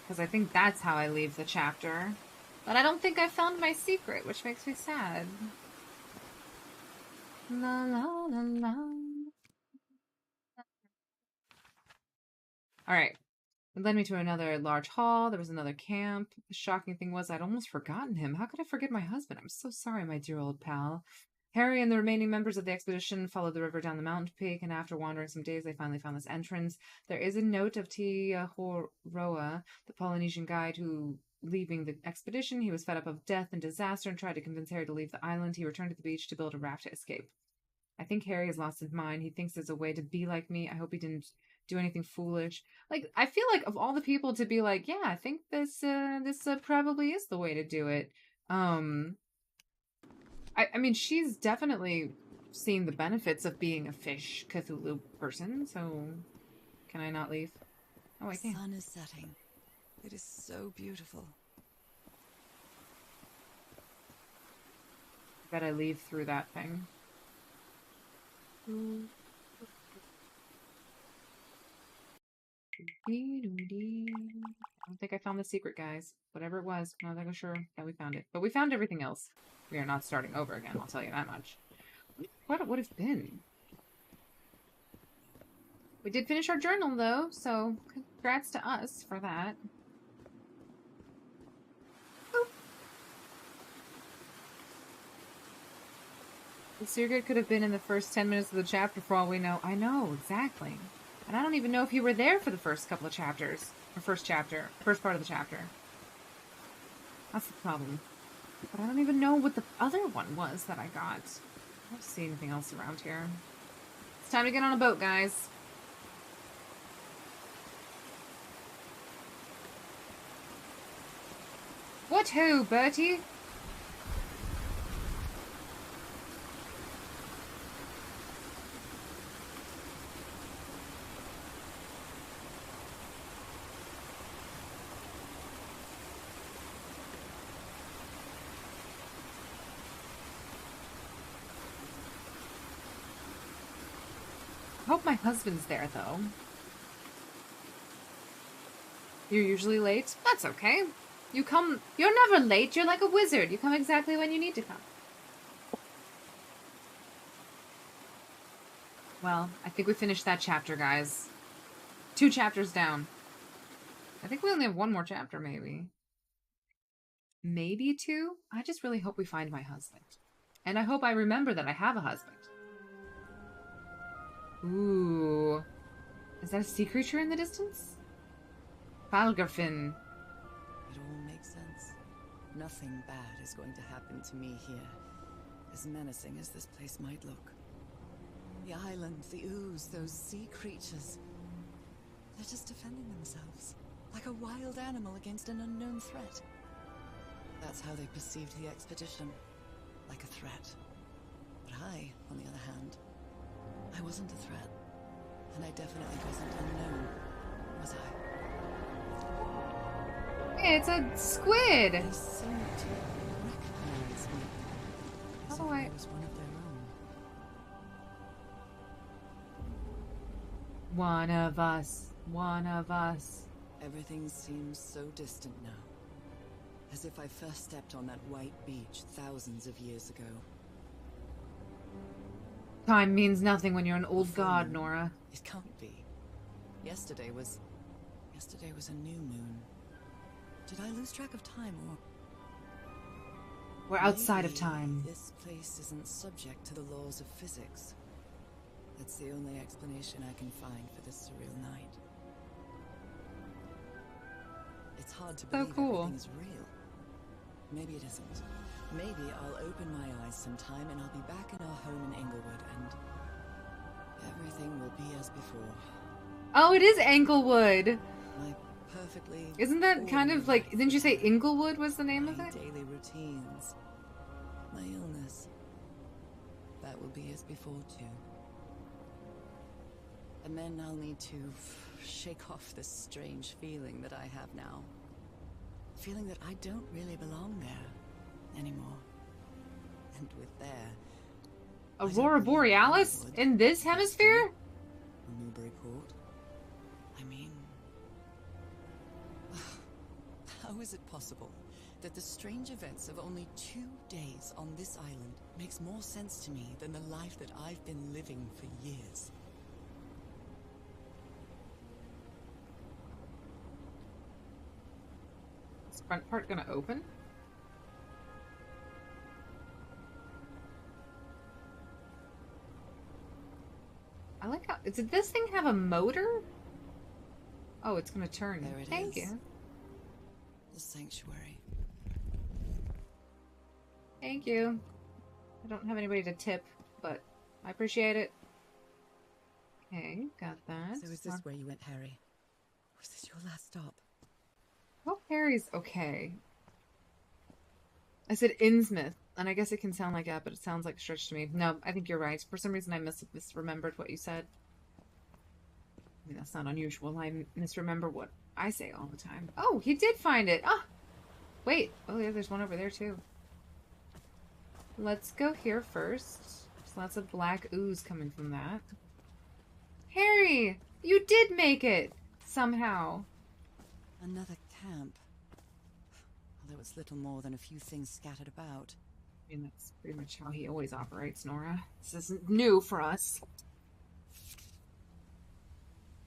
Because I think that's how I leave the chapter. But I don't think I found my secret, which makes me sad. La la la la. Alright. It led me to another large hall. There was another camp. The shocking thing was I'd almost forgotten him. How could I forget my husband? I'm so sorry, my dear old pal. Harry and the remaining members of the expedition followed the river down the mountain peak, and after wandering some days, they finally found this entrance. There is a note of Tiahoroa, the Polynesian guide who, leaving the expedition, he was fed up of death and disaster and tried to convince Harry to leave the island. He returned to the beach to build a raft to escape. I think Harry has lost his mind. He thinks there's a way to be like me. I hope he didn't do anything foolish. Like, I feel like of all the people to be like, yeah, I think this probably is the way to do it. I mean, she's definitely seen the benefits of being a fish Cthulhu person, so can I not leave? Oh, I The can. sun is setting. It is so beautiful. Bet I leave through that thing. I don't think I found the secret, guys. Whatever it was, I'm not that sure that we found it. But we found everything else. We are not starting over again, I'll tell you that much. What would have been? We did finish our journal, though, so congrats to us for that. Boop. The secret could have been in the first 10 minutes of the chapter for all we know. I know, exactly. And I don't even know if you were there for the first couple of chapters. Or first part of the chapter. That's the problem. But I don't even know what the other one was that I got. I don't see anything else around here. It's time to get on a boat, guys. What ho, Bertie? I hope my husband's there, though. You're usually late? That's okay. You're never late. You're like a wizard. You come exactly when you need to come. Well, I think we finished that chapter, guys. 2 chapters down. I think we only have 1 more chapter, maybe. Maybe 2? I just really hope we find my husband. And I hope I remember that I have a husband. Ooh. Is that a sea creature in the distance? Falgerfin. It all makes sense. Nothing bad is going to happen to me here, as menacing as this place might look. The island, the ooze, those sea creatures. They're just defending themselves, like a wild animal against an unknown threat. That's how they perceived the expedition, like a threat. But I, on the other hand, I wasn't a threat. And I definitely wasn't unknown, was I? Hey, it's a squid! They seemed to recognize me. As if Oh, I was one of their own. One of us. One of us. Everything seems so distant now. As if I first stepped on that white beach thousands of years ago. Time means nothing when you're an old Full god, moon? Nora. It can't be. Yesterday was a new moon. Did I lose track of time, or We're outside of maybe time. this place isn't subject to the laws of physics? That's the only explanation I can find for this surreal night. It's hard to believe cool. everything's real. Maybe it isn't. Maybe I'll open my eyes sometime and I'll be back in our home in Englewood and everything will be as before. Oh, it is Anklewood! My perfectly Isn't that kind of like... Didn't you say Inglewood was the name of my it? daily routines, my illness. That will be as before too. And then I'll need to shake off this strange feeling that I have now. Feeling that I don't really belong there anymore. And with there, Aurora Borealis? In this hemisphere? or Newburyport. I mean, how is it possible that the strange events of only 2 days on this island makes more sense to me than the life that I've been living for years? This front part gonna open? I like how... Did this thing have a motor? Oh, it's gonna turn. There it Thank is. you. The sanctuary. Thank you. I don't have anybody to tip, but I appreciate it. Okay, got that. So is this where you went, Harry? Or is this your last stop? Hope Harry's okay. I said Innsmouth, and I guess it can sound like that, but it sounds like a stretch to me. No, I think you're right. For some reason, I misremembered what you said. I mean, that's not unusual. I misremember what I say all the time. Oh, he did find it. Ah, wait. Oh, yeah, there's one over there, too. Let's go here first. There's lots of black ooze coming from that. Harry! You did make it! Somehow. Another camp. Although it's little more than a few things scattered about. I mean, that's pretty much how he always operates, Nora. This isn't new for us.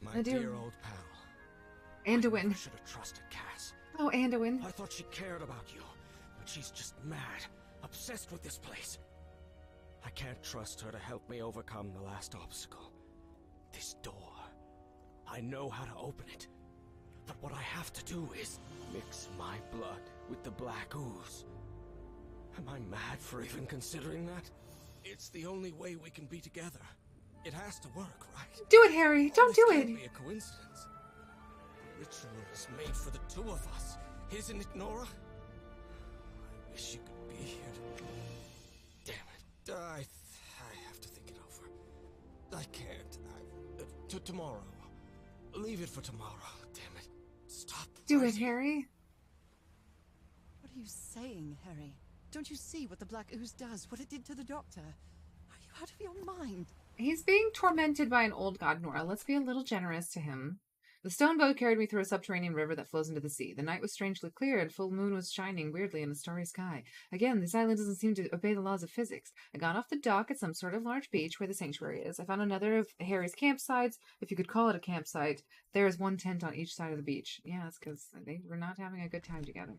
My dear old pal. Anduin. I should have trusted Cass. Oh, Anduin. I thought she cared about you, but she's just mad, obsessed with this place. I can't trust her to help me overcome the last obstacle. This door. I know how to open it. But what I have to do is mix my blood with the black ooze. Am I mad for even considering that? It's the only way we can be together. It has to work, right? Do it, Harry! Don't do This it! can't be a coincidence. The ritual is made for the two of us, isn't it, Nora? I wish you could be here. Damn it. I have to think it over. I can't. Tomorrow. Leave it for tomorrow. Damn it. Stop. Do it, Harry. What are you saying, Harry? Don't you see what the black ooze does? What it did to the doctor? Are you out of your mind? He's being tormented by an old god, Nora. Let's be a little generous to him. The stone boat carried me through a subterranean river that flows into the sea. The night was strangely clear, and full moon was shining weirdly in a starry sky. Again, this island doesn't seem to obey the laws of physics. I got off the dock at some sort of large beach where the sanctuary is. I found another of Harry's campsites, if you could call it a campsite. There is one tent on each side of the beach. Yeah, that's because they were not having a good time together.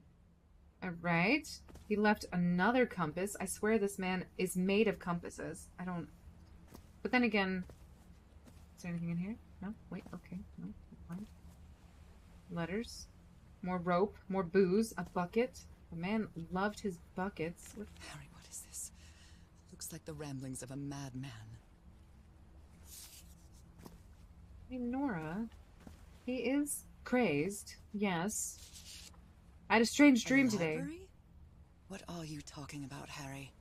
Alright. He left another compass. I swear this man is made of compasses. I don't... But then again... Is there anything in here? No? Wait, okay. No, fine. Letters. More rope. More booze. A bucket. The man loved his buckets. What? Harry, what is this? Looks like the ramblings of a madman. I mean, Nora... He is crazed. Yes. I had a strange dream today. Library? What are you talking about, Harry?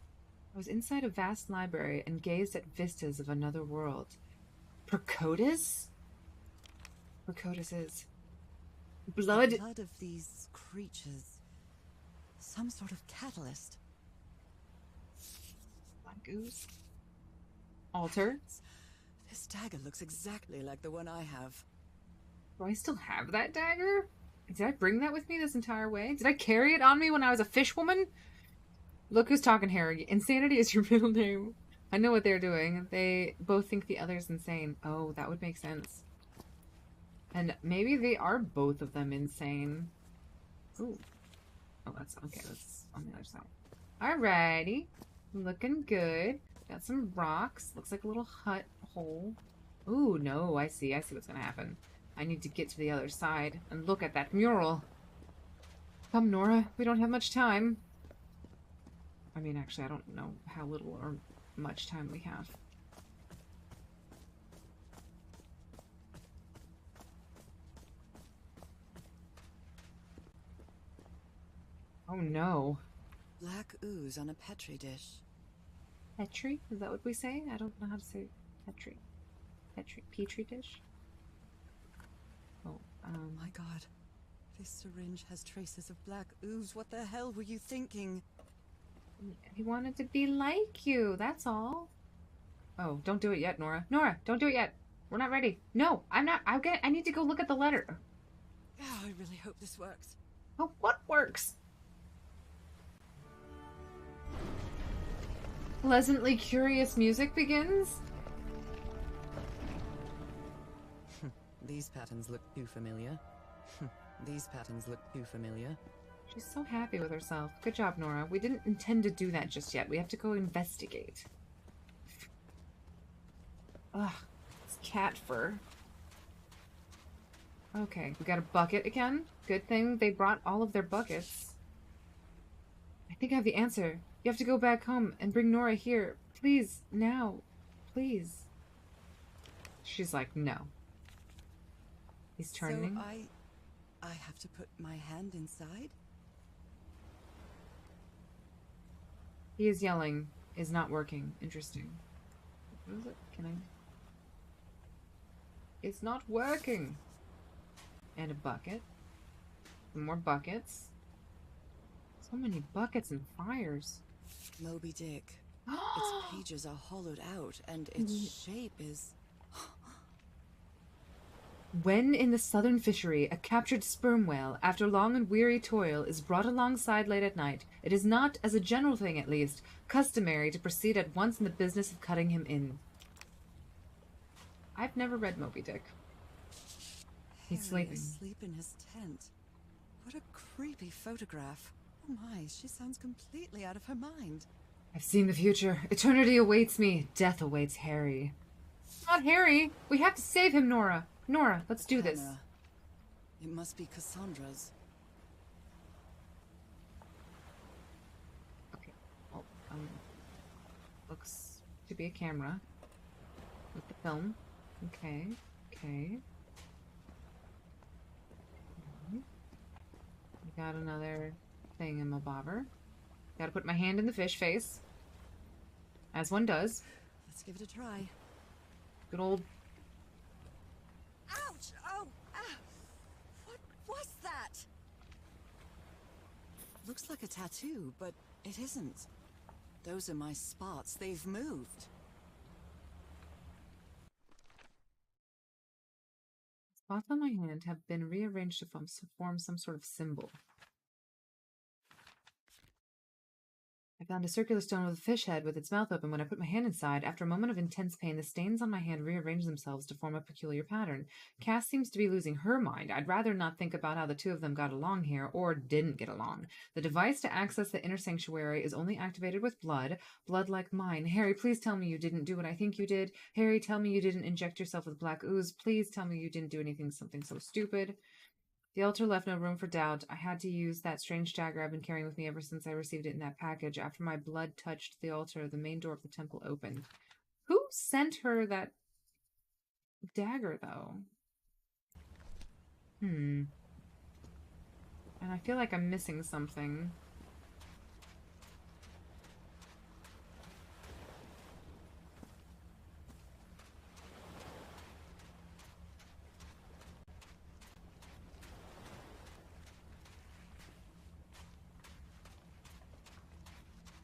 I was inside a vast library and gazed at vistas of another world. Percotus? Percotus is... Blood? The blood of these creatures. Some sort of catalyst. Black ooze? Altar? This dagger looks exactly like the one I have. Do I still have that dagger? Did I bring that with me this entire way? Did I carry it on me when I was a fishwoman? Look who's talking, Harry. Insanity is your middle name. I know what they're doing. They both think the other's insane. Oh, that would make sense. And maybe they are both of them insane. Ooh. Oh, that's okay. That's on the other side. Alrighty. Looking good. Got some rocks. Looks like a little hut hole. Ooh, no. I see. I see what's going to happen. I need to get to the other side and look at that mural. Come, Nora. We don't have much time. I mean, actually, I don't know how little or much time we have. Oh, no. Black ooze on a petri dish. Petri? Is that what we say? I don't know how to say petri. Petri dish? Oh, My God. This syringe has traces of black ooze. What the hell were you thinking? He wanted to be like you, that's all. Oh, don't do it yet, Nora. Nora, don't do it yet. We're not ready. No, I'm not. I need to go look at the letter. Oh, I really hope this works. Oh, what works? Pleasantly curious music begins. These patterns look too familiar. These patterns look too familiar. She's so happy with herself. Good job, Nora. We didn't intend to do that just yet. We have to go investigate. Ugh, it's cat fur. Okay, we got a bucket again. Good thing they brought all of their buckets. I think I have the answer. You have to go back home and bring Nora here. Please, now. Please. She's like, no. He's turning. So I have to put my hand inside? He is yelling. Is not working. Interesting. What is it? Can I... It's not working. And a bucket. Some more buckets. So many buckets and fires. Moby Dick. Its pages are hollowed out, and its shape is... When in the southern fishery, a captured sperm whale, after long and weary toil, is brought alongside late at night, it is not, as a general thing at least, customary to proceed at once in the business of cutting him in. I've never read Moby Dick. He's sleeping. Asleep in his tent. What a creepy photograph. Oh my, she sounds completely out of her mind. I've seen the future. Eternity awaits me. Death awaits Harry. Not Harry. We have to save him, Nora. Nora, let's do this. Camera. It must be Cassandra's. Okay. Well, looks to be a camera with the film. Okay. Okay. We got another thing in my bobber. Gotta put my hand in the fish face. As one does. Let's give it a try. Good old... Ouch! Oh! Ah. What was that? Looks like a tattoo, but it isn't. Those are my spots. They've moved. Spots on my hand have been rearranged to form some sort of symbol. I found a circular stone with a fish head with its mouth open. When I put my hand inside, after a moment of intense pain, the stains on my hand rearranged themselves to form a peculiar pattern. Cass seems to be losing her mind. I'd rather not think about how the two of them got along here, or didn't get along. The device to access the inner sanctuary is only activated with blood. Blood like mine. Harry, please tell me you didn't do what I think you did. Harry, tell me you didn't inject yourself with black ooze. Please tell me you didn't do something so stupid. The altar left no room for doubt. I had to use that strange dagger I've been carrying with me ever since I received it in that package. After my blood touched the altar, the main door of the temple opened. Who sent her that dagger, though? And I feel like I'm missing something.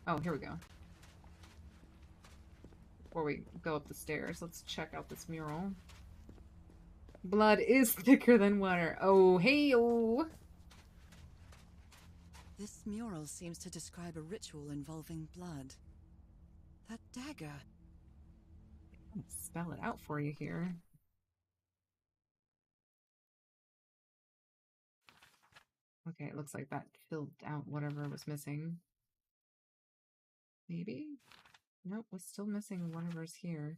Oh, here we go. Before we go up the stairs, let's check out this mural. Blood is thicker than water. Oh, hey-oh! This mural seems to describe a ritual involving blood. That dagger. I'm gonna spell it out for you here. Okay, it looks like that filled out whatever was missing. Maybe? Nope, we're still missing whatever's here.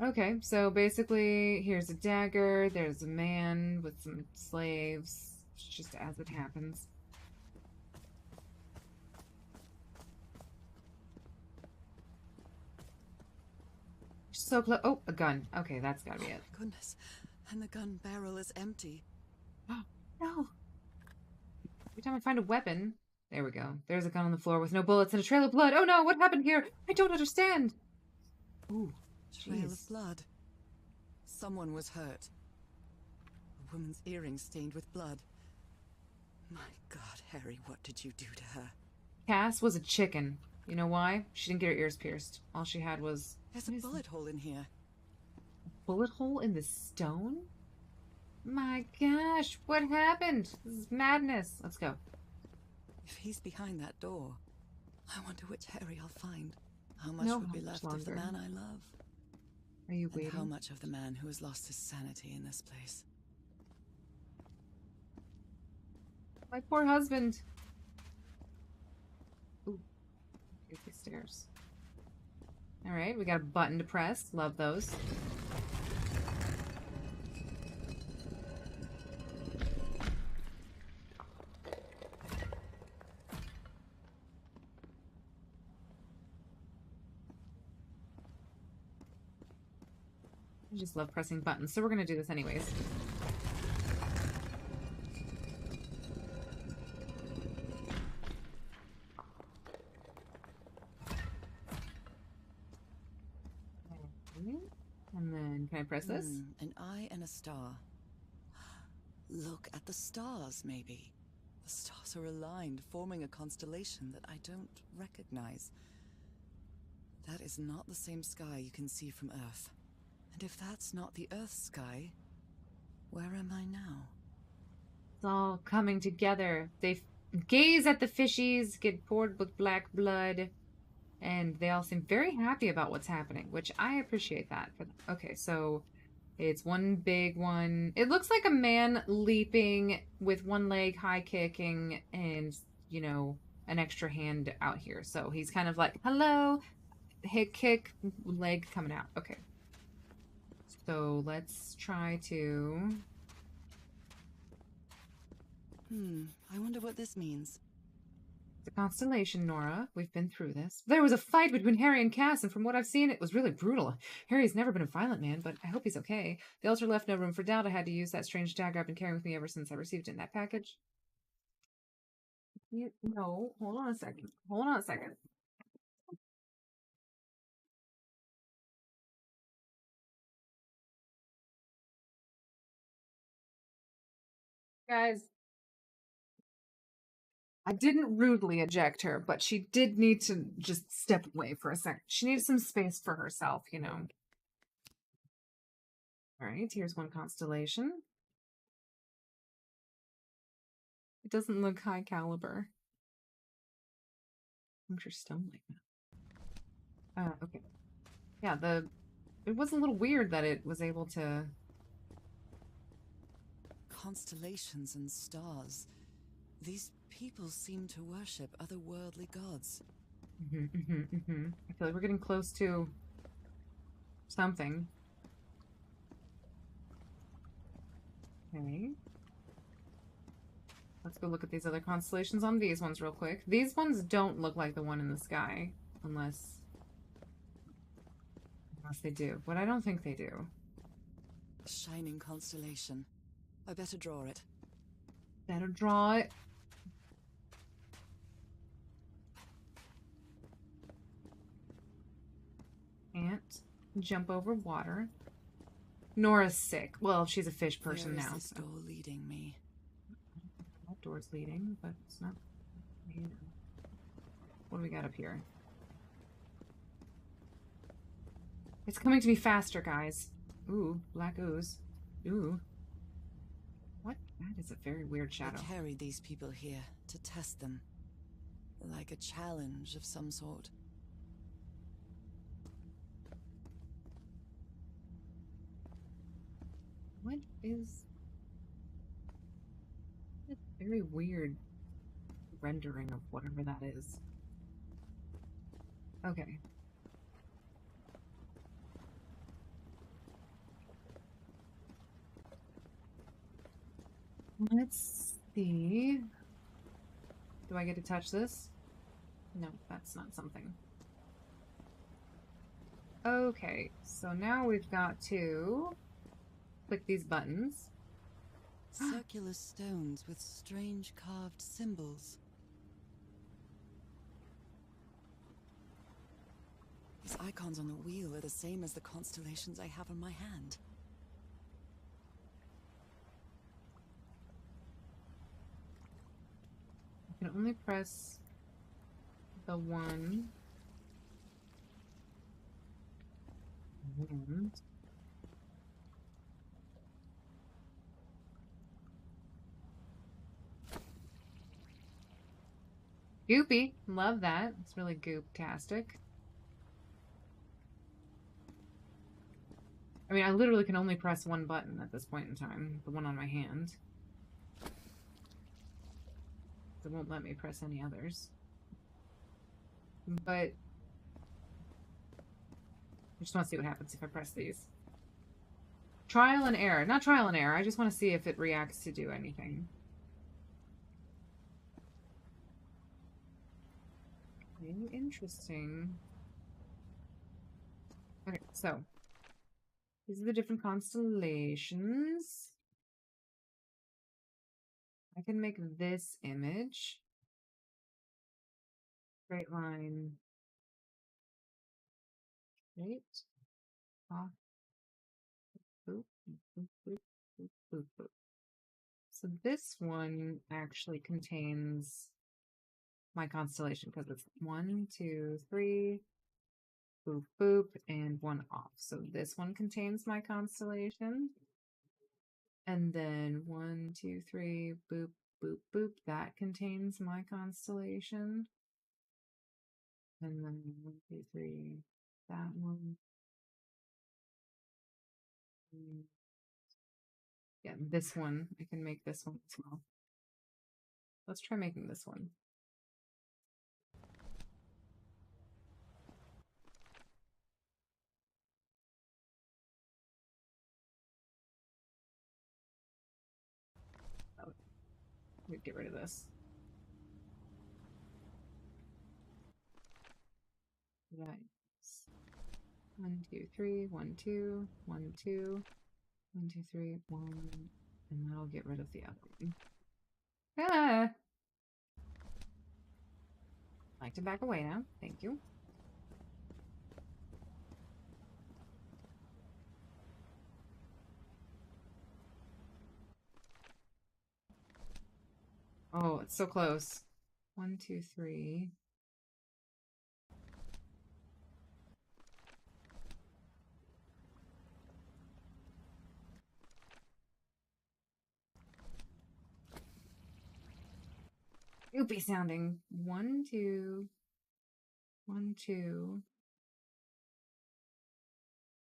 Okay, so basically, here's a dagger, there's a man with some slaves, just as it happens. So close. Oh, a gun. Okay, that's gotta be it. Oh my goodness. And the gun barrel is empty. Oh, no. Every time I find a weapon... There we go. There's a gun on the floor with no bullets and a trail of blood. Oh no, what happened here? I don't understand. Ooh, Trail jeez. of blood. Someone was hurt. A woman's earring stained with blood. My God, Harry, what did you do to her? Cass was a chicken. You know why? She didn't get her ears pierced. All she had was... There's a bullet hole in here. Bullet hole in the stone? My gosh, what happened? This is madness. Let's go. If he's behind that door, I wonder which Harry I'll find. How much No, would be how much left of the longer? man I love? Are you And waiting? how much of the man who has lost his sanity in this place? My poor husband. Ooh, here's the stairs. All right, we got a button to press. Love those. I just love pressing buttons, so we're gonna do this anyways. And then, can I press this? An eye and a star. Look at the stars, maybe. The stars are aligned, forming a constellation that I don't recognize. That is not the same sky you can see from Earth. And if that's not the Earth sky, where am I now? It's all coming together. They gaze at the fishies, get poured with black blood, and they all seem very happy about what's happening, which I appreciate that. Okay, so it's one big one. It looks like a man leaping with one leg high kicking and, you know, an extra hand out here. So he's kind of like, hello, hit kick, leg coming out. Okay. So let's try to... I wonder what this means. The constellation, Nora. We've been through this. There was a fight between Harry and Cass, and from what I've seen, it was really brutal. Harry's never been a violent man, but I hope he's okay. The altar left no room for doubt. I had to use that strange dagger I've been carrying with me ever since I received it in that package. No, hold on a second. Hold on a second. Guys, I didn't rudely eject her, but she did need to just step away for a second. She needed some space for herself, you know. Alright, here's one constellation. It doesn't look high caliber. I'm sure stone like that. Okay. Yeah, it was a little weird that it was able to... Constellations and stars. These people seem to worship otherworldly gods. I feel like we're getting close to something. Okay. Let's go look at these other constellations on these ones real quick. These ones don't look like the one in the sky, unless they do. But I don't think they do. Shining constellation. I better draw it. Better draw it. Can't jump over water. Nora's sick. Well, she's a fish person Where is now. this door leading me? That door's leading, but it's not. You know. What do we got up here? It's coming to me faster, guys. Ooh, black ooze. Ooh. What? That is a very weird shadow. I carried these people here to test them. Like a challenge of some sort. What is... It's very weird rendering of whatever that is. Okay. Let's see. Do I get to touch this? No, that's not something. Okay, so now we've got to click these buttons. Circular stones with strange carved symbols. These icons on the wheel are the same as the constellations I have on my hand. I can only press the one. And goopy. Love that. It's really goop-tastic. I mean, I literally can only press one button at this point in time. The one on my hand. it won't let me press any others. But I just want to see what happens if I press these. Trial and error. Not trial and error. I just want to see if it reacts to do anything. Okay, interesting. Okay, so these are the different constellations. I can make this image. Straight line. Straight. Off. Boop, boop, boop, boop, boop, boop. So this one actually contains my constellation because it's 1, 2, 3, boop, boop, and 1 off. So this one contains my constellation. And then 1, 2, 3, boop, boop, boop. That contains my constellation. And then 1, 2, 3, that one. Yeah, this one. I can make this one as well. Let's try making this one. Oh, we'd get rid of this. Right. 1, 2, 3, 1, 2, 1, 2, 1, 2, 3, 1, and then I'll get rid of the other one. Ah! I'd like to back away now. Thank you. Oh, it's so close. 1, 2, 3. Oopy sounding. 1, 2. 1, 2.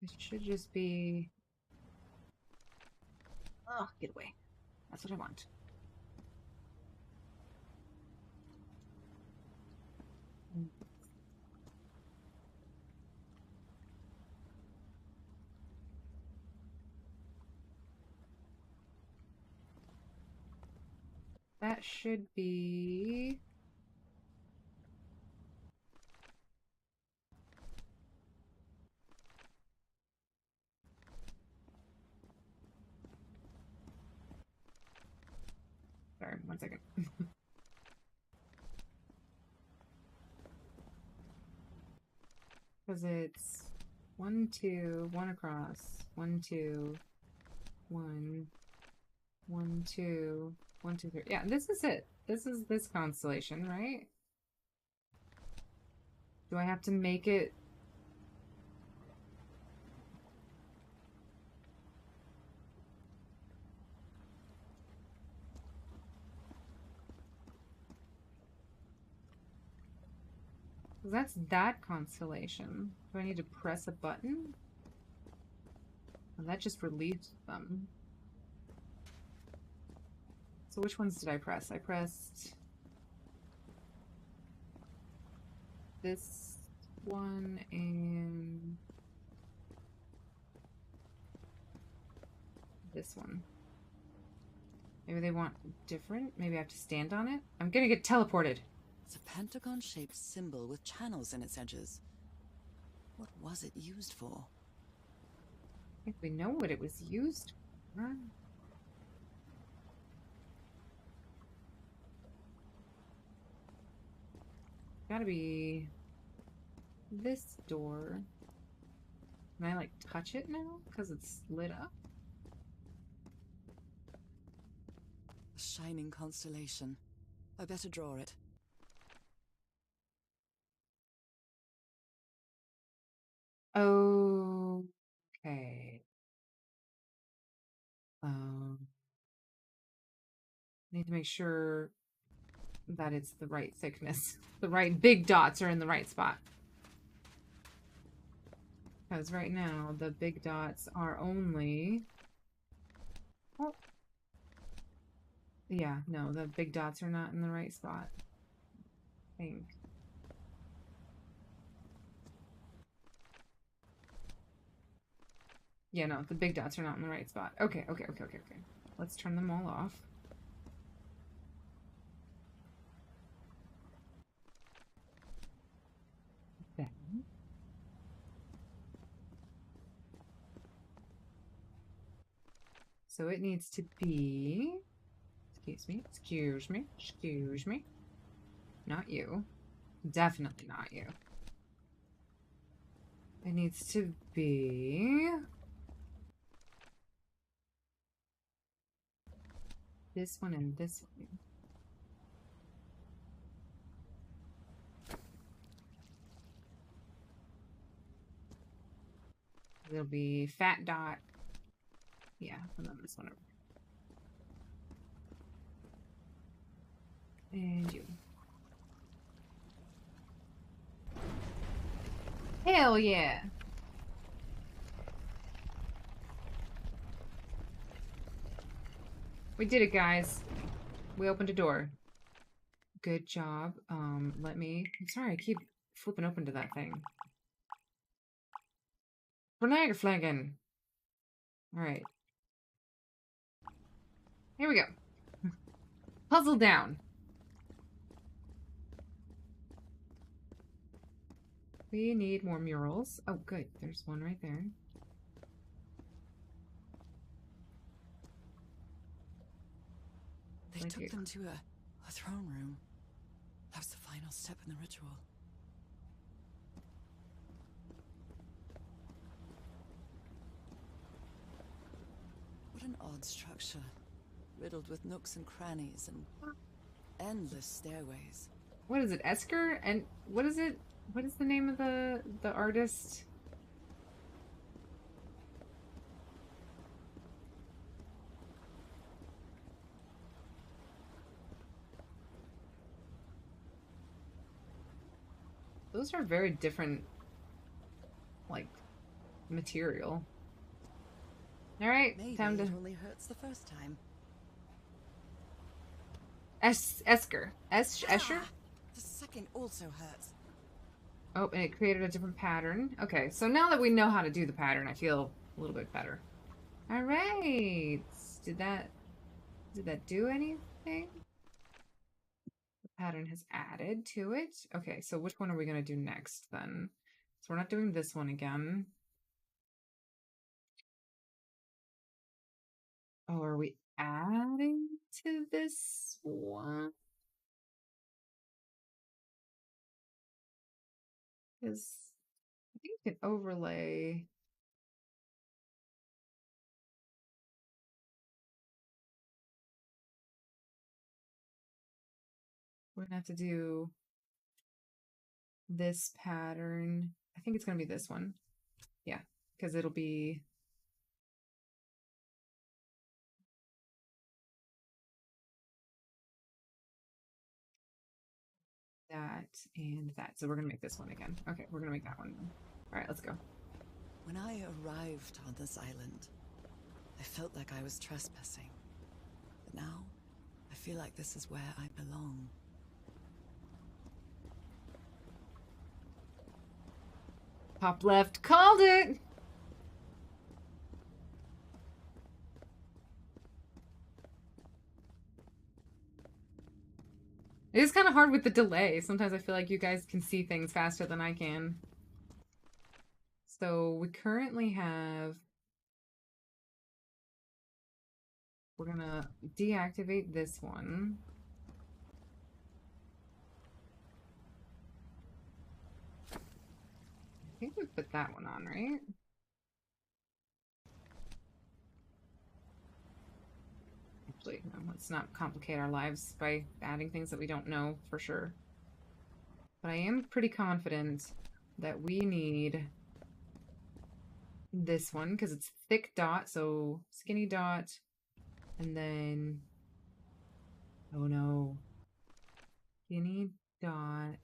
It should just be... Oh, get away. That's what I want. That should be... Sorry, 1 second. Because it's 1, 2, 1 across, 1, 2, 1, 1, 2, 1, 2, 3. Yeah, this is it. This is this constellation, right? Do I have to make it? That's that constellation. Do I need to press a button? Oh, that just released them. So which ones did I press? I pressed this one and this one. Maybe they want different? Maybe I have to stand on it? I'm gonna get teleported. It's a pentagon-shaped symbol with channels in its edges. What was it used for? I think we know what it was used for. Gotta be this door. Can I, like, touch it now? Because it's lit up? A shining constellation. I better draw it. Okay. Need to make sure that it's the right thickness. The right big dots are in the right spot. Because right now, the big dots are only... Oh. Yeah, no, the big dots are not in the right spot. I think. Yeah, no, the big dots are not in the right spot. Okay. Let's turn them all off. Then. So it needs to be... Excuse me. Not you. Definitely not you. It needs to be... this one and this one. It'll be fat dot. Yeah, and then this one over. And you. Hell yeah! We did it, guys. We opened a door. Good job. Let me... I'm sorry, I keep flipping open to that thing. Vernagerflagen. Alright. Here we go. Puzzle down. We need more murals. Oh, good. There's one right there. They took them to a throne room. That was the final step in the ritual. What an odd structure. Riddled with nooks and crannies and endless stairways. What is it, Esker? And what is it? What is the name of the artist? Those are very different, like, material. All right, Maybe time to it only hurts the first time. Esker. Escher? The second also hurts. Oh, and it created a different pattern. Okay, so now that we know how to do the pattern, I feel a little bit better. All right. Did that do anything? The pattern has added to it. Okay, so which one are we going to do next then? So we're not doing this one again. Oh, are we adding to this one? Because I think you can overlay. We're gonna have to do this pattern. I think it's gonna be this one. Yeah, because it'll be that and that. So we're gonna make this one again. Okay, we're gonna make that one. All right, let's go. When I arrived on this island, I felt like I was trespassing. But now, I feel like this is where I belong. Top left, called it! It is kind of hard with the delay. Sometimes I feel like you guys can see things faster than I can. So we currently have... We're gonna deactivate this one. I think we put that one on, right? Actually, no, let's not complicate our lives by adding things that we don't know for sure. But I am pretty confident that we need this one because it's thick dot, so skinny dot, and then oh no, skinny dot.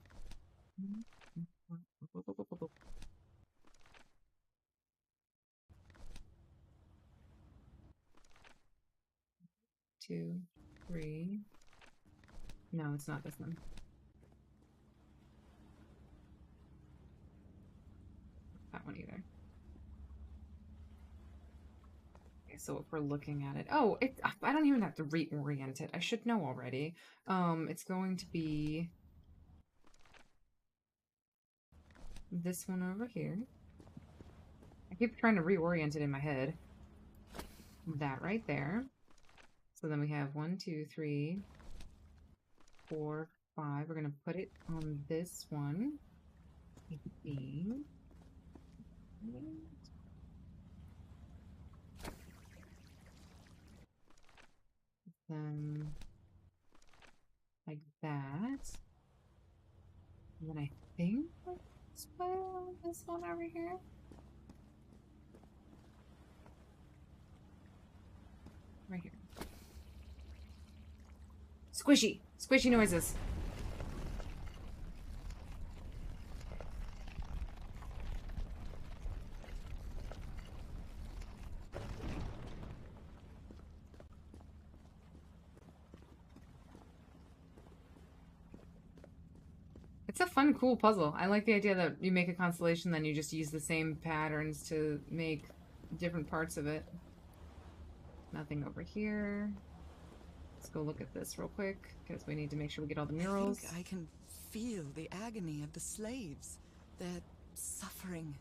2, 3. No, it's not this one. That one either. Okay, so if we're looking at it, oh, I don't even have to reorient it. I should know already. It's going to be this one over here. I keep trying to reorient it in my head. That right there. So then we have 1, 2, 3, 4, 5. We're gonna put it on this one. 18. Then like that. And then I think let's put it on this one over here. Right here. Squishy! Squishy noises. It's a fun, cool puzzle. I like the idea that you make a constellation, then you just use the same patterns to make different parts of it. Nothing over here. Let's go look at this real quick, because we need to make sure we get all the murals. I think I can feel the agony of the slaves, their suffering,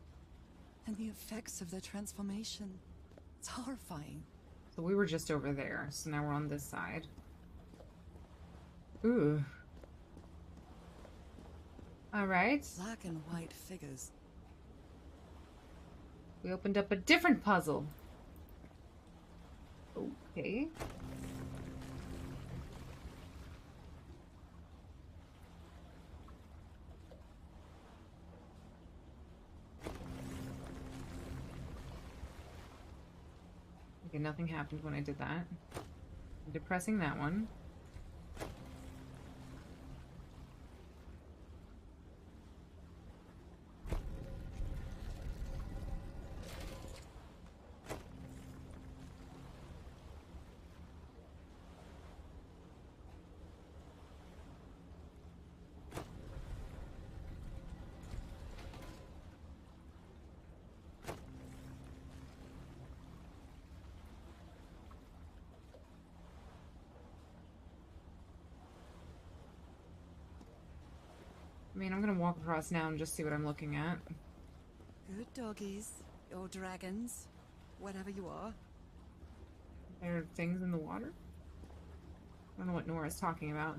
and the effects of their transformation. It's horrifying. So we were just over there, so now we're on this side. Ooh. Alright. Black and white figures. We opened up a different puzzle. Okay. Okay, nothing happened when I did that. I'm depressing that one. I mean, I'm gonna walk across now and just see what I'm looking at. Good doggies, or dragons, whatever you are. There are things in the water? I don't know what Nora's talking about.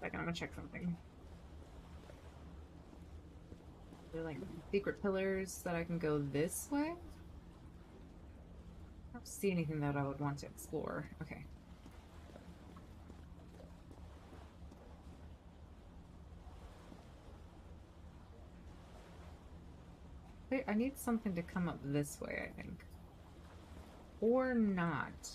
Second, I'm gonna check something. They're like secret pillars that I can go this way? I don't see anything that I would want to explore. Okay. Wait, I need something to come up this way, I think. Or not.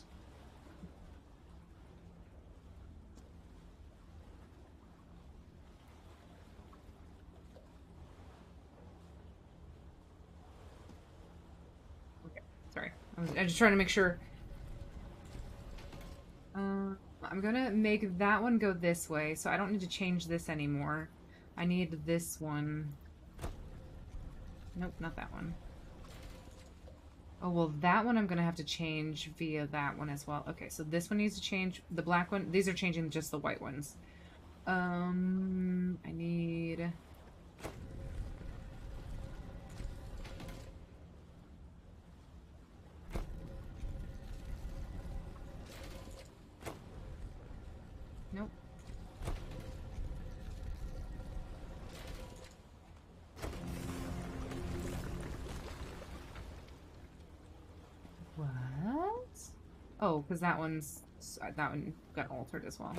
Sorry, I'm just trying to make sure. I'm gonna make that one go this way, so I don't need to change this anymore. I need this one. Nope, not that one. Oh, well, that one I'm gonna have to change via that one as well. Okay, so this one needs to change. The black one, these are changing just the white ones. I need... Nope. What? Oh, because that one got altered as well.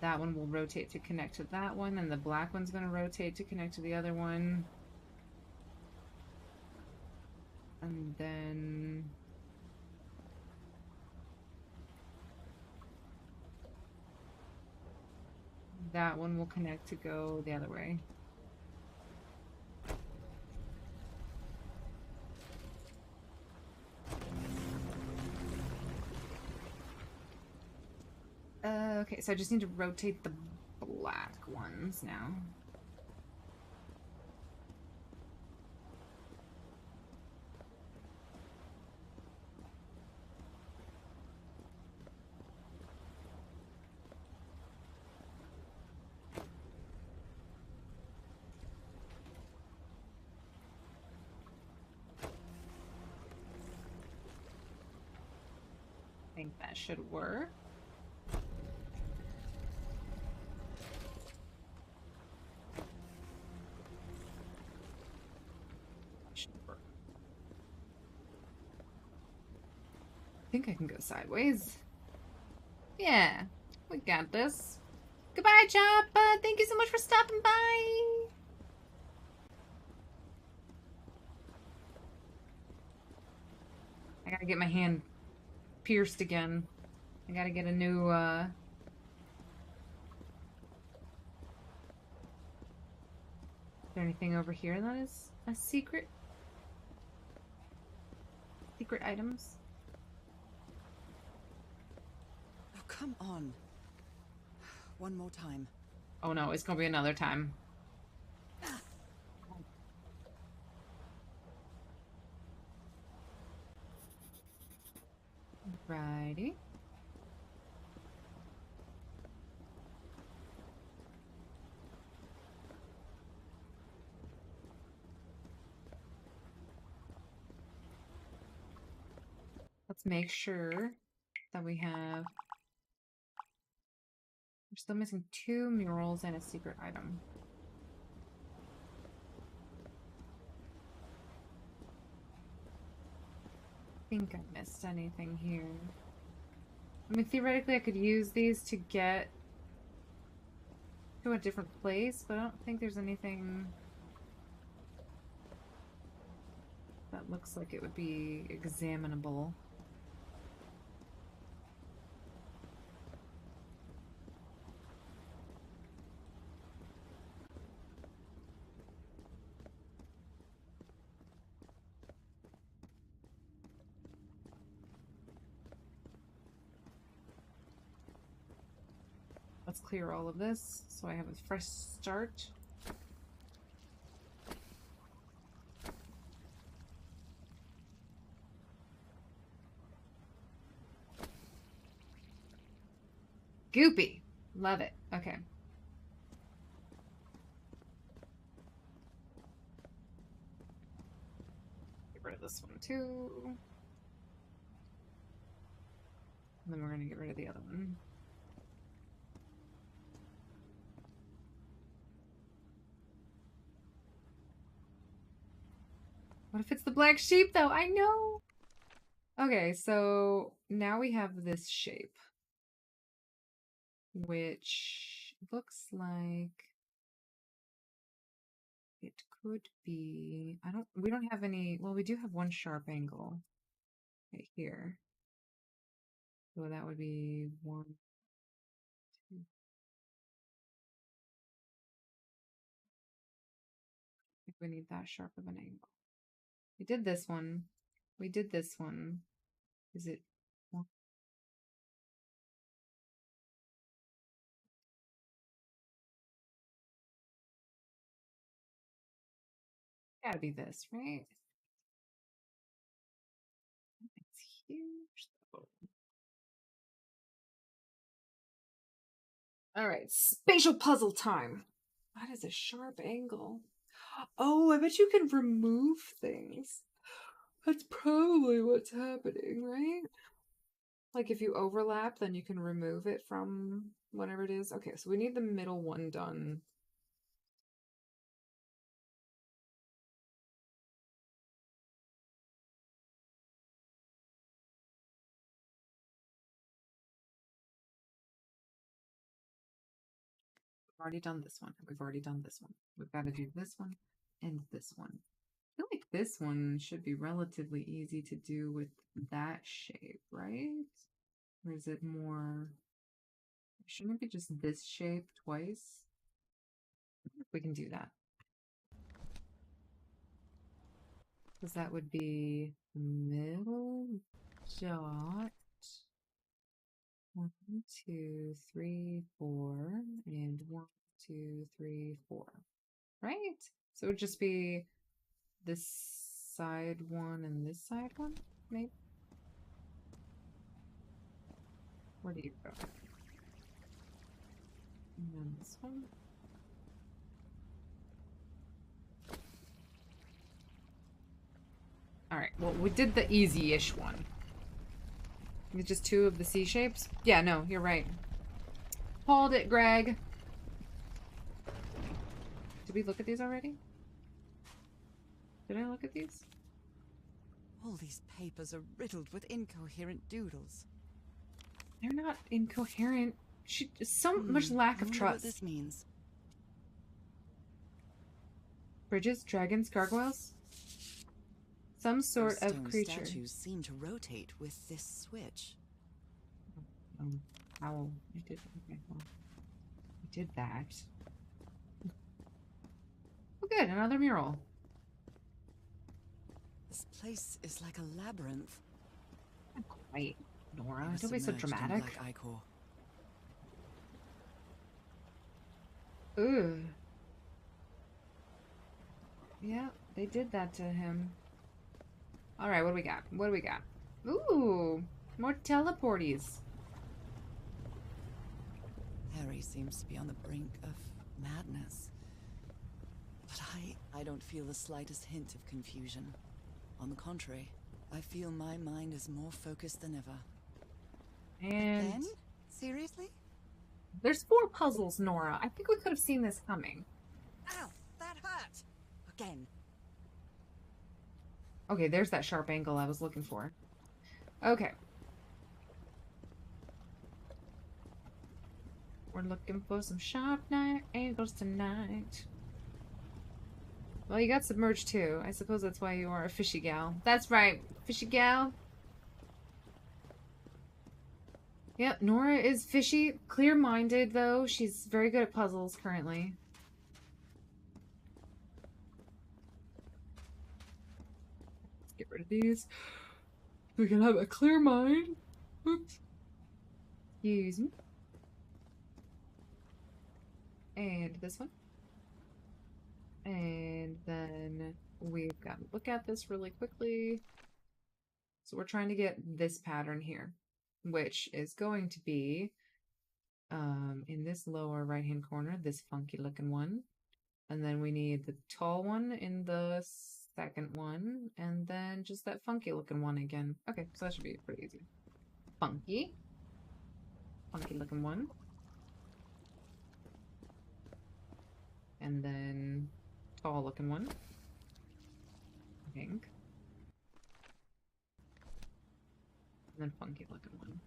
That one will rotate to connect to that one, and the black one's going to rotate to connect to the other one. And then... that one will connect to go the other way. Okay, so I just need to rotate the black ones now. I think that should work. I think I can go sideways. Yeah, we got this. Goodbye, Joppa. Thank you so much for stopping by. I gotta get my hand pierced again. I gotta get a new, Is there anything over here that is a secret? Secret items? Oh, come on. One more time. Oh no, it's gonna be another time. Righty. Let's make sure that we have... we're still missing 2 murals and a secret item. I think I missed anything here. I mean, theoretically I could use these to get to a different place, but I don't think there's anything that looks like it would be examinable. Let's clear all of this so I have a fresh start. Goopy. Love it. Okay. Get rid of this one too. And then we're going to get rid of the other one. What if it's the black sheep, though? I know! Okay, so now we have this shape. Which looks like it could be... we don't have any... well, we do have one sharp angle right here. So that would be 1, 2. I think we need that sharp of an angle. We did this one. We did this one. Is it 1? Gotta be this, right? It's huge though. Alright, spatial puzzle time. That is a sharp angle. Oh, I bet you can remove things. That's probably what's happening, right? Like if you overlap, then you can remove it from whatever it is. Okay, so we need the middle one done. We've already done this one. We've already done this one. We've got to do this one and this one. I feel like this one should be relatively easy to do with that shape, right? Or is it more... Shouldn't it be just this shape twice? We can do that. Because that would be middle dot. 1, 2, 3, 4, and 1, 2, 3, 4. Right? So it would just be this side one and this side one, maybe? Where do you go? And then this one. Alright, well, we did the easy-ish one. With just 2 of the C shapes? Yeah, no, you're right. Called it, Greg. Did we look at these already? Did I look at these? All these papers are riddled with incoherent doodles. They're not incoherent. So much lack of I wonder trust. what this means. Bridges, dragons, gargoyles? Some sort Those of stone creature. statues seem to rotate with this switch. Owl. I did. Okay, well, I did that. Oh, good. Another mural. This place is like a labyrinth. Not quite, Nora. It Don't be was so submerged in dramatic. black ichor. Ugh. Yeah, they did that to him. Alright, what do we got? What do we got? Ooh, more teleporties. Harry seems to be on the brink of madness. But I don't feel the slightest hint of confusion. On the contrary, I feel my mind is more focused than ever. And Ben? Seriously? there's 4 puzzles, Nora. I think we could have seen this coming. Ow! That hurt! Again. Okay, there's that sharp angle I was looking for. Okay. We're looking for some sharp angles tonight. Well, you got submerged too. I suppose that's why you are a fishy gal. That's right, fishy gal. Yep, Nora is fishy. Clear-minded, though. She's very good at puzzles currently. Let's get rid of these. We can have a clear mind. Oops. Excuse me. And this one. And then we've got to look at this really quickly. So we're trying to get this pattern here, which is going to be in this lower right hand corner, this funky looking one. And then we need the tall one in the second one, and then just that funky looking one again. Okay, so that should be pretty easy. Funky looking one. And then tall looking one. Pink. And then funky looking one.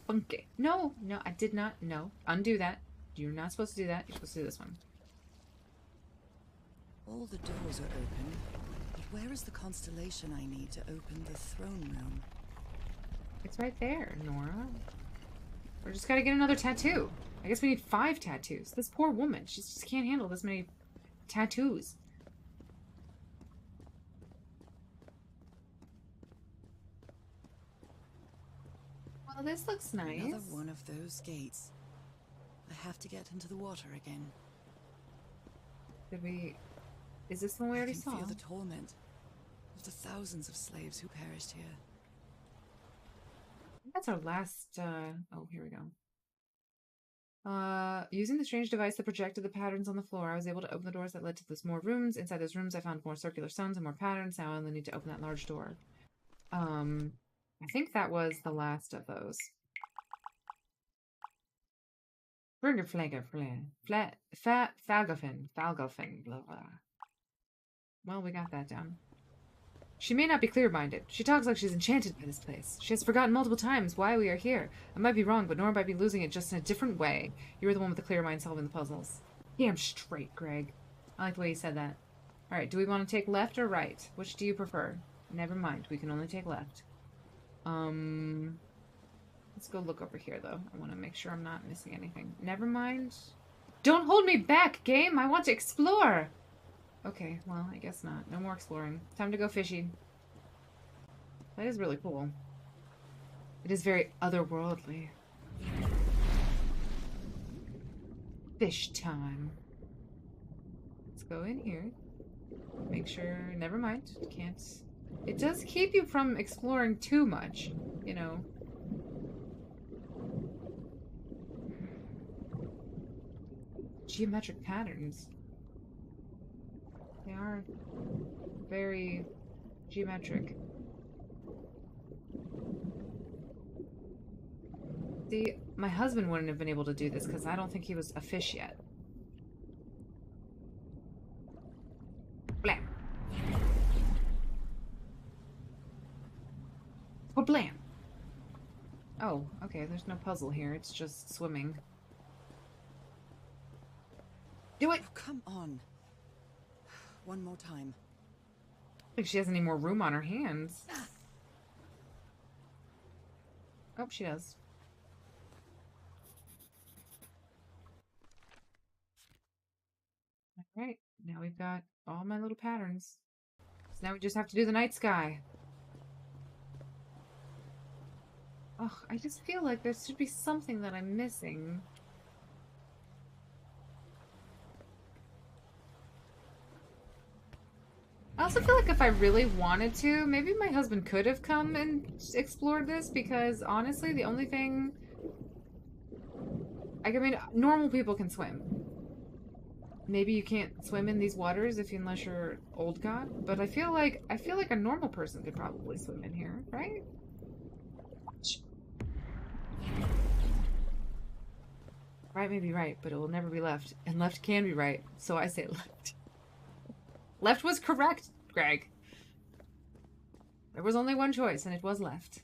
Funky. No, no, I did not. No. Undo that. You're not supposed to do that. You're supposed to do this one. All the doors are open, but where is the constellation I need to open the throne room? It's right there, Nora. We just gotta get another tattoo. I guess we need 5 tattoos. This poor woman, she just can't handle this many tattoos. Well, this looks nice. Another one of those gates. I have to get into the water again. Did we... Is this the one we already I can saw? feel the torment of the thousands of slaves who perished here. That's our last, oh, here we go. Using the strange device that projected the patterns on the floor, I was able to open the doors that led to those more rooms. Inside those rooms, I found more circular stones and more patterns. Now I only need to open that large door. I think that was the last of those. Falgolfin, blah blah. Well, we got that down. She may not be clear-minded. She talks like she's enchanted by this place. She has forgotten multiple times why we are here. I might be wrong, but Nora might be losing it just in a different way. You were the one with the clear mind solving the puzzles. Damn straight, Greg. I like the way you said that. Alright, do we want to take left or right? Which do you prefer? Never mind, we can only take left. Let's go look over here, though. I want to make sure I'm not missing anything. Never mind. Don't hold me back, game! I want to explore! Okay, well, I guess not. No more exploring. Time to go fishing. That is really cool. It is very otherworldly. Fish time. Let's go in here. Make sure... Never mind. Can't... It does keep you from exploring too much, you know. Geometric patterns. They are very geometric. See, my husband wouldn't have been able to do this because I don't think he was a fish yet. Blam. Oh, blam. Oh, okay, there's no puzzle here. It's just swimming. Do it! Oh, come on. One more time. I don't think she has any more room on her hands. Oh, she does. Alright, now we've got all my little patterns. So now we just have to do the night sky. Oh, I just feel like there should be something that I'm missing. I also feel like if I really wanted to, maybe my husband could have come and explored this, because honestly, the only thing... I mean, normal people can swim. Maybe you can't swim in these waters unless you're old god, but I feel like a normal person could probably swim in here, right? Right may be right, but it will never be left, and left can be right, so I say left. Left was correct, Greg. There was only one choice, and it was left.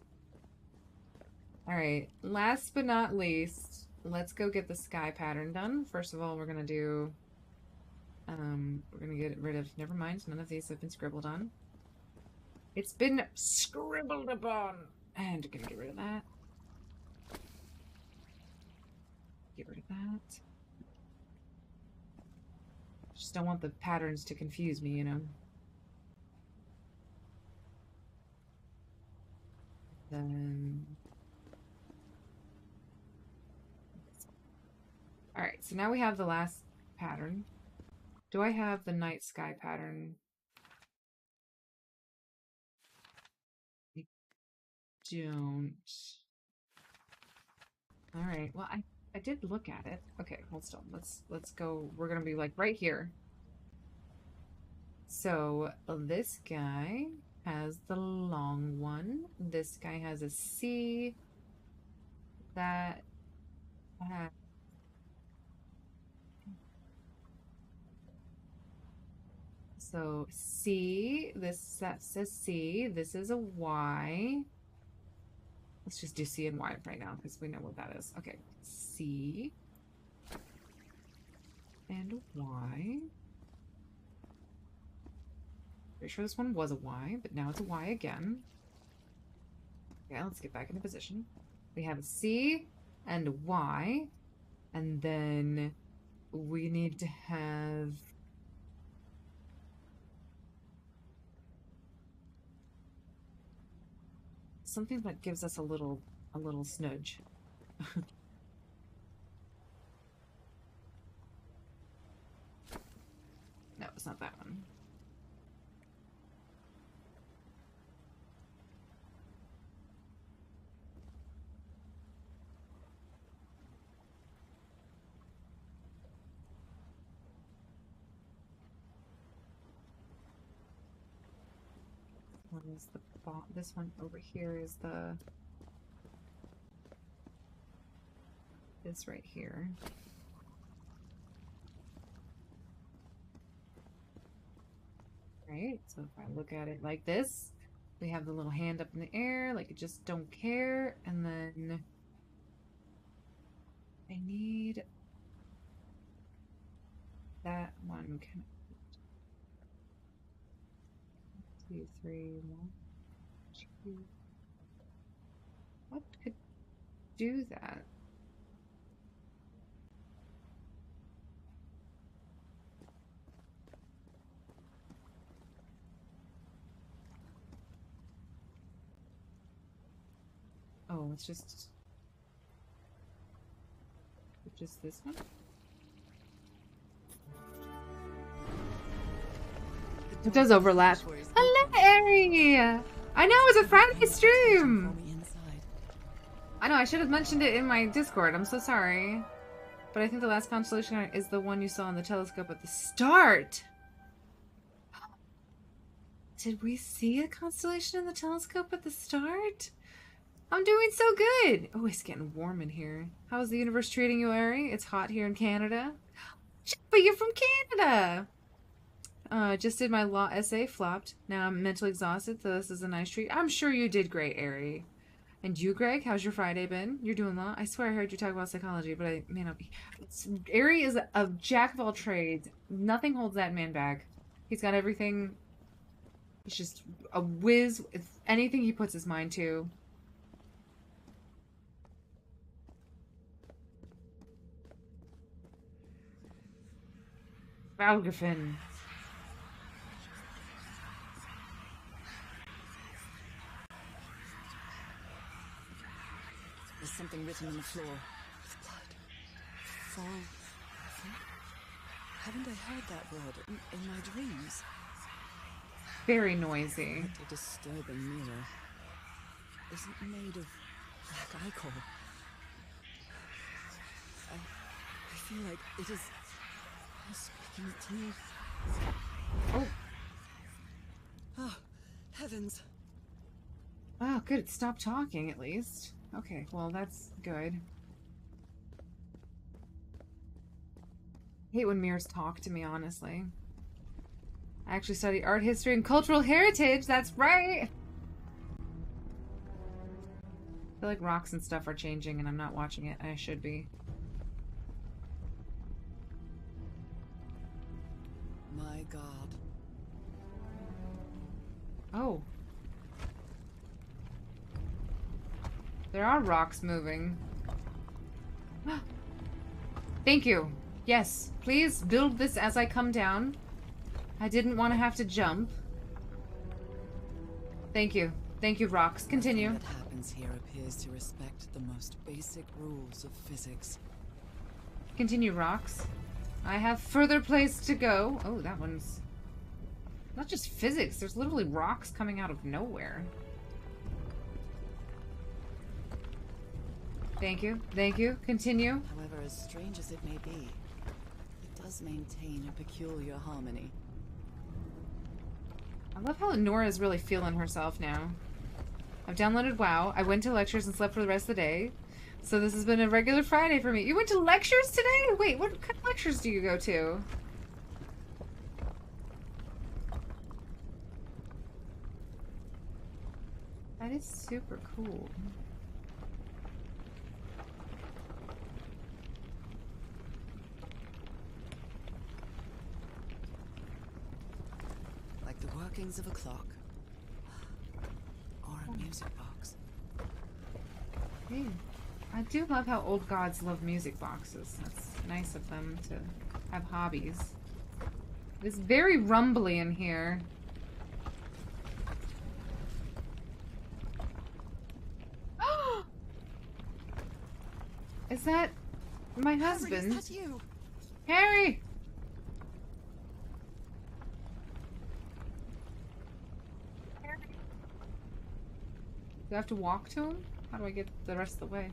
Alright, last but not least, let's go get the sky pattern done. First of all, we're gonna do... we're gonna get rid of... Never mind, none of these have been scribbled on. It's been scribbled upon! And gonna get rid of that. Get rid of that. Just don't want the patterns to confuse me, you know. Then... Alright, so now we have the last pattern. Do I have the night sky pattern? I don't. Alright, well, I did look at it. Okay, hold still. Let's go. We're gonna be like right here. So this guy has the long one. This guy has a C. That so C. That says C. This is a Y. Let's just do C and Y right now because we know what that is. Okay, C and Y. Pretty sure this one was a Y, but now it's a Y again. Okay, let's get back into position. We have a C and a Y, and then we need to have... something that gives us a little snudge. No, it's not that one. one is the this one over here is the this right here. Right, so if I look at it like this, we have the little hand up in the air, like I just don't care, and then I need that one. 2, 3, 1, 2. What could do that? Oh, it's just this one? It does overlap. Hello, Ari! I know, it's a Friday stream! I know, I should have mentioned it in my Discord. I'm so sorry. But I think the last constellation is the one you saw in the telescope at the start! Did we see a constellation in the telescope at the start? I'm doing so good! Oh, it's getting warm in here. How's the universe treating you, Ari? It's hot here in Canada. But you're from Canada! Just did my law essay, flopped. Now I'm mentally exhausted, so this is a nice treat. I'm sure you did great, Ari. And you, Greg, how's your Friday been? You're doing law? I swear I heard you talk about psychology, but I may not be. Ari is a jack of all trades. Nothing holds that man back. He's got everything. He's just a whiz. If anything he puts his mind to. Valgriffin. There's something written on the floor. With blood. Fall. Haven't I heard that word in my dreams? Very noisy. A disturbing mirror. Isn't made of black ichor. I feel like it is speaking to me. Oh. Oh, heavens. Oh, good. It stopped talking, at least. Okay, well, that's good. I hate when mirrors talk to me, honestly. I actually study art history and cultural heritage. That's right! I feel like rocks and stuff are changing and I'm not watching it. I should be. My God. Oh. There are rocks moving. Thank you. Yes, please build this as I come down. I didn't want to have to jump. Thank you. Thank you, rocks. Continue. Nothing that happens here appears to respect the most basic rules of physics. Continue, rocks. I have further place to go. Oh, that one's not just physics. There's literally rocks coming out of nowhere. Thank you. Thank you. Continue. However, as strange as it may be, it does maintain a peculiar harmony. I love how Nora is really feeling herself now. I've downloaded WoW. I went to lectures and slept for the rest of the day. So this has been a regular Friday for me. You went to lectures today? Wait, what kind of lectures do you go to? That is super cool. Like the workings of a clock. Or a music box. Hey, I do love how old gods love music boxes. That's nice of them to have hobbies. It's very rumbly in here. Is that my husband? Harry, is that you? Harry! Do I have to walk to him? How do I get the rest of the way?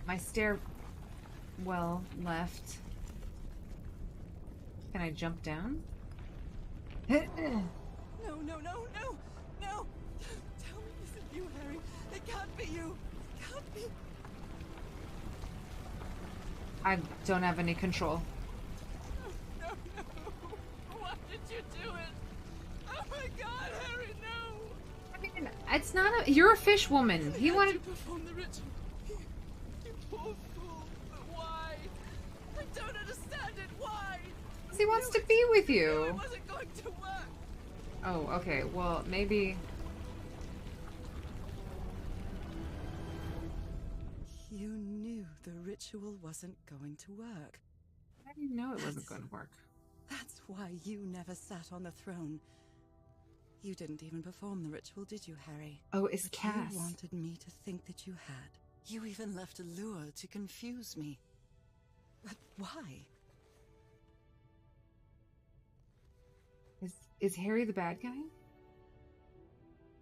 My stairwell left. Can I jump down? No, no, no, no, no! Tell me this isn't you, Harry. It can't be you. It can't be. I don't have any control. No, no. Why did you do it? Oh my God, Harry, no! I mean, it's not a. You're a fish woman. He Had wanted. to perform the ritual. You poor fool. But why? I don't understand it. Why? He wants to be with It you. wasn't going to work. Oh, okay. Well, maybe. You knew the ritual wasn't going to work. How do you know it wasn't going to work? That's why you never sat on the throne. You didn't even perform the ritual, did you, Harry? Oh, it's But Cass. you wanted me to think that you had. You even left a lure to confuse me. But why? Is Harry the bad guy?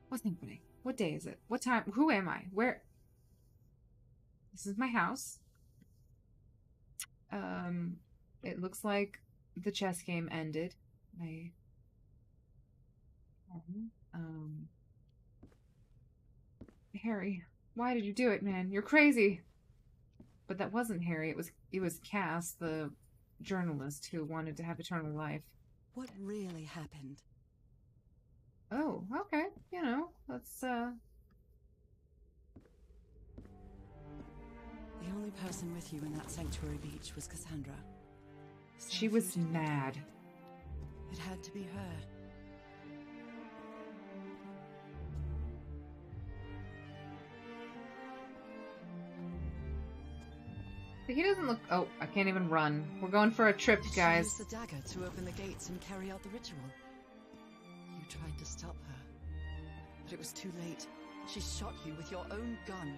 What's happening? What day is it? What time? Who am I? Where? This is my house. It looks like the chess game ended. Harry, why did you do it, man? You're crazy. But that wasn't Harry. It was Cass, the journalist who wanted to have eternal life. What really happened? Oh, okay. You know, that's The only person with you in that sanctuary beach was Cassandra. So she if was you didn't, mad. It had to be her. But he doesn't look. Oh, I can't even run. We're going for a trip, She guys. used the dagger to open the gates and carry out the ritual. You tried to stop her, but it was too late. She shot you with your own gun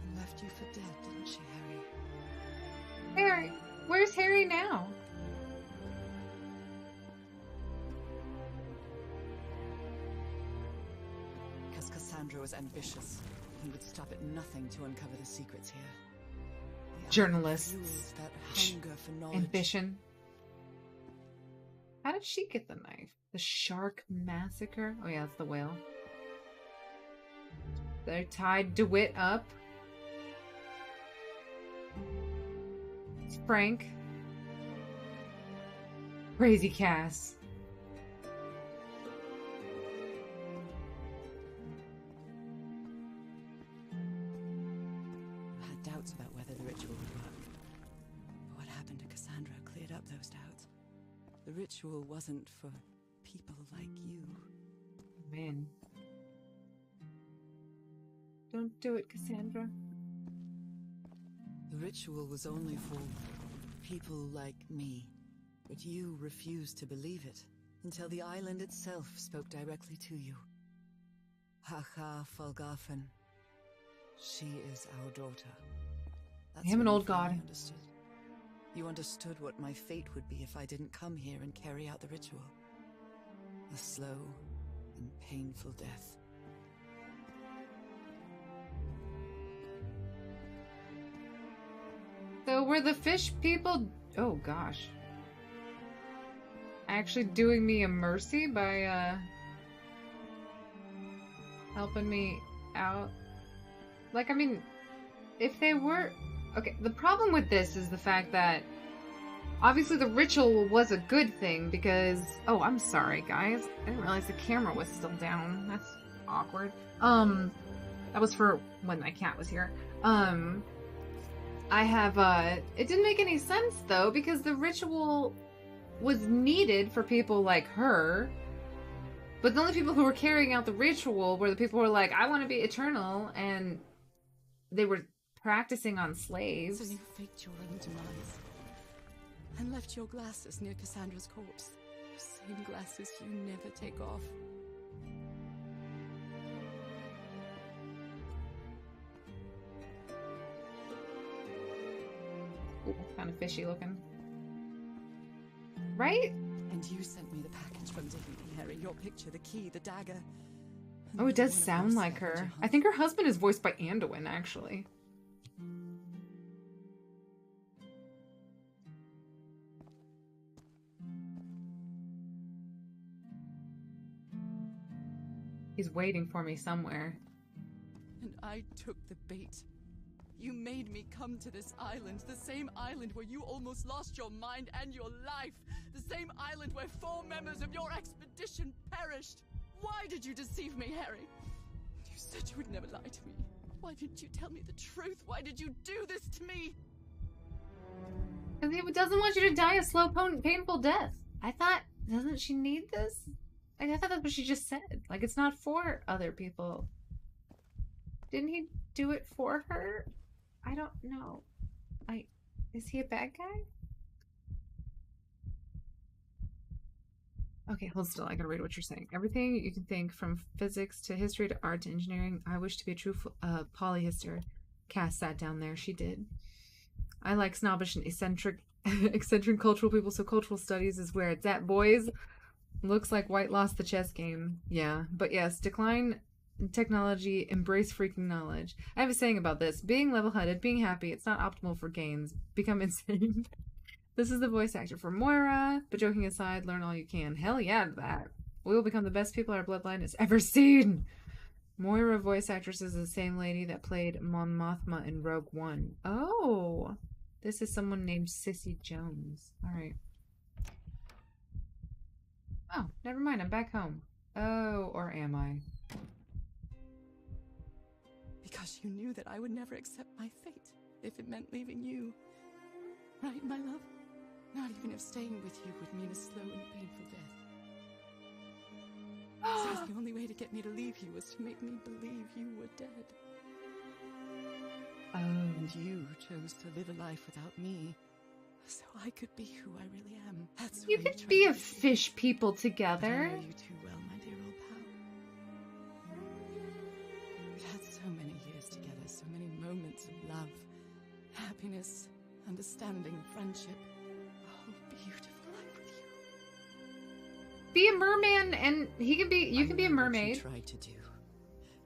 and left you for dead, didn't she, Harry? Harry, where's Harry now? Because Cassandra was ambitious and would stop at nothing to uncover the secrets here. The Journalists. island fuels that hunger for knowledge. Ambition. How did she get the knife? The shark massacre? Oh yeah, that's the whale. They tied DeWitt up. It's Frank. Crazy Cass. I had doubts about whether the ritual would work. But what happened to Cassandra cleared up those doubts. The ritual wasn't for people like you. Man. Don't do it, Cassandra. The ritual was only for people like me. But you refused to believe it until the island itself spoke directly to you. Hacha Falgafen. She is our daughter. I am an when old you finally god. Understood. You understood what my fate would be if I didn't come here and carry out the ritual. A slow and painful death. So were the fish people... Oh, gosh. Actually doing me a mercy by, helping me out? Like, I mean, if they were... Okay, the problem with this is the fact that obviously the ritual was a good thing because... Oh, I'm sorry, guys. I didn't realize the camera was still down. That's awkward. That was for when my cat was here. I have, it didn't make any sense, though, because the ritual was needed for people like her, but the only people who were carrying out the ritual were the people who were like, I want to be eternal, and they were practicing on slaves. So you faked your own demise and left your glasses near Cassandra's corpse. The same glasses you never take off. Ooh, kind of fishy looking. Right? And you sent me the package from Dignity, Harry. Your picture, the key, the dagger. Oh, it does One of sound those like scavenger her. I hunts. think her husband is voiced by Anduin, actually. He's waiting for me somewhere. And I took the bait. You made me come to this island, the same island where you almost lost your mind and your life, the same island where 4 members of your expedition perished. Why did you deceive me, Harry? You said you would never lie to me. Why didn't you tell me the truth? Why did you do this to me? Because he doesn't want you to die a slow, painful death. I thought, doesn't she need this? I thought that's what she just said. Like, it's not for other people. Didn't he do it for her? I don't know. Is he a bad guy? Okay, hold still. I gotta read what you're saying. Everything you can think, from physics to history to art to engineering. I wish to be a true polyhister. Cass sat down there. She did. I like snobbish and eccentric cultural people, so cultural studies is where it's at, boys. Looks like White lost the chess game. Yeah, but yes, decline technology, embrace freaking knowledge. I have a saying about this. Being level-headed, being happy, it's not optimal for gains. Become insane. This is the voice actor for Moira, but joking aside, learn all you can. Hell yeah to that. We will become the best people our bloodline has ever seen. Moira voice actress is the same lady that played Mon Mothma in Rogue One. Oh, this is someone named Sissy Jones. Alright. Oh, never mind. I'm back home. Oh, or am I? Because you knew that I would never accept my fate if it meant leaving you. Right, my love? Not even if staying with you would mean a slow and painful death. So the only way to get me to leave you was to make me believe you were dead. Oh. And you chose to live a life without me, so I could be who I really am. That's You why could tried be to a leave me. fish people But I together. know you too well, my dear old pal. We've had so many years together, so many moments of love, happiness, understanding, friendship. A whole beautiful life with you. Be a merman, and he can be. You can be a I know what mermaid. you tried to do,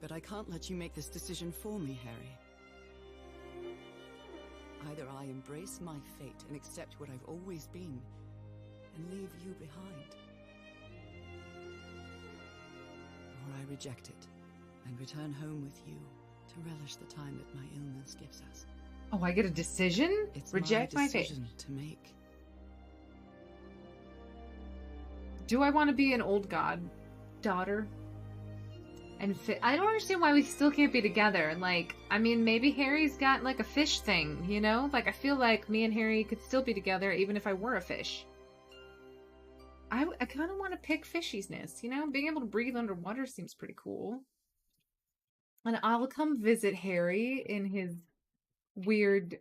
but I can't let you make this decision for me, Harry. Either I embrace my fate and accept what I've always been, and leave you behind, or I reject it and return home with you to relish the time that my illness gives us. Oh, I get a decision? It's Reject my fate. decision to make. Do I want to be an old god daughter? And I don't understand why we still can't be together. Like, I mean, maybe Harry's got like a fish thing, you know? Like, I feel like me and Harry could still be together even if I were a fish. I kind of want to pick fishiness, you know? Being able to breathe underwater seems pretty cool. And I'll come visit Harry in his weird,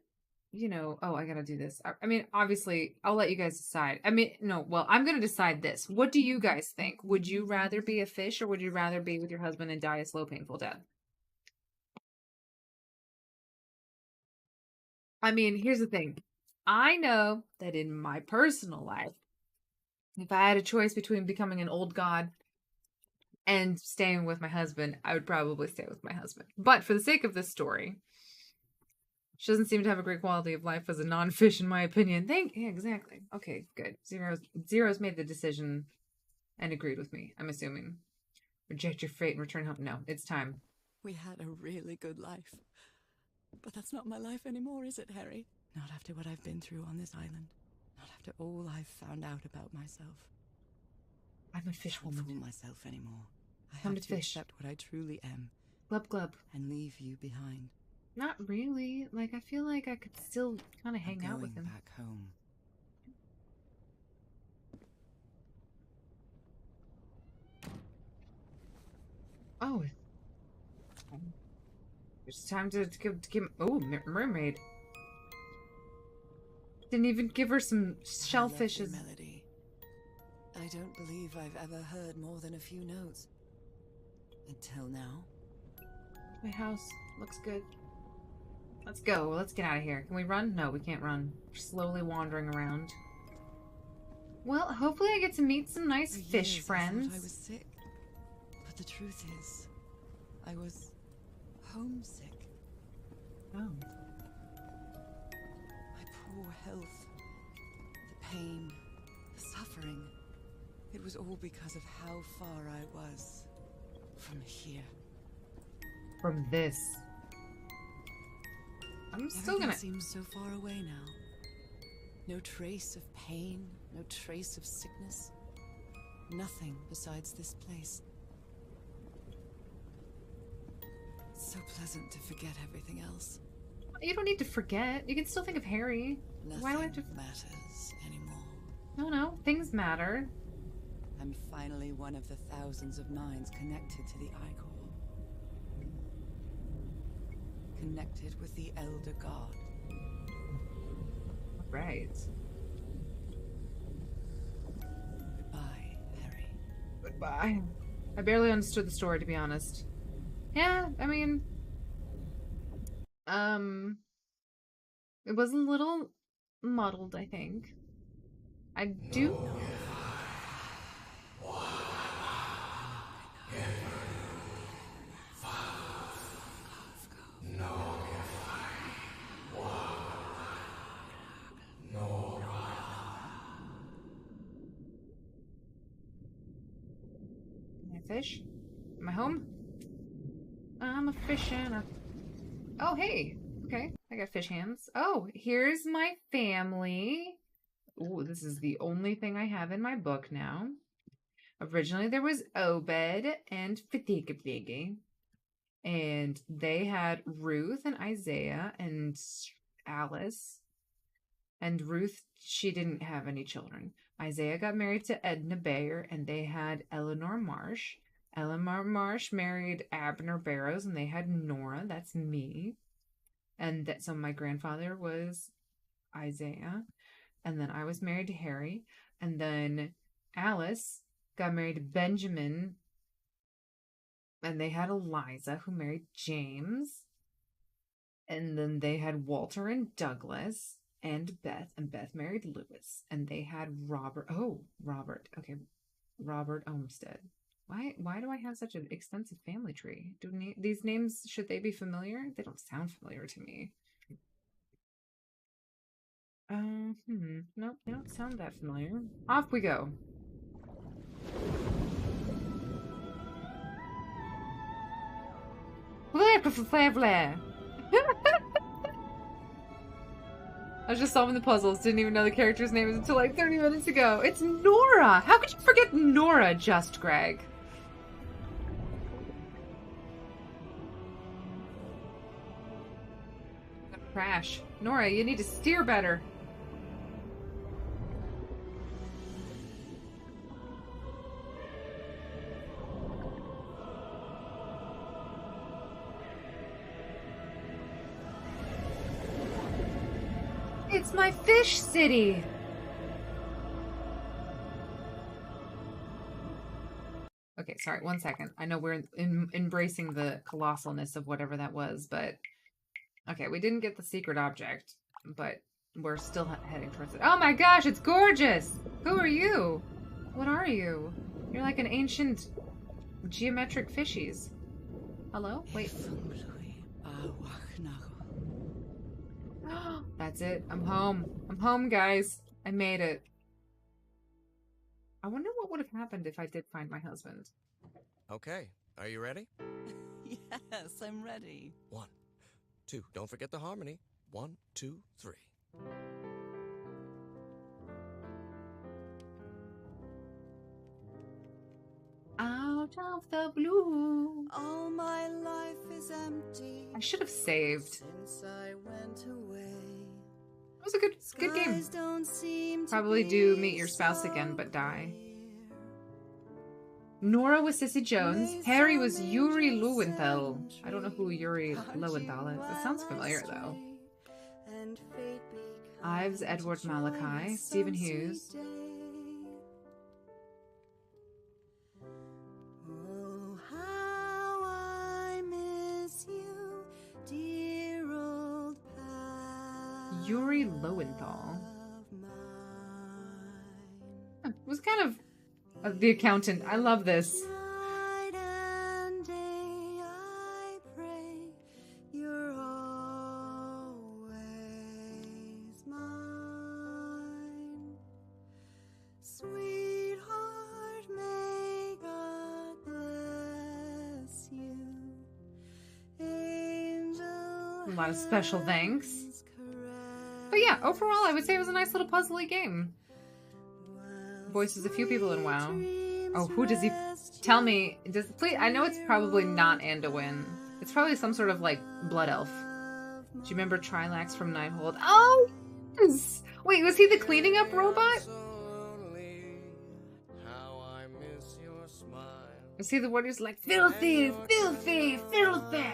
you know, oh, I gotta do this. I mean, obviously, I'll let you guys decide. I mean, no, well, I'm gonna decide this. What do you guys think? Would you rather be a fish or would you rather be with your husband and die a slow, painful death? I mean, here's the thing. I know that in my personal life, if I had a choice between becoming an old god and staying with my husband, I would probably stay with my husband. But for the sake of this story, she doesn't seem to have a great quality of life as a non-fish, in my opinion. Yeah, exactly. Okay, good. Zero's made the decision and agreed with me, I'm assuming. Reject your fate and return home. No, it's time. We had a really good life. But that's not my life anymore, is it, Harry? Not after what I've been through on this island. Not after all I've found out about myself. I'm a fish I can't fool woman. myself anymore. I Come have to to fish. accept what I truly am Glub glub. and leave you behind. Not really. Like, I feel like I could still kind of hang I'm out with going him. back home. Oh. It's time to give oh, mermaid. Didn't even give her some shellfishes. Lovely melody. I don't believe I've ever heard more than a few notes. Until now. My house looks good. Let's go. Let's get out of here. Can we run? No, we can't run. We're slowly wandering around. Well, hopefully I get to meet some nice For fish years friends. I thought I was sick. But the truth is, I was homesick. Oh. My poor health, the pain, the suffering. It was all because of how far I was from here. From this. I'm still Everything gonna... seems so far away now. No trace of pain, no trace of sickness. Nothing besides this place. It's so pleasant to forget everything else. You don't need to forget. You can still think of Harry. Nothing Why do I have to... matters anymore. No. Things matter. I'm finally one of the thousands of minds connected to the Icor. Connected with the Elder God. Right. Goodbye, Harry. Goodbye. I barely understood the story, to be honest. Yeah, I mean... It was a little muddled, I think. I do... Fish? Am I home? I'm a fish and a... Oh, hey. Okay, I got fish hands. Oh, here's my family. Ooh, this is the only thing I have in my book now. Originally, there was Obed and Fatiga, and they had Ruth and Isaiah and Alice. And Ruth, she didn't have any children. Isaiah got married to Edna Bayer, and they had Eleanor Marsh. Eleanor Marsh married Abner Barrows, and they had Nora. That's me. And so my grandfather was Isaiah. And then I was married to Harry. And then Alice got married to Benjamin. And they had Eliza, who married James. And then they had Walter and Douglas. And Beth married Lewis, and they had Robert. Oh, Robert. Okay, Robert Olmsted. Why do I have such an extensive family tree? These names, should they be familiar? They don't sound familiar to me. Nope, they don't sound that familiar. Off we go. I was just solving the puzzles. Didn't even know the character's name until like 30 minutes ago. It's Nora! How could you forget Nora, Just Greg? Crash. Nora, you need to steer better. It's my fish city! Okay, sorry, 1 second. I know we're embracing the colossalness of whatever that was, but... Okay, we didn't get the secret object, but we're still heading towards it. Oh my gosh, it's gorgeous! Who are you? What are you? You're like an ancient geometric fishies. Hello? Wait. That's it. I'm home. I'm home, guys. I made it. I wonder what would have happened if I did find my husband. Okay, are you ready? Yes, I'm ready. 1, 2. Don't forget the harmony. 1, 2, 3. Out of the blue. All my life is empty. I should have saved. Since I went away. It was a good game. Probably do meet your spouse again, but die. Nora was Sissy Jones. Harry was Yuri Lowenthal. I don't know who Yuri Lowenthal is. It sounds familiar, though. Ives Edward Malachi. Stephen Hughes. Oh, how I miss you, dear old pal Yuri Lowenthal. of mine. It was kind of the accountant. I love this. Night and day I pray you're always mine. Sweetheart, may God bless A lot of special thanks. But yeah, overall, I would say it was a nice little puzzly game. Voices a few people in WoW. Oh, who does he... Tell me, please, I know it's probably not Anduin. It's probably some sort of, like, blood elf. Do you remember Trilax from Ninehold? Oh, yes! Wait, was he the cleaning up robot? Was he the one who's like, filthy, filthy, filthy?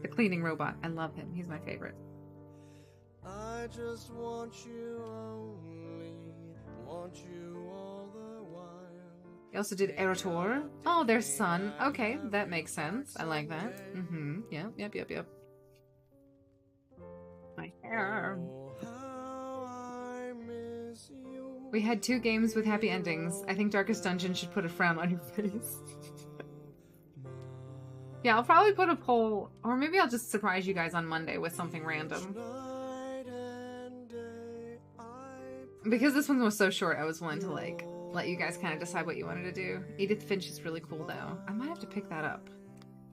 The cleaning robot. I love him. He's my favorite. I just want you only, want you all the while. He also did Erotor. Oh, their son. Okay, that makes sense. I like that. Mm-hmm. Yep. My hair. We had 2 games with happy endings. I think Darkest Dungeon should put a frown on your face. Yeah, I'll probably put a poll, or maybe I'll just surprise you guys on Monday with something random. Because this one was so short, I was willing to, like, let you guys kind of decide what you wanted to do. Edith Finch is really cool, though. I might have to pick that up.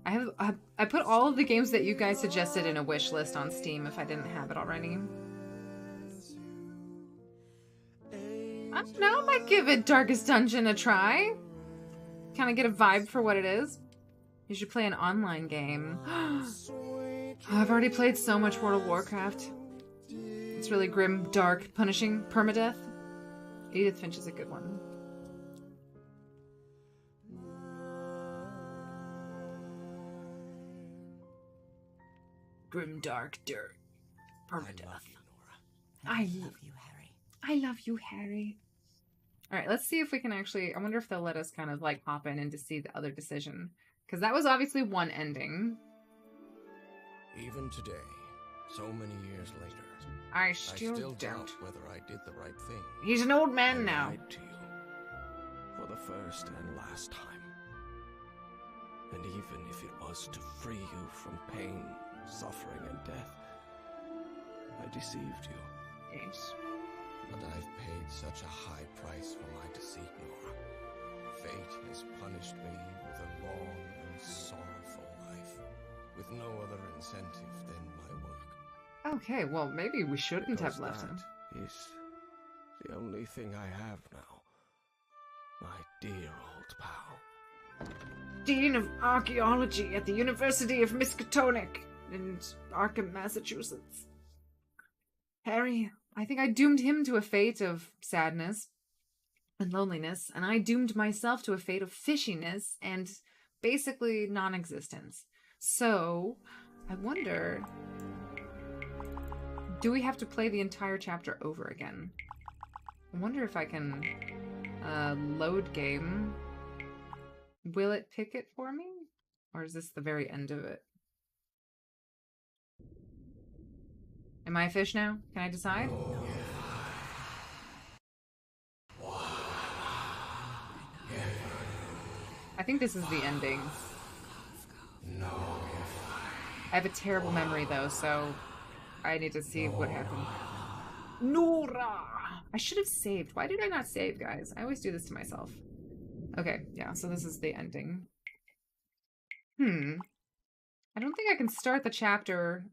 I put all of the games that you guys suggested in a wish list on Steam if I didn't have it already. I don't know, I might give it Darkest Dungeon a try. Kind of get a vibe for what it is. You should play an online game. I've already played so much World of Warcraft. It's really grim, dark, punishing, permadeath. Edith Finch is a good one. Grim, dark, dirt, permadeath. I love you, Harry. I love you, Harry. Alright, let's see if we can actually... I wonder if they'll let us kind of, like, hop in and to see the other decision. Because that was obviously one ending. Even today, so many years later, I still doubt whether I did the right thing. He's an old man now. I lied to you for the first and last time. And even if it was to free you from pain, suffering, and death, I deceived you. Yes. But I've paid such a high price for my deceit, Nora. Fate has punished me with a long and sorrowful life, with no other incentive than my work. Okay, well, maybe we shouldn't have left him. That is the only thing I have now. My dear old pal. Dean of Archaeology at the University of Miskatonic in Arkham, Massachusetts. Harry, I think I doomed him to a fate of sadness and loneliness, and I doomed myself to a fate of fishiness and basically non-existence. So, I wonder, do we have to play the entire chapter over again? I wonder if I can load game. Will it pick it for me? Or is this the very end of it? Am I a fish now? Can I decide? I think this is the ending. I have a terrible memory though, so I need to see what happened. Nora! I should have saved. Why did I not save, guys? I always do this to myself. Okay, yeah, so this is the ending. I don't think I can start the chapter.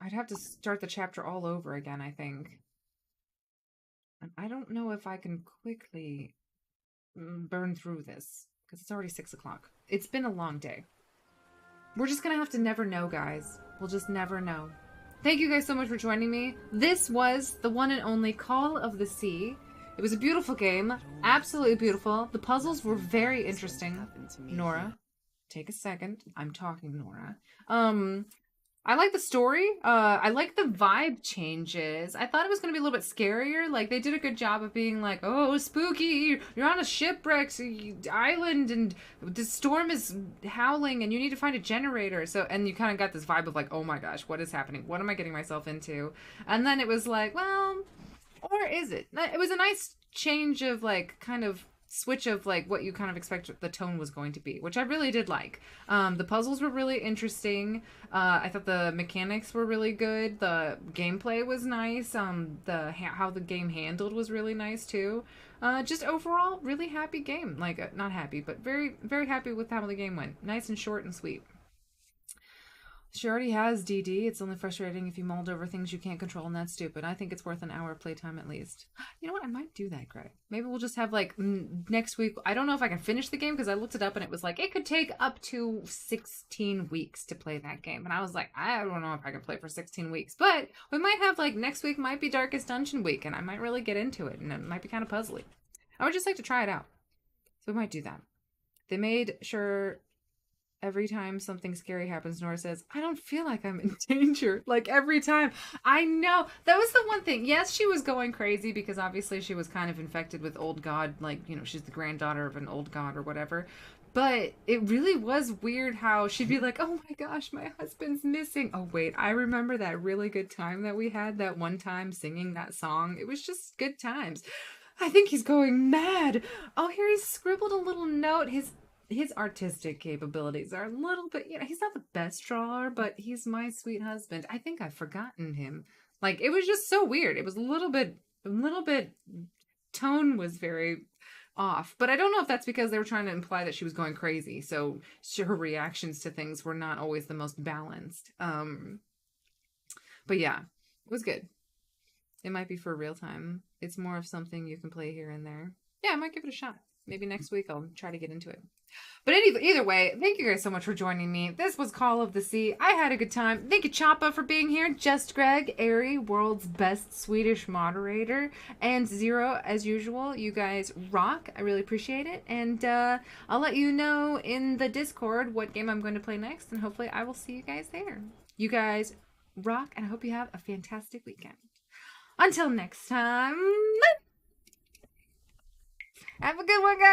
I'd have to start the chapter all over again, I think. And I don't know if I can quickly burn through this, because it's already 6 o'clock. It's been a long day. We're just gonna have to never know, guys. We'll just never know. Thank you guys so much for joining me. This was the one and only Call of the Sea. It was a beautiful game. Absolutely beautiful. The puzzles were very interesting. Nora, take a second. I'm talking, Nora. I like the story. I like the vibe changes. I thought it was going to be a little bit scarier. Like, they did a good job of being like, oh, spooky. You're on a shipwreck island and the storm is howling and you need to find a generator. So, and you kind of got this vibe of like, oh my gosh, what is happening? What am I getting myself into? And then it was like, well, or is it? It was a nice change of like, kind of switch of like what you kind of expect the tone was going to be, which I really did like. The puzzles were really interesting. I thought the mechanics were really good. The gameplay was nice. How the game handled was really nice too. Just overall, really happy game. Like, not happy, but very, very happy with how the game went. Nice and short and sweet. She already has DD. It's only frustrating if you mulled over things you can't control, and that's stupid. I think it's worth an hour of playtime at least. You know what? I might do that, Greg. Maybe we'll just have, like, next week. I don't know if I can finish the game, because I looked it up, and it was like, it could take up to 16 weeks to play that game. And I was like, I don't know if I can play for 16 weeks. But we might have, like, next week might be Darkest Dungeon week, and I might really get into it, and it might be kind of puzzly. I would just like to try it out. So we might do that. They made sure... Every time something scary happens, Nora says, I don't feel like I'm in danger. Like, every time. I know. That was the one thing. Yes, she was going crazy because obviously she was kind of infected with old god. Like, you know, she's the granddaughter of an old god or whatever. But it really was weird how she'd be like, oh my gosh, my husband's missing. Oh, wait, I remember that really good time that we had that one time singing that song. It was just good times. I think he's going mad. Oh, here he's scribbled a little note. His artistic capabilities are a little bit, you know, he's not the best drawer, but he's my sweet husband. I think I've forgotten him. Like, it was just so weird. It was a little bit, tone was very off. But I don't know if that's because they were trying to imply that she was going crazy. So her reactions to things were not always the most balanced. But yeah, it was good. It might be for real time. It's more of something you can play here and there. Yeah, I might give it a shot. Maybe next week I'll try to get into it. But either way, thank you guys so much for joining me. This was Call of the Sea. I had a good time. Thank you, Choppa, for being here. Just Greg, Airy, world's best Swedish moderator, and Zero, as usual. You guys rock. I really appreciate it. And I'll let you know in the Discord what game I'm going to play next, and hopefully I will see you guys there. You guys rock, and I hope you have a fantastic weekend. Until next time, have a good one, guys.